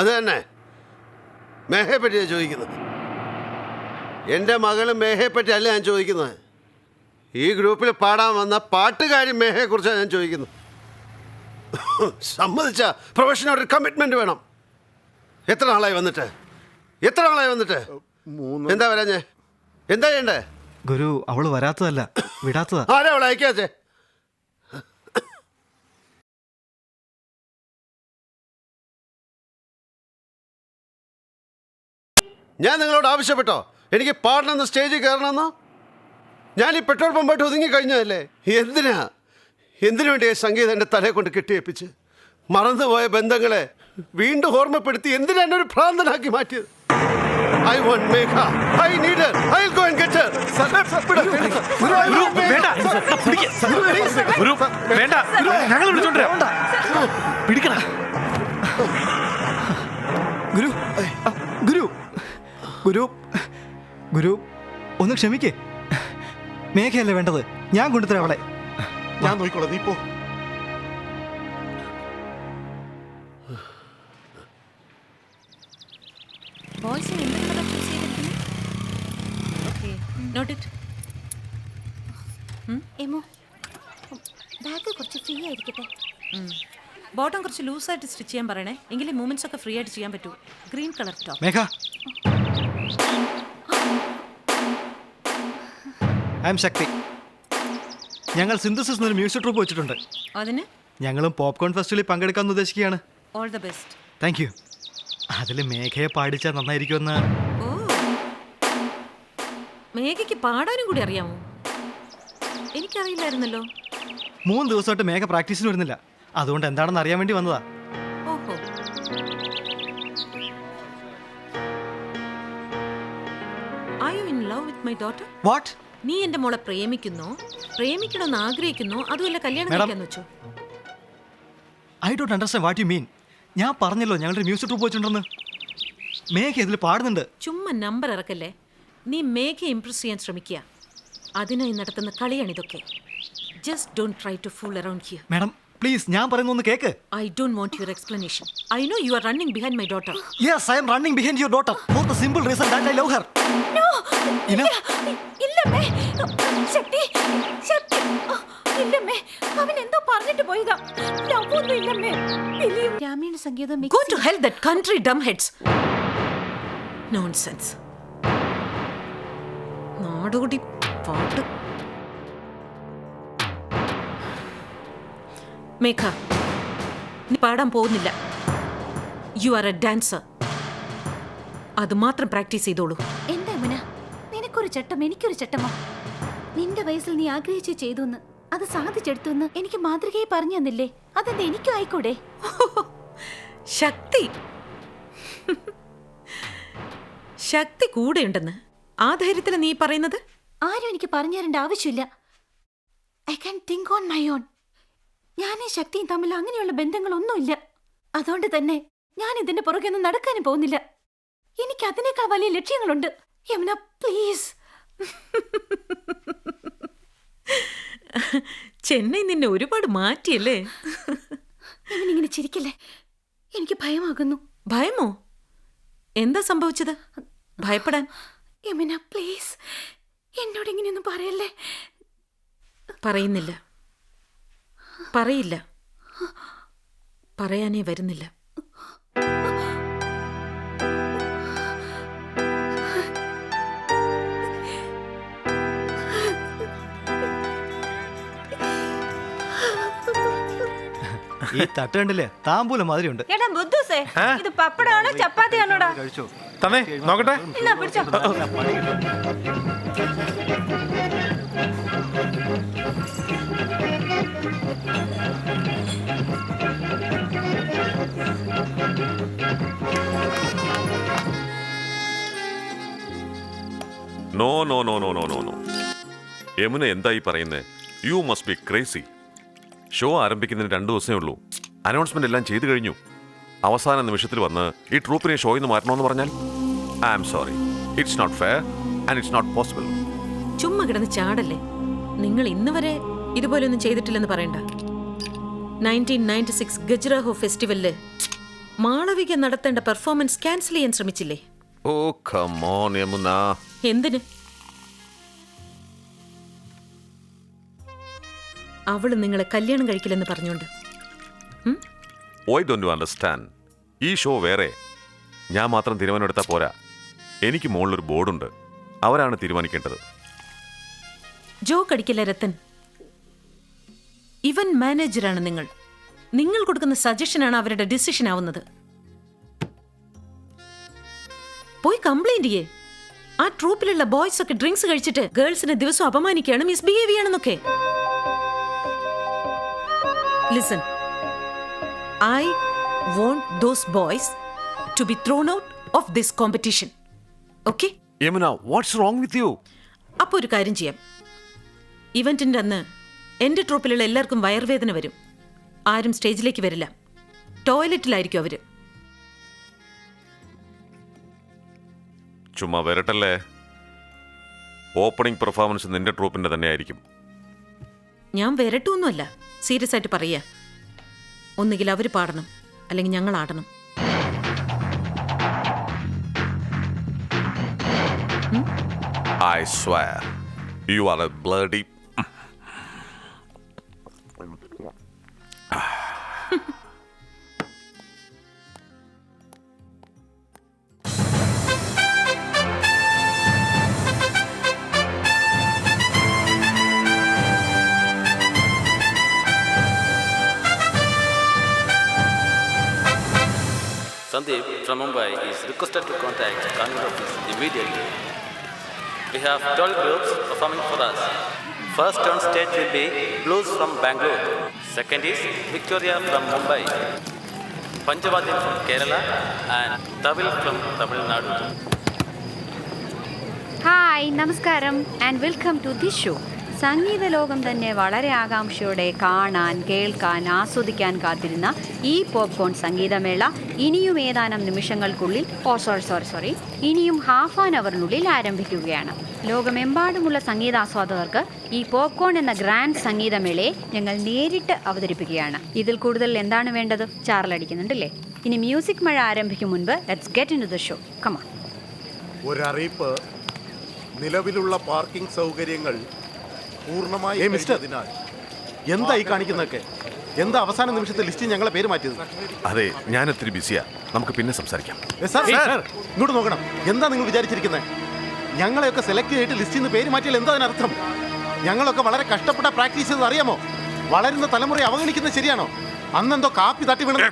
അത് തന്നെ മേഹയെ പറ്റിയാണ് ചോദിക്കുന്നത്. എൻ്റെ മകളും മേഹയെ പറ്റി അല്ല ഞാൻ ചോദിക്കുന്നത്. ഈ ഗ്രൂപ്പിൽ പാടാൻ വന്ന പാട്ടുകാരി മേഹയെ കുറിച്ചാണ് ഞാൻ ചോദിക്കുന്നത്. സമ്മതിച്ച പ്രൊഫഷനോട് കമ്മിറ്റ്മെന്റ് വേണം. എത്ര നാളായി വന്നിട്ട്? എന്താ വരാഞ്ഞേ? എന്താ ചെയ്യണ്ടേ? ഗുരു, അവള് വരാത്തതല്ല, വിടാത്തതാ. ആരാ അവളെ അയക്കാച്ചേ? ഞാൻ നിങ്ങളോട് ആവശ്യപ്പെട്ടോ എനിക്ക് പാടണമെന്ന്, സ്റ്റേജിൽ കയറണമെന്നോ? ഞാൻ ഈ പെട്രോൾ പമ്പായിട്ട് ഒതുങ്ങി കഴിഞ്ഞതല്ലേ? എന്തിനു വേണ്ടിയാ സംഗീതം എൻ്റെ തലയെ കൊണ്ട് കെട്ടിയേപ്പിച്ച് മറന്നുപോയ ബന്ധങ്ങളെ വീണ്ടും ഓർമ്മപ്പെടുത്തി എന്തിനാ എന്നെ ഒരു ഭ്രാന്തനാക്കി മാറ്റിയത്? I want Megha. I need her. I'll go and get her. ഗുരു, ഗുരു, ഗുരു, ഗുരു, ഒന്ന് ക്ഷമിക്കേ. മേഘയല്ലേ വേണ്ടത്, ഞാൻ കൊണ്ടുതരാം അവളെ. ഞാൻ നോക്കിക്കോളാം, നീ പോ. ബോയ്സിന് എന്ത് കളർ ചൂസ് ചെയ്തിരിക്കുന്നു? Okay, not it. എമോ, ബാഗ് കുറച്ച് ഫ്രീ ആയിരിക്കട്ടെ. ബോട്ടം കുറച്ച് ലൂസായിട്ട് സ്റ്റിച്ച് ചെയ്യാൻ പറയണേ, എങ്കിലും മൂവ്മെന്റ്സ് ഒക്കെ ഫ്രീ ആയിട്ട് ചെയ്യാൻ പറ്റൂ. Green colour top. Megha, I am Shakti. ഞങ്ങൾ സിന്തസിസ് എന്നൊരു മ്യൂസിക് ട്രൂപ്പ് വെച്ചിട്ടുണ്ട്. അതിന് ഞങ്ങളും പോപ്കോൺ ഫെസ്റ്റിവലിൽ പങ്കെടുക്കാൻ ഉദ്ദേശിക്കുകയാണ്. All the best. Thank you. അതിൽ മേഘയെ പാടിച്ചാൽ നന്നായിരിക്കുമെന്ന്. ഓ, മേഘയ്ക്ക് പാടാനും കൂടി അറിയാമോ? എനിക്കറിയില്ലായിരുന്നല്ലോ. 3 ദിവസമായിട്ട് മേഘ പ്രാക്ടീസിന് വരുന്നില്ല. അതുകൊണ്ട് എന്താണെന്ന് അറിയാൻ വേണ്ടി വന്നതാ. ഓഹോ, are you in love with my daughter? What? നീ എന്റെ മോളെ പ്രേമിക്കണമെന്ന് ആഗ്രഹിക്കുന്നോ, അതുമല്ല കല്യാണം കഴിക്കാന്ന് വെച്ചോ? I don't understand what you mean. ഞാൻ പറഞ്ഞല്ലോ ഞങ്ങളുടെ മ്യൂസിക് ട്രൂപ്പ് വെച്ചിട്ടുണ്ടെന്ന്. മേഘ ഇതിൽ പാടുന്നുണ്ട്. ചുമ്മാ നമ്പർ ഇറക്കല്ലേ. നീ മേഘയെ ഇംപ്രസ് ചെയ്യാൻ ശ്രമിക്കുക. അതിനായി നടത്തുന്ന കളിയാണിതൊക്കെ. Just don't try to fool around here. Madam please, ഞാൻ പറയുന്ന ഒന്ന് കേക്ക്. I don't want your explanation. I know you are running behind my daughter. Yes, I am running behind your daughter for the simple reason that I love her. No! ഇല്ല, ഇല്ലമ്മേ. ശക്തി, ശക്തി. ഇല്ലമ്മേ, അവൻ എന്തോ പറഞ്ഞിട്ട് പോയതാ. Love ഒന്നും ഇല്ലമ്മേ. ഗ്രാമീണ സംഗീതം. Go to hell, that country dumbheads. Nonsense. നാടോടി പാട്ട്. മേഘ, നീ പാടാൻ പോകുന്നില്ല. You are A dancer. അത് മാത്രം പ്രാക്ടീസ് ചെയ്തോളൂ. എന്താ മുന, നിനക്കൊരു ചട്ടം എനിക്കൊരു ചട്ടമോ? നിന്റെ വയസ്സിൽ നീ ആഗ്രഹിച്ചു ചെയ്തു എന്ന്, അത് സാധിച്ചെടുത്തു എന്ന് എനിക്ക് മാതൃകയെ പറഞ്ഞു തന്നില്ലേ? അതെന്താ എനിക്കും ആയിക്കൂടെ? ശക്തി, ശക്തി കൂടെയുണ്ടെന്ന് ആ ധൈര്യത്തിൽ നീ പറയുന്നത്? ആരും എനിക്ക് പറഞ്ഞു തരേണ്ട ആവശ്യമില്ല. I can think on my own. ഞാനേ ശക്തിയും തമ്മിൽ അങ്ങനെയുള്ള ബന്ധങ്ങളൊന്നുമില്ല. അതുകൊണ്ട് തന്നെ ഞാൻ ഇതിന്റെ പുറകെ ഒന്നും നടക്കാനും പോകുന്നില്ല. എനിക്ക് അതിനേക്കാൾ വലിയ ലക്ഷ്യങ്ങളുണ്ട്. യമുന പ്ലീസ്. ചെന്നൈ നിന്നെ ഒരുപാട് മാറ്റിയല്ലേ? ഇവനിങ്ങനെ ചിരിക്കല്ലേ, എനിക്ക് ഭയമാകുന്നു. ഭയമോ? എന്താ സംഭവിച്ചത്? ഭയപ്പെടാൻ. യമുന പ്ലീസ്, എന്നോട് ഇങ്ങനെയൊന്നും പറയല്ലേ. പറയുന്നില്ല, പറയില്ല, പറയാനേ വരുന്നില്ല. ഈ തട്ട് കണ്ടില്ലേ, താമ്പൂല മാതിരി ഉണ്ട്. എടാ ബുദ്ധൂസേ, ഇത് പപ്പടമാണോ ചപ്പാത്തിയാണോടാ? കഴിച്ചോ. തന്നെ നോക്കട്ടെ. എന്നാ പിടിച്ചോ. No no no no no no no Yamuna എന്തായി പറയുന്നേ? You must be crazy. Show ആരംഭിക്കുന്നതിന് 2 ദിവസമേ ഉള്ളൂ. അനൗൺസ്മെന്റ് എല്ലാം ചെയ്തു കഴിഞ്ഞു. അവസാന നിമിഷത്തിൽ വന്ന് ഈ ട്രൂപ്പിനെ ഷോയിൽ നിന്ന് മാറ്റണമെന്ന് പറഞ്ഞാൽ I am sorry, it's not fair and it's not possible. ചുമ്മാ കിടന്ന് ചാടല്ലേ. നിങ്ങൾ ഇന്ന് വരെ ഇതുപോലൊന്നും ചെയ്തിട്ടില്ലെന്ന് പറയണ്ട. 1996 ഗജറാഹോ ഫെസ്റ്റിവലില് മാളവിക നടത്തേണ്ട പെർഫോമൻസ് ക്യാൻസൽ ചെയ്യാൻ ശ്രമിച്ചില്ലേ? ഓ കം ഓൺ യമുന. എന്തിന്? അവള് നിങ്ങളെ കല്യാണം കഴിക്കില്ലെന്ന് പറഞ്ഞോണ്ട്. Why don't you understand? ഈ ഷോ വേറെ. ഞാൻ മാത്രം തീരുമാനമെടുത്താൽ പോരാ. എനിക്ക് മുകളിലൊരു ബോർഡുണ്ട്. അവരാണ് തീരുമാനിക്കേണ്ടത്. ജോക്ക് അടിക്കില്ല രത്തൻ. ഇവന്റ് മാനേജറാണ് നിങ്ങൾ. നിങ്ങൾ കൊടുക്കുന്ന സജഷനാണ് അവരുടെ ഡിസിഷൻ ആവുന്നത്. പോയി കംപ്ലൈന്റ് ചെയ്യേ. ആ ട്രൂപ്പിലുള്ള ബോയ്സ് ഒക്കെ ഡ്രിങ്ക്സ് കഴിച്ചിട്ട് ഗേൾസിനെ ദിവസം അപമാനിക്കുകയാണ്, മിസ്ബിഹേവ് ചെയ്യണമെന്നൊക്കെ. Listen, I want those boys to be thrown out of this competition. Okay? Yamuna, what's wrong with you? അപ്പോൾ ഒരു കാര്യം ചെയ്യാം. ഇവന്റിന്റെ അന്ന് എന്റെ ട്രൂപ്പിലുള്ള എല്ലാവർക്കും വയറുവേദന വരും. ആരും സ്റ്റേജിലേക്ക് വരില്ല. ടോയ്ലറ്റിലായിരിക്കും അവര്. ചുമ്മാ വരട്ടല്ലേ. ഓപ്പണിംഗ് പെർഫോമൻസ് നിന്റെ ട്രൂപ്പിന്റെ തന്നെ ആയിരിക്കും. ഞാൻ വരട്ടൊന്നുമല്ല, സീരിയസ് ആയിട്ട് പറയാ. ഒന്നുകിൽ അവര് പാടണം, അല്ലെങ്കിൽ ഞങ്ങൾ ആടണം. I swear, you are a bloody... Sandeep from Mumbai is requested to contact Kanur office immediately. We have 12 groups performing for us. First on stage will be Blues from Bangalore. Second is Victoria from Mumbai. Panjavadim from Kerala and Tavil from Tamil Nadu. Hi, നമസ്കാരം and welcome to the show. സംഗീത ലോകം തന്നെ വളരെ ആകാംക്ഷയോടെ കാണാൻ, കേൾക്കാൻ, ആസ്വദിക്കാൻ കാത്തിരുന്ന ഈ പോപ്കോൺ സംഗീതമേള ഇനിയും ഏതാനും നിമിഷങ്ങൾക്കുള്ളിൽ ഇനിയും ഹാഫ് ആൻ അവറിനുള്ളിൽ ആരംഭിക്കുകയാണ്. ലോകമെമ്പാടുമുള്ള സംഗീതാസ്വാദകർക്ക് ഈ പോപ്കോൺ എന്ന ഗ്രാൻഡ് സംഗീതമേളയെ ഞങ്ങൾ നേരിട്ട് അവതരിപ്പിക്കുകയാണ്. ഇതിൽ കൂടുതൽ എന്താണ് വേണ്ടത്? ചാറലടിക്കുന്നുണ്ടല്ലേ? ഇനി മ്യൂസിക് മഴ ആരംഭിക്കും മുൻപ് let's get into the show. കമാ. ഒരറിയിപ്പ്. നിലവിലുള്ള പാർക്കിംഗ് സൗകര്യങ്ങൾ പൂർണ്ണമായി എന്തായി കാണിക്കുന്നതൊക്കെ? എന്താ അവസാന നിമിഷത്തെ ലിസ്റ്റ് ഞങ്ങളെ പേര് മാറ്റിയത്? അതെ, ഞാൻ ഒത്തിരി ബിസിയാ. നമുക്ക് പിന്നെ സംസാരിക്കാം. ഇങ്ങോട്ട് നോക്കണം. എന്താ നിങ്ങൾ വിചാരിച്ചിരിക്കുന്നത്? ഞങ്ങളെയൊക്കെ സെലക്ട് ചെയ്തിട്ട് ലിസ്റ്റിൽ നിന്ന് പേര് മാറ്റിയാൽ എന്താ അതിനർത്ഥം? ഞങ്ങളൊക്കെ വളരെ കഷ്ടപ്പെട്ട പ്രാക്ടീസ് ചെയ്തത് അറിയാമോ? വളരുന്ന തലമുറയെ അവഗണിക്കുന്നത് ശരിയാണോ? അന്നെന്തോ കാപ്പി തട്ടി വീണത്.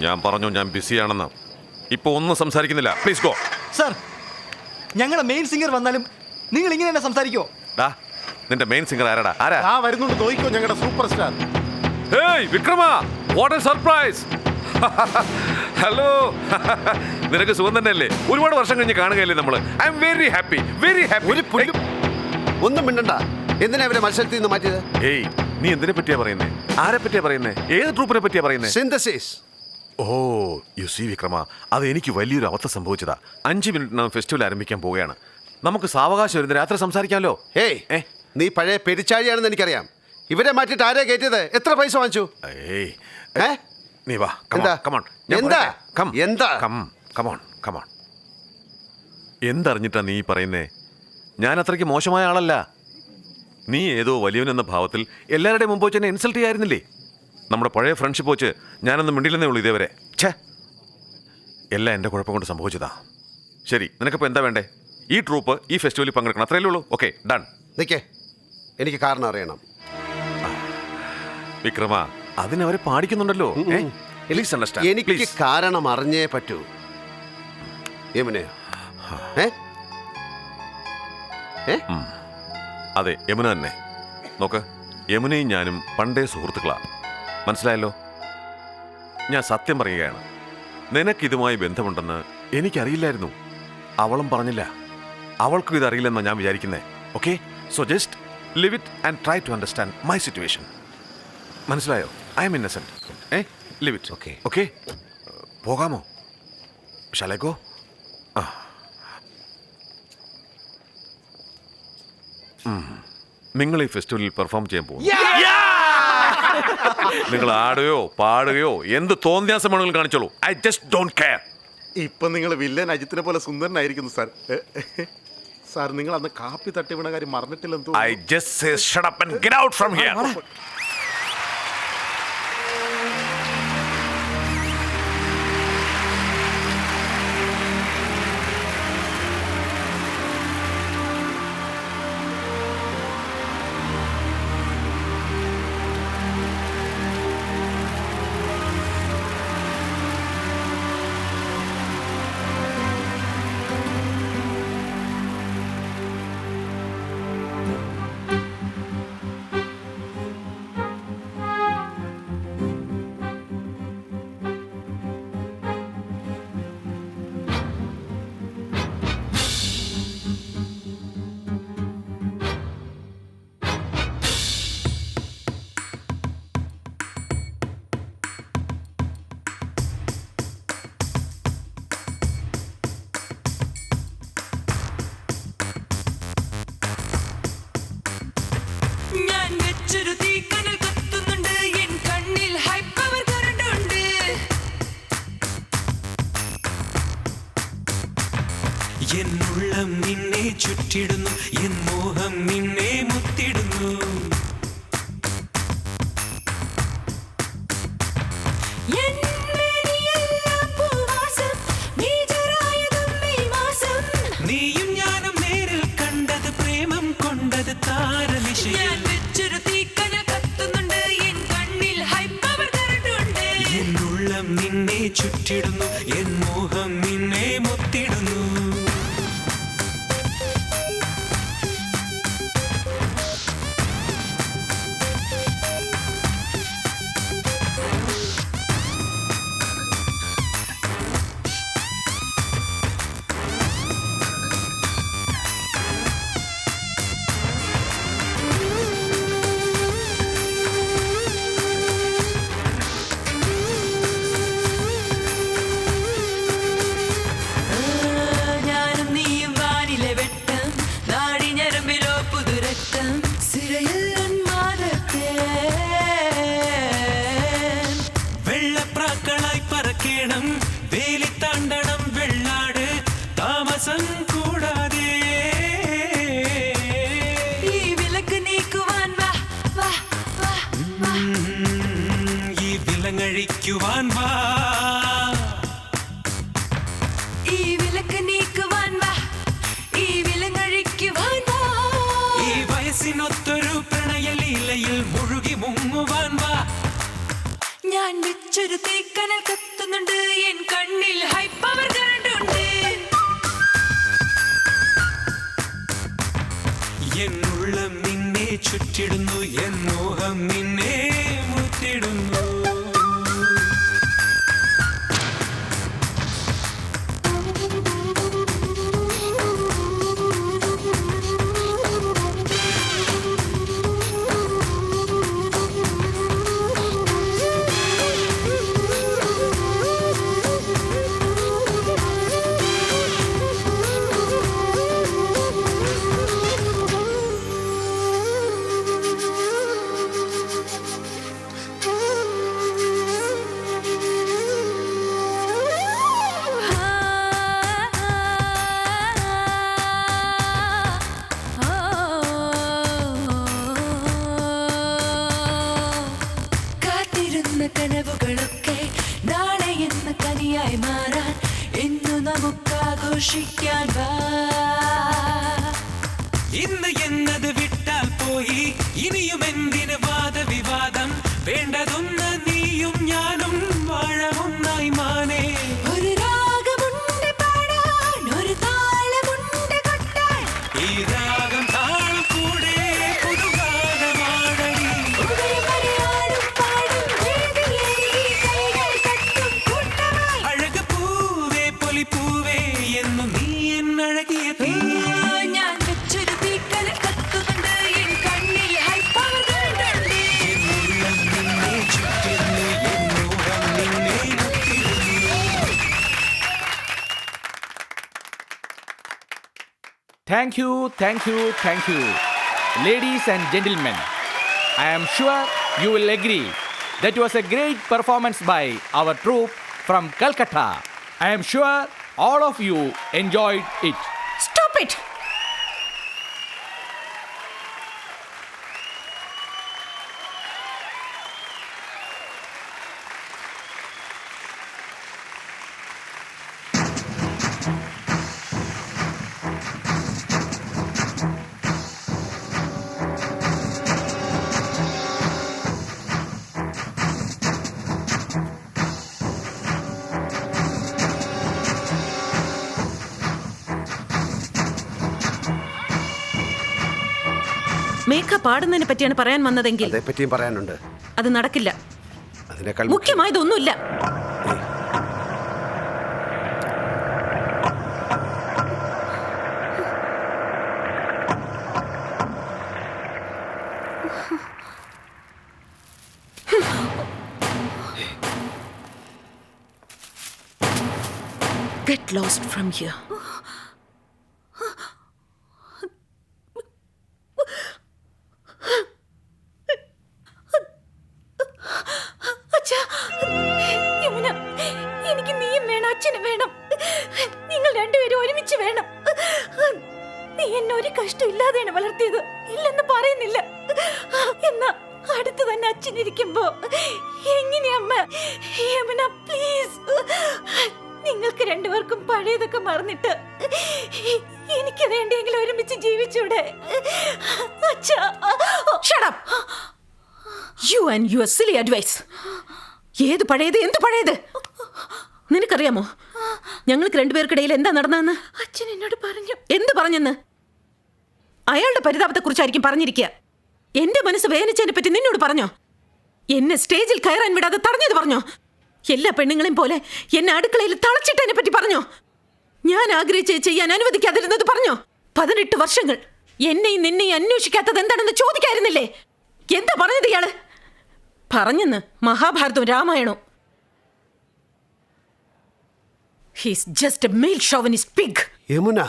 ഞാൻ പറഞ്ഞു ഞാൻ ബിസിയാണെന്ന്. ഇപ്പൊ ഒന്നും സംസാരിക്കുന്നില്ല. Please go. സർ, ഞങ്ങളുടെ മെയിൻ സിംഗർ വന്നാലും നിങ്ങൾ ഇങ്ങനെ തന്നെ സംസാരിക്കോ? നിന്റെ മെയിൻ സിംഗർ ആരാടാ? ആ വരുന്നുണ്ട്, നോക്കിക്കോ, ഞങ്ങളുടെ super star. Hey Vikrama, what a surprise. Hello, നിനക്ക് സുഖം തന്നെയല്ലേ? ഒരുപാട് വർഷം കഴിഞ്ഞ് കാണുകയല്ലേ നമ്മള്. I am very happy, very happy. ഒരു പുല്ലും ഒന്നും മിണ്ടണ്ട. എന്തിനാ ഇവരെ മത്സരത്തിൽ നിന്ന് മാറ്റിയത്? ഏയ്, നീ എന്തിനെ പറ്റിയാ പറയുന്നേ? ആരെ പറ്റിയാ പറയുന്നേ? ഏത് ട്രൂപ്പിനെ പറ്റിയാ പറയുന്നേ? സിന്തസിസ്. ഓ, യു സി വിക്രമ, അത് എനിക്ക് വലിയൊരു അവസ്ഥ സംഭവിച്ചതാ. 5 മിനിറ്റിനകം ഫെസ്റ്റിവൽ ആരംഭിക്കാൻ പോവുകയാണ്. നമുക്ക് സാവകാശം വരുന്ന രാത്രി സംസാരിക്കാമല്ലോ. ഏയ്, നീ പഴയ പെരിച്ചാഴിയാണെന്ന് എനിക്കറിയാം. ഇവരെ മാറ്റിട്ട് ആരെയാ കയറ്റിയത്? എത്ര പൈസ വാങ്ങിച്ചു? നീ വാ. എന്തറിഞ്ഞിട്ടാ നീ പറയുന്നേ? ഞാൻ അത്രയ്ക്ക് മോശമായ ആളല്ല. നീ ഏതോ വലിയവനെന്ന ഭാവത്തിൽ എല്ലാവരുടെയും മുമ്പ് വെച്ച് എന്നെ ഇൻസൾട്ട് ചെയ്യായിരുന്നില്ലേ? നമ്മുടെ പഴയ ഫ്രണ്ട്ഷിപ്പ് വെച്ച് ഞാനൊന്നും മിണ്ടില്ലെന്നേ ഉള്ളൂ ഇതേവരെ. എല്ലാം എൻ്റെ കുഴപ്പം കൊണ്ട് സംഭവിച്ചതാ. ശരി, നിനക്കിപ്പോൾ എന്താ വേണ്ടേ? ഈ ട്രൂപ്പ് ഈ ഫെസ്റ്റിവലിൽ പങ്കെടുക്കണം, അത്രയല്ലേ ഉള്ളൂ. Okay, done. നിൽക്കേ, എനിക്ക് കാരണം അറിയണം. വിക്രമ, അതിനവരെ പാടിക്കുന്നുണ്ടല്ലോ. എനിക്ക് കാരണം അറിഞ്ഞേ പറ്റൂ. യമുനയോ? ഏ ഏ അതെ, യമുന തന്നെ. നോക്ക്, യമുനയും ഞാനും പണ്ടേ സുഹൃത്തുക്കളാ. മനസ്സിലായല്ലോ? ഞാൻ സത്യം പറയുകയാണ്, നിനക്കിതുമായി ബന്ധമുണ്ടെന്ന് എനിക്കറിയില്ലായിരുന്നു. അവളും പറഞ്ഞില്ല. അവൾക്കും ഇതറിയില്ലെന്നാണ് ഞാൻ വിചാരിക്കുന്നത്. Okay, so just leave it and try to understand my situation. മനസ്സിലായോ? I am innocent. Leave it. Okay okay, പോകാമോ? Shall I go? നിങ്ങൾ ഈ ഫെസ്റ്റിവലിൽ പെർഫോം ചെയ്യാൻ പോകും. നിങ്ങൾ ആടുകയോ പാടുകയോ എന്ത് തോന്നിയാസമാണെങ്കിലും കാണിച്ചോളൂ. I just don't care. ഇപ്പൊ നിങ്ങൾ വില്ലൻ അജിത്തിനെ പോലെ സുന്ദരനായിരിക്കുന്നു സാർ. സാർ, നിങ്ങൾ അന്ന് കാപ്പി തട്ടി വീണ കാര്യം മറന്നിട്ടില്ലെന്ന് I just say shut up and get out from here. എന്നുള്ളം നിന്നെ ചുറ്റിടുന്നു, എൻ മോഹം നിന്നെ മുത്തിടുന്നു. നീയും ഞാനും നേരിൽ കണ്ടത് പ്രേമം കൊണ്ടത് താരനിശയിൽ. എന്നുള്ളം നിന്നെ ചുറ്റിടുന്നു, എൻ മോഹം നിന്നെ മുത്തിടുന്നു. വെള്ളപ്രാക്കളായി പറക്കേണം, വേലിത്താണ്ടണം വെള്ളാട്, താമസം കൂടാതെ. ഈ വിലക്ക് നീക്കുവാൻ വാ വാ വാ വാ, ഈ വിലങ്ങഴിക്കുവാൻ വാ. ഈ വിലക്ക് നീക്കുവാൻ വാ, ഈ വിലങ്ങഴിക്കുവാൻ വാ. ഈ വയസ്സിനൊത്തൊരു പ്രണയലീലയിൽ മുഴുകി മുങ്ങുവാൻ വാ. ഞാൻ വെച്ചൊരു തീക്കനൽ കത്തുന്നുണ്ട്, എൻ കണ്ണിൽ ഹൈ പവർ കറണ്ടുണ്ട്. എന്നുള്ളം നിന്നെ ചുറ്റിടുന്നു, എൻ മോഹം നിന്നെ മുത്തിടുന്നു. കനവുകളൊക്കെ നാളെ എന്ന കനിയായി മാറാൻ ഇന്നു നമുക്കാഘോഷിക്കാൻ വാ. ഇന്ന് എന്നത് വിട്ടാൽ പോയി, ഇനിയും എന്തിന് വാദവിവാദം? വേണ്ടതൊന്ന് നീയും ഞാനും വാഴമൊന്നായി മാനേ. ഒരു രാഗമുണ്ട് പാടാൻ, Thank you, thank you, thank you. Ladies and gentlemen, I am sure you will agree that was a great performance by our troupe from Calcutta. I am sure all of you enjoyed it. Stop it! മേഘ പാടുന്നതിനെ പറ്റിയാണ് പറയാൻ വന്നതെങ്കിൽ അതേപ്പറ്റിയും പറയാനുണ്ട്. അത് നടക്കില്ല. അതിനേക്കാൾ മുഖ്യമായതൊന്നുമില്ല. Get lost from here. എനിക്ക് നീയും വേണം, അച്ഛനും വേണം. നിങ്ങൾ രണ്ടുപേരും ഒരുമിച്ച് വേണം. നീ എന്നെ ഒരു കഷ്ടം ഇല്ലാതെയാണ് വളർത്തിയത്, ഇല്ലെന്ന് പറയുന്നില്ല. എന്നാ അടുത്ത് തന്നെ അച്ഛനിരിക്കുമ്പോ എങ്ങനെയമ്മ? യമുന പ്ലീസ്, നിങ്ങൾക്ക് രണ്ടുപേർക്കും പഴയതൊക്കെ മറന്നിട്ട് എനിക്ക് വേണ്ടിയെങ്കിലും ഒരുമിച്ച് ജീവിച്ചൂടെ? അച്ഛാ. Shut up. You and your silly advice. ഏത് പഴയത്, എന്ത് പഴയത്? നിനക്കറിയാമോ ഞങ്ങൾക്ക് രണ്ടുപേർക്കിടയിൽ എന്താ നടന്നതെന്ന്? അച്ഛൻ എന്നോട് പറഞ്ഞു. എന്ത് പറഞ്ഞെന്ന്? അയാളുടെ പരിതാപത്തെക്കുറിച്ചായിരിക്കും പറഞ്ഞിരിക്കുക. എന്റെ മനസ്സ് വേദനിച്ചതിനെ പറ്റി നിന്നോട് പറഞ്ഞോ? എന്നെ സ്റ്റേജിൽ കയറാൻ വിടാതെ തടഞ്ഞത് പറഞ്ഞോ? എല്ലാ പെണ്ണുങ്ങളെയും പോലെ എന്നെ അടുക്കളയിൽ തളച്ചിട്ടതിനെ പറ്റി പറഞ്ഞോ? ഞാൻ ആഗ്രഹിച്ചത് ചെയ്യാൻ അനുവദിക്കാതിരുന്നത് പറഞ്ഞോ? 18 വർഷങ്ങൾ എന്നെയും നിന്നെയും അന്വേഷിക്കാത്തത് എന്താണെന്ന് ചോദിക്കായിരുന്നില്ലേ? എന്താ പറഞ്ഞത് ഇയാള്? പറഞ്ഞെന്ന് മഹാഭാരതവും രാമായണവും. He's just a male chauvinist pig. Yamuna,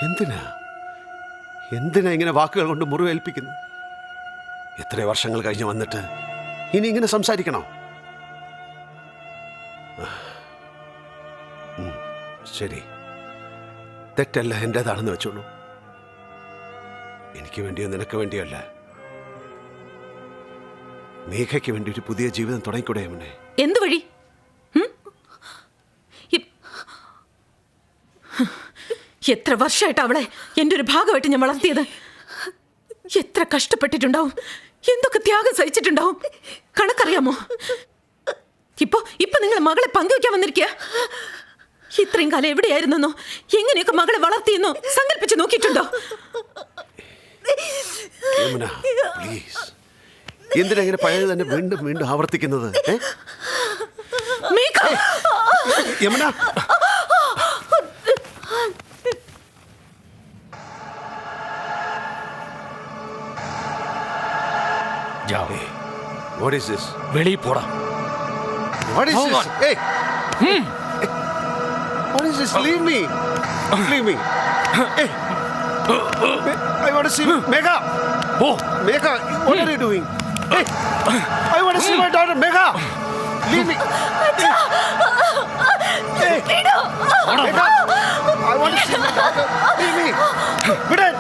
എന്തിനാ ഇങ്ങനെ വാക്കുകൾ കൊണ്ട് മുറിവേൽപ്പിക്കുന്നു? എത്ര വർഷങ്ങൾ കഴിഞ്ഞ് വന്നിട്ട് ഇനി ഇങ്ങനെ സംസാരിക്കണോ? ശരി, തെറ്റല്ല എൻ്റെതാണെന്ന് വെച്ചോളൂ. എനിക്ക് വേണ്ടിയോ നിനക്ക് വേണ്ടിയോ അല്ല, മേഘയ്ക്ക് വേണ്ടി ഒരു പുതിയ ജീവിതം തുടങ്ങിക്കൂടെ യമുനെ? എന്ത് വഴി? എത്ര വർഷമായിട്ട് അവളെ എൻ്റെ ഒരു ഭാഗമായിട്ട് ഞാൻ വളർത്തിയത്. എത്ര കഷ്ടപ്പെട്ടിട്ടുണ്ടാവും, എന്തൊക്കെ ത്യാഗം സഹിച്ചിട്ടുണ്ടാവും, കണക്കറിയാമോ? ഇപ്പൊ നിങ്ങൾ മകളെ പങ്കുവയ്ക്കാൻ വന്നിരിക്കുക. ഇത്രയും കാലം എവിടെയായിരുന്നോ, എങ്ങനെയൊക്കെ മകളെ വളർത്തിയെന്നോ സങ്കല്പിച്ച് നോക്കിയിട്ടുണ്ടോ? എന്തിനെങ്ങനെ പഴയത് തന്നെ വീണ്ടും വീണ്ടും ആവർത്തിക്കുന്നത്? Yamuna, what is this? വെളിയിൽ പോടാ. What is this? Hey! What is this? Leave me! Leave me! Hey! I want to see Megha! Oh! Megha, what are you doing? Hey! I want to see my daughter Megha! Leave me! Hey! Megha! I want to see my daughter! Leave me! Vidan!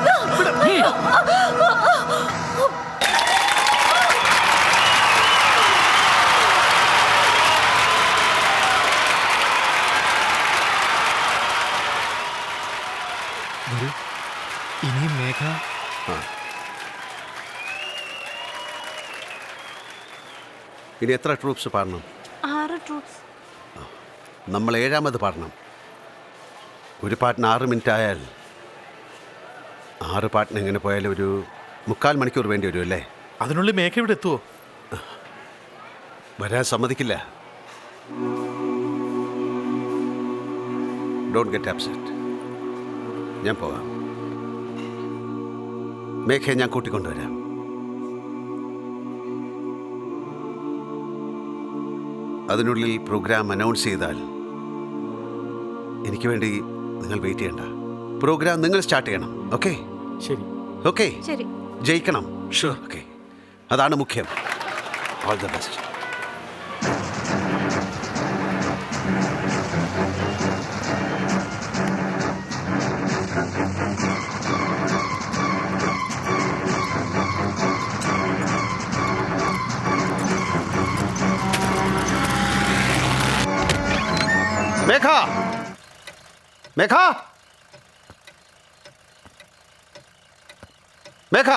ഇനിയും മേഘ ഇനി എത്ര troops പാടണം? 6 troops. നമ്മൾ 7ാമത് പാടണം. ഒരു പാട്ടിന് 6 minute ആയാൽ 6 പാട്ടിന് എങ്ങനെ പോയാലും ഒരു 3/4 മണിക്കൂർ വേണ്ടി വരും അല്ലേ? അതിനുള്ളിൽ മേഘ ഇവിടെ എത്തുമോ? വരാൻ സമ്മതിക്കില്ല. Don't get upset. ഞാൻ പോവാം. മേഘയെ ഞാൻ കൂട്ടിക്കൊണ്ടുവരാം. അതിനുള്ളിൽ പ്രോഗ്രാം അനൗൺസ് ചെയ്താൽ എനിക്ക് വേണ്ടി നിങ്ങൾ വെയിറ്റ് ചെയ്യണ്ട. പ്രോഗ്രാം നിങ്ങൾ സ്റ്റാർട്ട് ചെയ്യണം. ഓക്കെ? ശരി. ഓക്കെ? ശരി. ജയിക്കണം. ഷുവർ. ഓക്കെ, അതാണ് മുഖ്യം. All the best. Megha, Megha, Megha.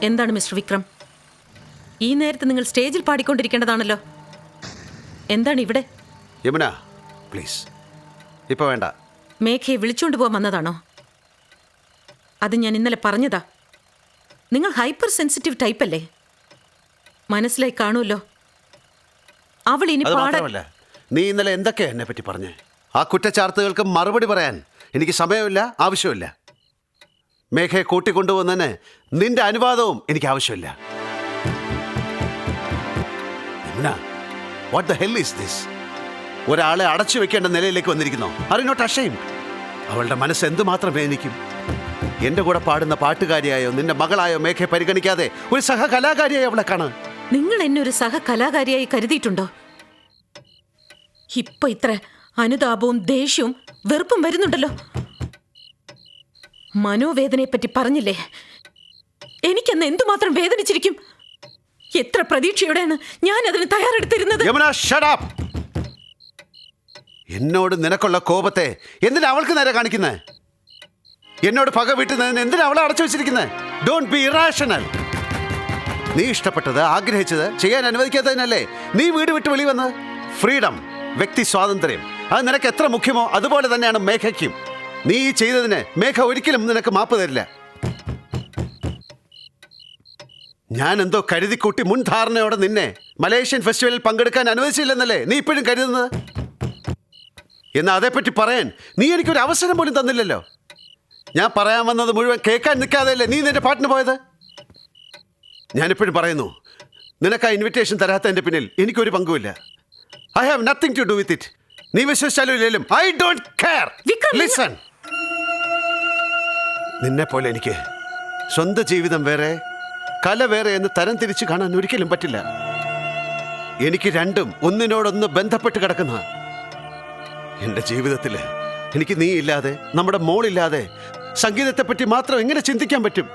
എന്താണ് മിസ്റ്റർ വിക്രം? ഈ നേരത്ത് നിങ്ങൾ സ്റ്റേജിൽ പാടിക്കൊണ്ടിരിക്കേണ്ടതാണല്ലോ. എന്താണ് ഇവിടെ? യമുന, പ്ലീസ്, ഇപ്പൊ വേണ്ട. മേഘയെ വിളിച്ചുകൊണ്ട് പോകാൻ വന്നതാണോ? അത് ഞാൻ ഇന്നലെ പറഞ്ഞതാ. നിങ്ങൾ ഹൈപ്പർ സെൻസിറ്റീവ് ടൈപ്പ് അല്ലേ? മനസ്സിലായി കാണുമല്ലോ. അവൾ ഇനി അത് പാടാൻ... മാത്രമല്ല, നീ ഇന്നലെ എന്തൊക്കെയാ എന്നെ പറ്റി പറഞ്ഞേ? ആ കുറ്റച്ചാർത്തുകൾക്ക് മറുപടി പറയാൻ എനിക്ക് സമയമില്ല, ആവശ്യമില്ല. മേഘയെ കൂട്ടിക്കൊണ്ടുപോകുന്നതിന് നിന്റെ അനുവാദവും എനിക്ക് ആവശ്യമില്ല. What the hell is this? ഒരാളെ അടച്ചു വെക്കേണ്ട നിലയിലേക്ക് വന്നിരിക്കുന്നോ? Are you not ashamed? അവളുടെ മനസ്സ് എന്തുമാത്രം വേദനിക്കും. എന്റെ കൂടെ പാടുന്ന പാട്ടുകാരിയായോ നിന്റെ മകളായോ മേഘയെ പരിഗണിക്കാതെ ഒരു സഹ കലാകാരിയായി അവളെ കാണാൻ. നിങ്ങൾ എന്നെ ഒരു സഹ കലാകാരിയായി കരുതിയിട്ടുണ്ടോ? ഇപ്പൊ ഇത്ര അനുതാപവും ദേഷ്യവും വെറുപ്പും വരുന്നുണ്ടല്ലോ. മനോവേദനയെ പറ്റി പറഞ്ഞില്ലേ? എനിക്കെന്ന് എന്തുമാത്രം വേദനിച്ചിരിക്കും. എത്ര പ്രതീക്ഷയോടെയാണ് ഞാൻ അതിന് തയ്യാറെടുത്തിരുന്നത്. എന്നോട് നിനക്കുള്ള കോപത്തെ എന്തിനാ അവൾക്ക് നേരെ കാണിക്കുന്നത്? എന്നോട് പക വീട്ടുന്നതിന് എന്തിനാ അവളെ അടച്ചു വെച്ചിരിക്കുന്നത്? Don't be irrational. നീ ഇഷ്ടപ്പെട്ടത്, ആഗ്രഹിച്ചത് ചെയ്യാൻ അനുവദിക്കാത്തതിനല്ലേ നീ വീട് വിട്ട് വെളി വന്നത്? ഫ്രീഡം, വ്യക്തി സ്വാതന്ത്ര്യം, അത് നിനക്ക് എത്ര മുഖ്യമോ അതുപോലെ തന്നെയാണ് മേഘയ്ക്കും. നീ ഈ ചെയ്തതിന് മേഘ ഒരിക്കലും നിനക്ക് മാപ്പ് തരില്ല. ഞാൻ എന്തോ കരുതിക്കൂട്ടി മുൻധാരണയോടെ നിന്നെ മലേഷ്യൻ ഫെസ്റ്റിവലിൽ പങ്കെടുക്കാൻ അനുവദിച്ചില്ലെന്നല്ലേ നീ ഇപ്പോഴും കരുതുന്നത്? എന്നാൽ അതേപ്പറ്റി പറയാൻ നീ എനിക്കൊരു അവസരം പോലും തന്നില്ലല്ലോ. ഞാൻ പറയാൻ വന്നത് മുഴുവൻ കേൾക്കാൻ നിൽക്കാതെയല്ലേ നീ നിന്റെ പാട്ടിന് പോയത്? ഞാനിപ്പോഴും പറയുന്നു, നിനക്ക് ആ ഇൻവിറ്റേഷൻ തരാത്തതിൻ്റെ പിന്നിൽ എനിക്കൊരു പങ്കുമില്ല. I have nothing to do with it. നീ വിശ്വസിച്ചാലും ഇല്ലേലും ഐ ഡോണ്ട് കെയർ. ലിസൺ, നിന്നെ പോലെ എനിക്ക് സ്വന്തം ജീവിതം വേറെ, കല വേറെ എന്ന് തരം തിരിച്ച് കാണാൻ ഒരിക്കലും പറ്റില്ല. എനിക്ക് രണ്ടും ഒന്നിനോടൊന്ന് ബന്ധപ്പെട്ട് കിടക്കുന്ന എൻ്റെ ജീവിതത്തിൽ എനിക്ക് നീ ഇല്ലാതെ, നമ്മുടെ മോളില്ലാതെ സംഗീതത്തെപ്പറ്റി മാത്രം എങ്ങനെ ചിന്തിക്കാൻ പറ്റും?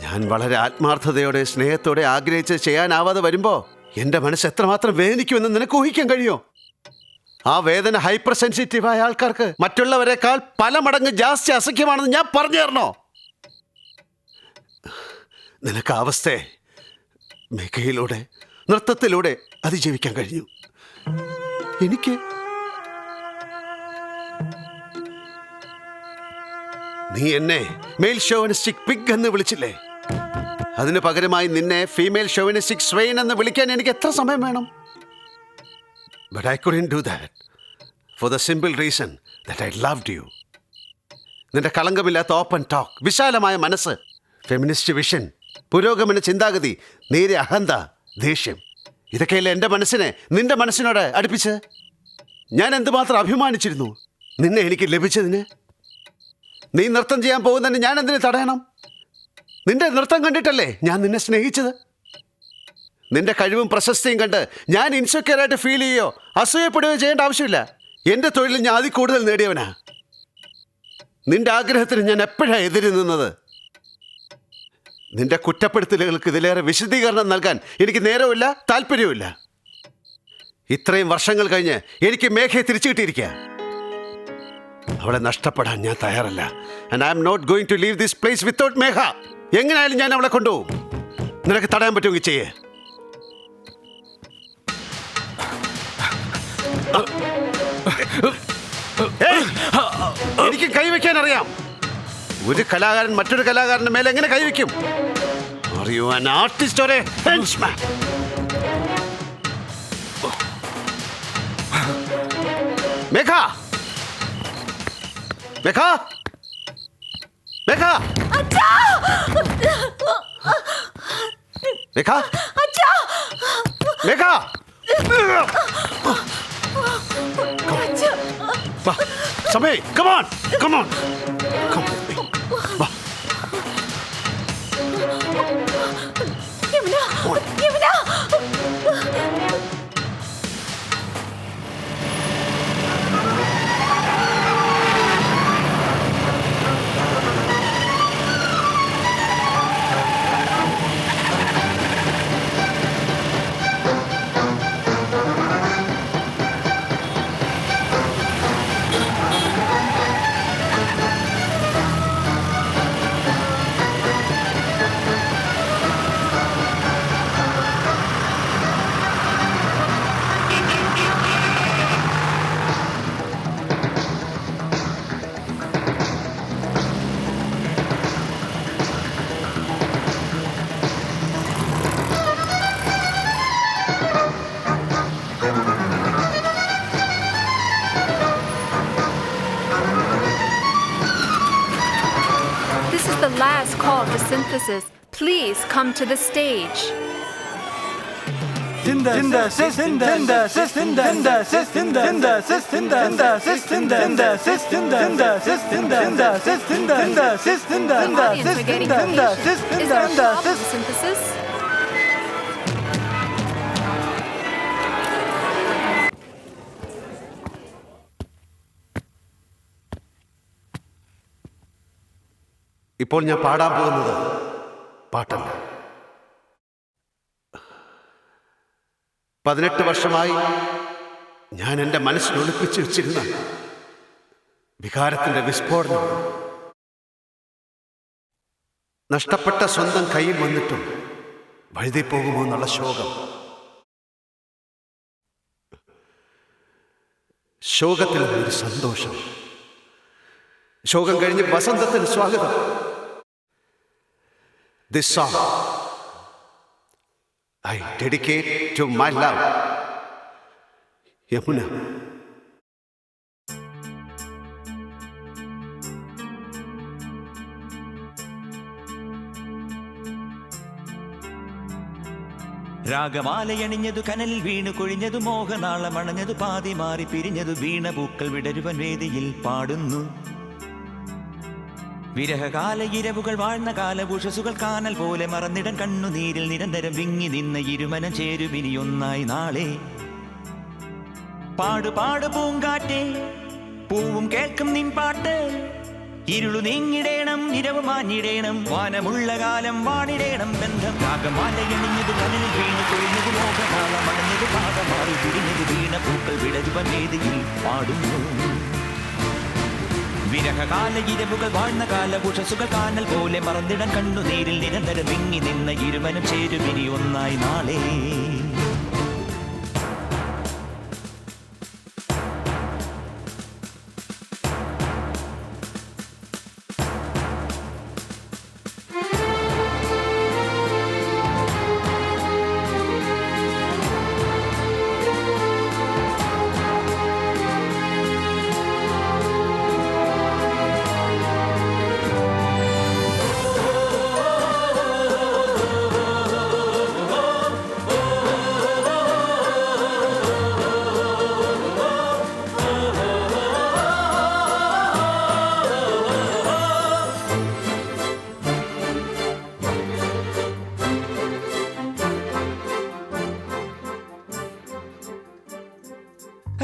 ഞാൻ വളരെ ആത്മാർത്ഥതയോടെ സ്നേഹത്തോടെ ആഗ്രഹിച്ച് ചെയ്യാനാവാതെ വരുമ്പോൾ എൻ്റെ മനസ്സ് എത്രമാത്രം വേദനിക്കുമെന്ന് നിനക്ക് ഊഹിക്കാൻ കഴിയുമോ? ആ വേദന ഹൈപ്പർ സെൻസിറ്റീവായ ആൾക്കാർക്ക് മറ്റുള്ളവരെക്കാൾ പല മടങ്ങ് ജാസ്തി അസഖ്യമാണെന്ന് ഞാൻ പറഞ്ഞു തരണോ? നിനക്ക് ആ അവസ്ഥയെ മേഘയിലൂടെ, നൃത്തത്തിലൂടെ അതിജീവിക്കാൻ കഴിഞ്ഞു. എനിക്ക് നീ എന്നെ മെയിൽ ഷോവനിസ്റ്റിക് പിഗ് എന്ന് വിളിച്ചില്ലേ? അതിന് പകരമായി നിന്നെ ഫീമെയിൽ ഷോവനിസ്റ്റിക് സ്വെയിൻ എന്ന് വിളിക്കാൻ എനിക്ക് എത്ര സമയം വേണം? But I couldn't do that for the simple reason that I loved U. നിന്റെ കളങ്കമില്ലാത്ത ഓപ്പൺ ടോക്ക്, വിശാലമായ മനസ്സ്, ഫെമിനിസ്റ്റ് വിഷൻ, പുരോഗമന ചിന്താഗതി, നേരെ അഹന്ത, ദേഷ്യം, ഇതൊക്കെയല്ലേ എൻ്റെ മനസ്സിനെ നിന്റെ മനസ്സിനോട് അടുപ്പിച്ച്. ഞാൻ എന്തുമാത്രം അഭിമാനിച്ചിരുന്നു നിന്നെ എനിക്ക് ലഭിച്ചതിന്. നീ നൃത്തം ചെയ്യാൻ പോകുന്നതിന് ഞാൻ എന്തിനു തടയണം? നിന്റെ നൃത്തം കണ്ടിട്ടല്ലേ ഞാൻ നിന്നെ സ്നേഹിച്ചത്. നിന്റെ കഴിവും പ്രശസ്തിയും കണ്ട് ഞാൻ ഇൻസെക്യൂറായിട്ട് ഫീൽ ചെയ്യുകയോ അസൂയപ്പെടുകയോ ചെയ്യേണ്ട ആവശ്യമില്ല. എൻ്റെ തൊഴിലിൽ ഞാൻ അതിൽ കൂടുതൽ നേടിയവനാ. നിന്റെ ആഗ്രഹത്തിന് ഞാൻ എപ്പോഴാണ് എതിര് നിന്നത്? നിന്റെ കുറ്റപ്പെടുത്തലുകൾക്ക് ഇതിലേറെ വിശദീകരണം നൽകാൻ എനിക്ക് നേരവുമില്ല, താല്പര്യവുമില്ല. ഇത്രയും വർഷങ്ങൾ കഴിഞ്ഞ് എനിക്ക് മേഘയെ തിരിച്ചു കിട്ടിയിരിക്കുക. അവളെ നഷ്ടപ്പെടാൻ ഞാൻ തയ്യാറല്ല. And I am not going to leave this place without Megha. എങ്ങനെയായാലും ഞാൻ അവളെ കൊണ്ടുപോകും. നിനക്ക് തടയാൻ പറ്റുമെങ്കിൽ ചെയ്യേ. എനിക്ക് കൈവയ്ക്കാൻ അറിയാം. ഒരു കലാകാരൻ മറ്റൊരു കലാകാരന്റെ മേലെ എങ്ങനെ കൈവയ്ക്കും? Are you an artist or a henchman? മേഘ, മേഘ, മേഘ, രേഖ അച്ഛാ രേഖ അച്ഛാ വാ സമേ കമോൺ കമോൺ വാ Yamuna Yamuna This is the last call for synthesis. Please come to the stage. Synthesis? ഇപ്പോൾ ഞാൻ പാടാൻ പോകുന്നത് പാട്ടല്ല. 18 വർഷമായി ഞാൻ എൻ്റെ മനസ്സിൽ ഒളിപ്പിച്ചു വെച്ചിരുന്ന വികാരത്തിൻ്റെ വിസ്ഫോടനം. നഷ്ടപ്പെട്ട സ്വന്തം കയ്യിൽ വന്നിട്ടും വഴുതി പോകുമോ എന്നുള്ള ശോകം. ശോകത്തിൽ ഒരു സന്തോഷം. ശോകം കഴിഞ്ഞ് വസന്തത്തിന് സ്വാഗതം. This song I dedicate to my love, Yamuna. രാഗമാലയണിഞ്ഞതു കനലിൽ വീണു കൊഴിഞ്ഞതു മോഹനാളമണഞ്ഞതു പാതി മാറി പിരിഞ്ഞതു വീണ പൂക്കൾ വിടരുവൻ വേദിയിൽ പാടുന്നു. വിരഹകാല ഇരവുകൾ വാഴ്ന്ന കാലഭൂഷസുകൾ കാനൽ പോലെ മറന്നിടൻ കണ്ണുനീരിൽ നിരന്തരം വിങ്ങി നിന്ന ഇരുമനം ചേരുവിനി ഒന്നായി നാളെ. പാടു പാടു പൂങ്കാറ്റേ പൂവും കേൾക്കും നിൻ പാട്ട്. ഇരുളു നീങ്ങിടേണം ഇരവ് മാഞ്ഞിടേണം വാനമുള്ള കാലം വാണിടേണം ബന്ധം. രാഗമാലയണിഞ്ഞത് കനലിൽ വീണു കൊഴിഞ്ഞത് മോഹകാലം അണഞ്ഞത് പാകമാറി പിരിഞ്ഞത് വീണ പൂക്കൾ വിടരുവൻ വേദിയിൽ പാടുന്നു. വിരഹകാല ഇരവുകൾ വാഴ്ന്ന കാലഭൂഷസുകൾ കാനൽ പോലെ മറന്നിടൻ കണ്ണുനീരിൽ നിരന്തരം വിങ്ങി നിന്ന ഇരുവനും ചേരുവിനി ഒന്നായി നാളെ.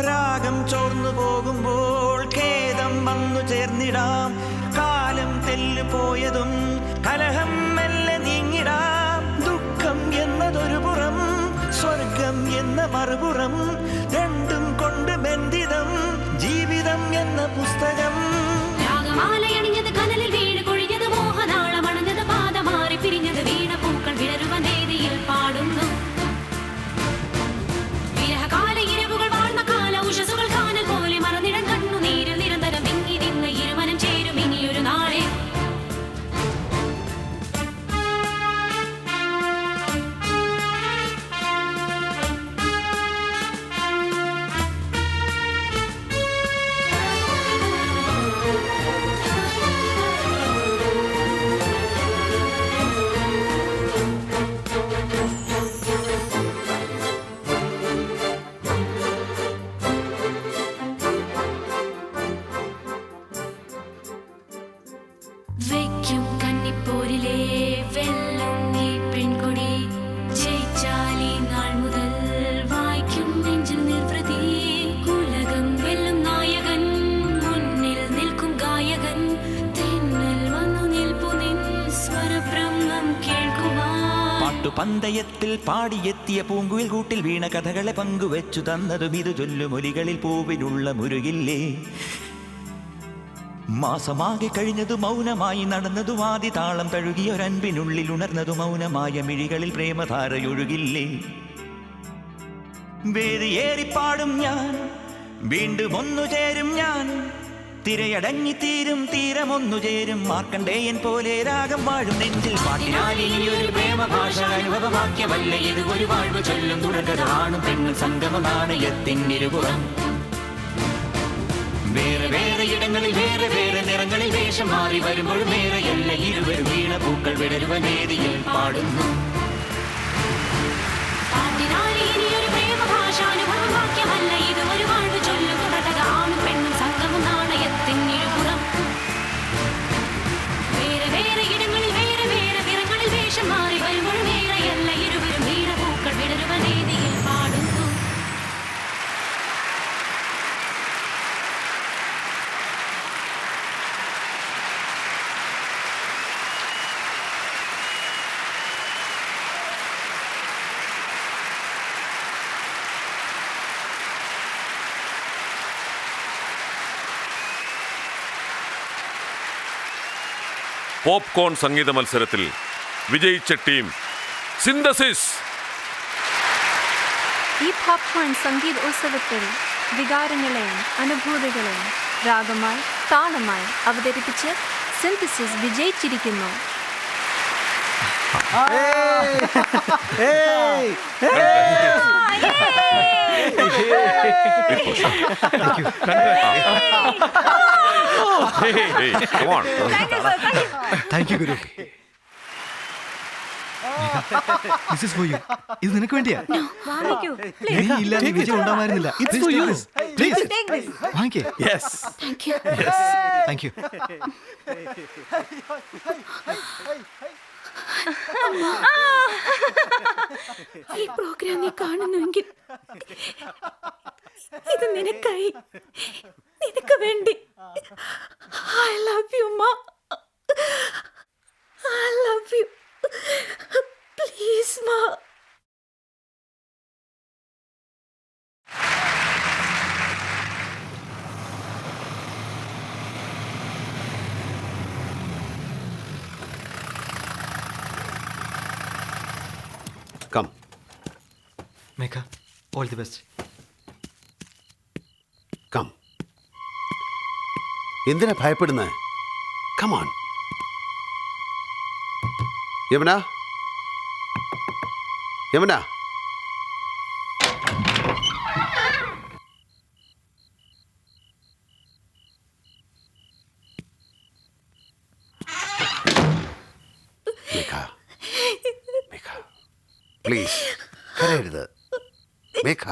രാഗം ചോർന്നു പോകുമ്പോൾ ഖേദം വന്നു ചേർന്നിടാം. കാലം തെല്ലു പോയതും കലഹം മെല്ലെ നീങ്ങിടാം. ദുഃഖം എന്നതൊരു പുറം സ്വർഗം എന്ന മറുപുറം രണ്ടും കൊണ്ട് ബന്ധിതം ജീവിതം എന്ന പുസ്തകം. രാഗമാലയണിഞ്ഞത് കനലിൽ വീണ് കൊഴിഞ്ഞത് മോഹനാളമണഞ്ഞത് പാദമാറി പിരിഞ്ഞത് വീണ പൂക്കൾ വിടരുവൻ വേദിയിൽ പാടുന്നു. വിരഹകാല ഇരവുകൾ വാഴ്ന്ന കാല ഉഷസുകൾ കാനൽ പോലെ മറന്നിടൻ കണ്ണുനീരിൽ നിരന്തരം വിങ്ങി നിന്ന് ഇരുമനം ചേരും ഇനിയൊരു നാളെ. പന്തയത്തിൽ പാടിയെത്തിയ പൂങ്കുയിൽ കൂട്ടിൽ വീണ കഥകളെ പങ്കുവെച്ചു തന്നതും ഇത് ചൊല്ലുമൊലികളിൽ പൂവിലുള്ള മുരുകില്ലേ. മാസമാകെ കഴിഞ്ഞതു മൗനമായി നടന്നതു ആദി താളം തഴുകിയൊരൻപിനുള്ളിൽ ഉണർന്നതു മൗനമായ മിഴികളിൽ പ്രേമധാരയൊഴുകില്ലേ. വേദിയേറിപ്പാടും ഞാൻ വീണ്ടും ഒന്നു ചേരും ഞാൻ, തിരയടങ്ങി തീരും തീരമൊന്നു ചേരും മാർക്കണ്ഡേയൻ പോലെ രാഗം വാഴും നെഞ്ചിൽ. പാട്ടിനാലിനിയൊരു പ്രേമഭാഷ അനുഭവവാക്യമല്ല ഇത്, ഒരു വാഴ്വ് ചൊല്ലും തുടർകഥാണും പെണ്ണും സംഗമ നാണയത്തിനിരുപുറം. വേറെ വേറെ ഇടങ്ങളിൽ വേറെ വേറെ നിറങ്ങളിൽ വേഷം മാറി വരുമ്പോഴും വേറെയല്ല ഇരുവരും വീണ പൂക്കൾ വിടരുവ വേദിയിൽ പാടുന്നു. പാട്ടിനാലിനിയൊരു പ്രേമഭാഷ അനുഭവവാക്യമല്ല ഇത്, ഒരു വാഴ്വ് ചൊല്ലും തുടർകഥാണും പെണ്ണും സംഗമ നാണയത്തിനിരുപുറം. വേറെ വേറെ ഇടങ്ങളിൽ വേറെ വേറെ നിറങ്ങളിൽ വേഷം മാറി വരുമ്പോഴും വേറെയല്ല ഇരുവരും വീണ പൂക്കൾ വിടരുവ വേദിയിൽ പാടുന്നു. പോപ്കോൺ സംഗീത മത്സരത്തിൽ വിജയിച്ച ടീം സിന്തസിസ്. ഈ പോപ്കോൺ സംഗീത ഉത്സവത്തിൽ വികാരങ്ങളെയും അനുഭൂതികളെയും രാഗമായി താളമായി അവതരിപ്പിച്ച് സിന്തസിസ് വിജയിച്ചിരിക്കുന്നു. Thank you guru. This is for you. ഇത് നിനക്ക് വേണ്ടിയാ. നീ ഇല്ലാതെ വിജയം ഉണ്ടാവായിരുന്നില്ല. വാങ്ങിക്കേ. Thank you. ഈ പ്രോഗ്രാം നീ കാണുന്നുവെങ്കിൽ ഇത് നിനക്കായി, നിനക്ക് വേണ്ടി. I love you, Ma. I love you. Please, Ma. Come. Mecca, all the best. Come. എന്തിനാ ഭയപ്പെടുന്നത്? Come on. Yamuna, Yamuna. Megha, Megha, please കരയരുത്. മേഘ.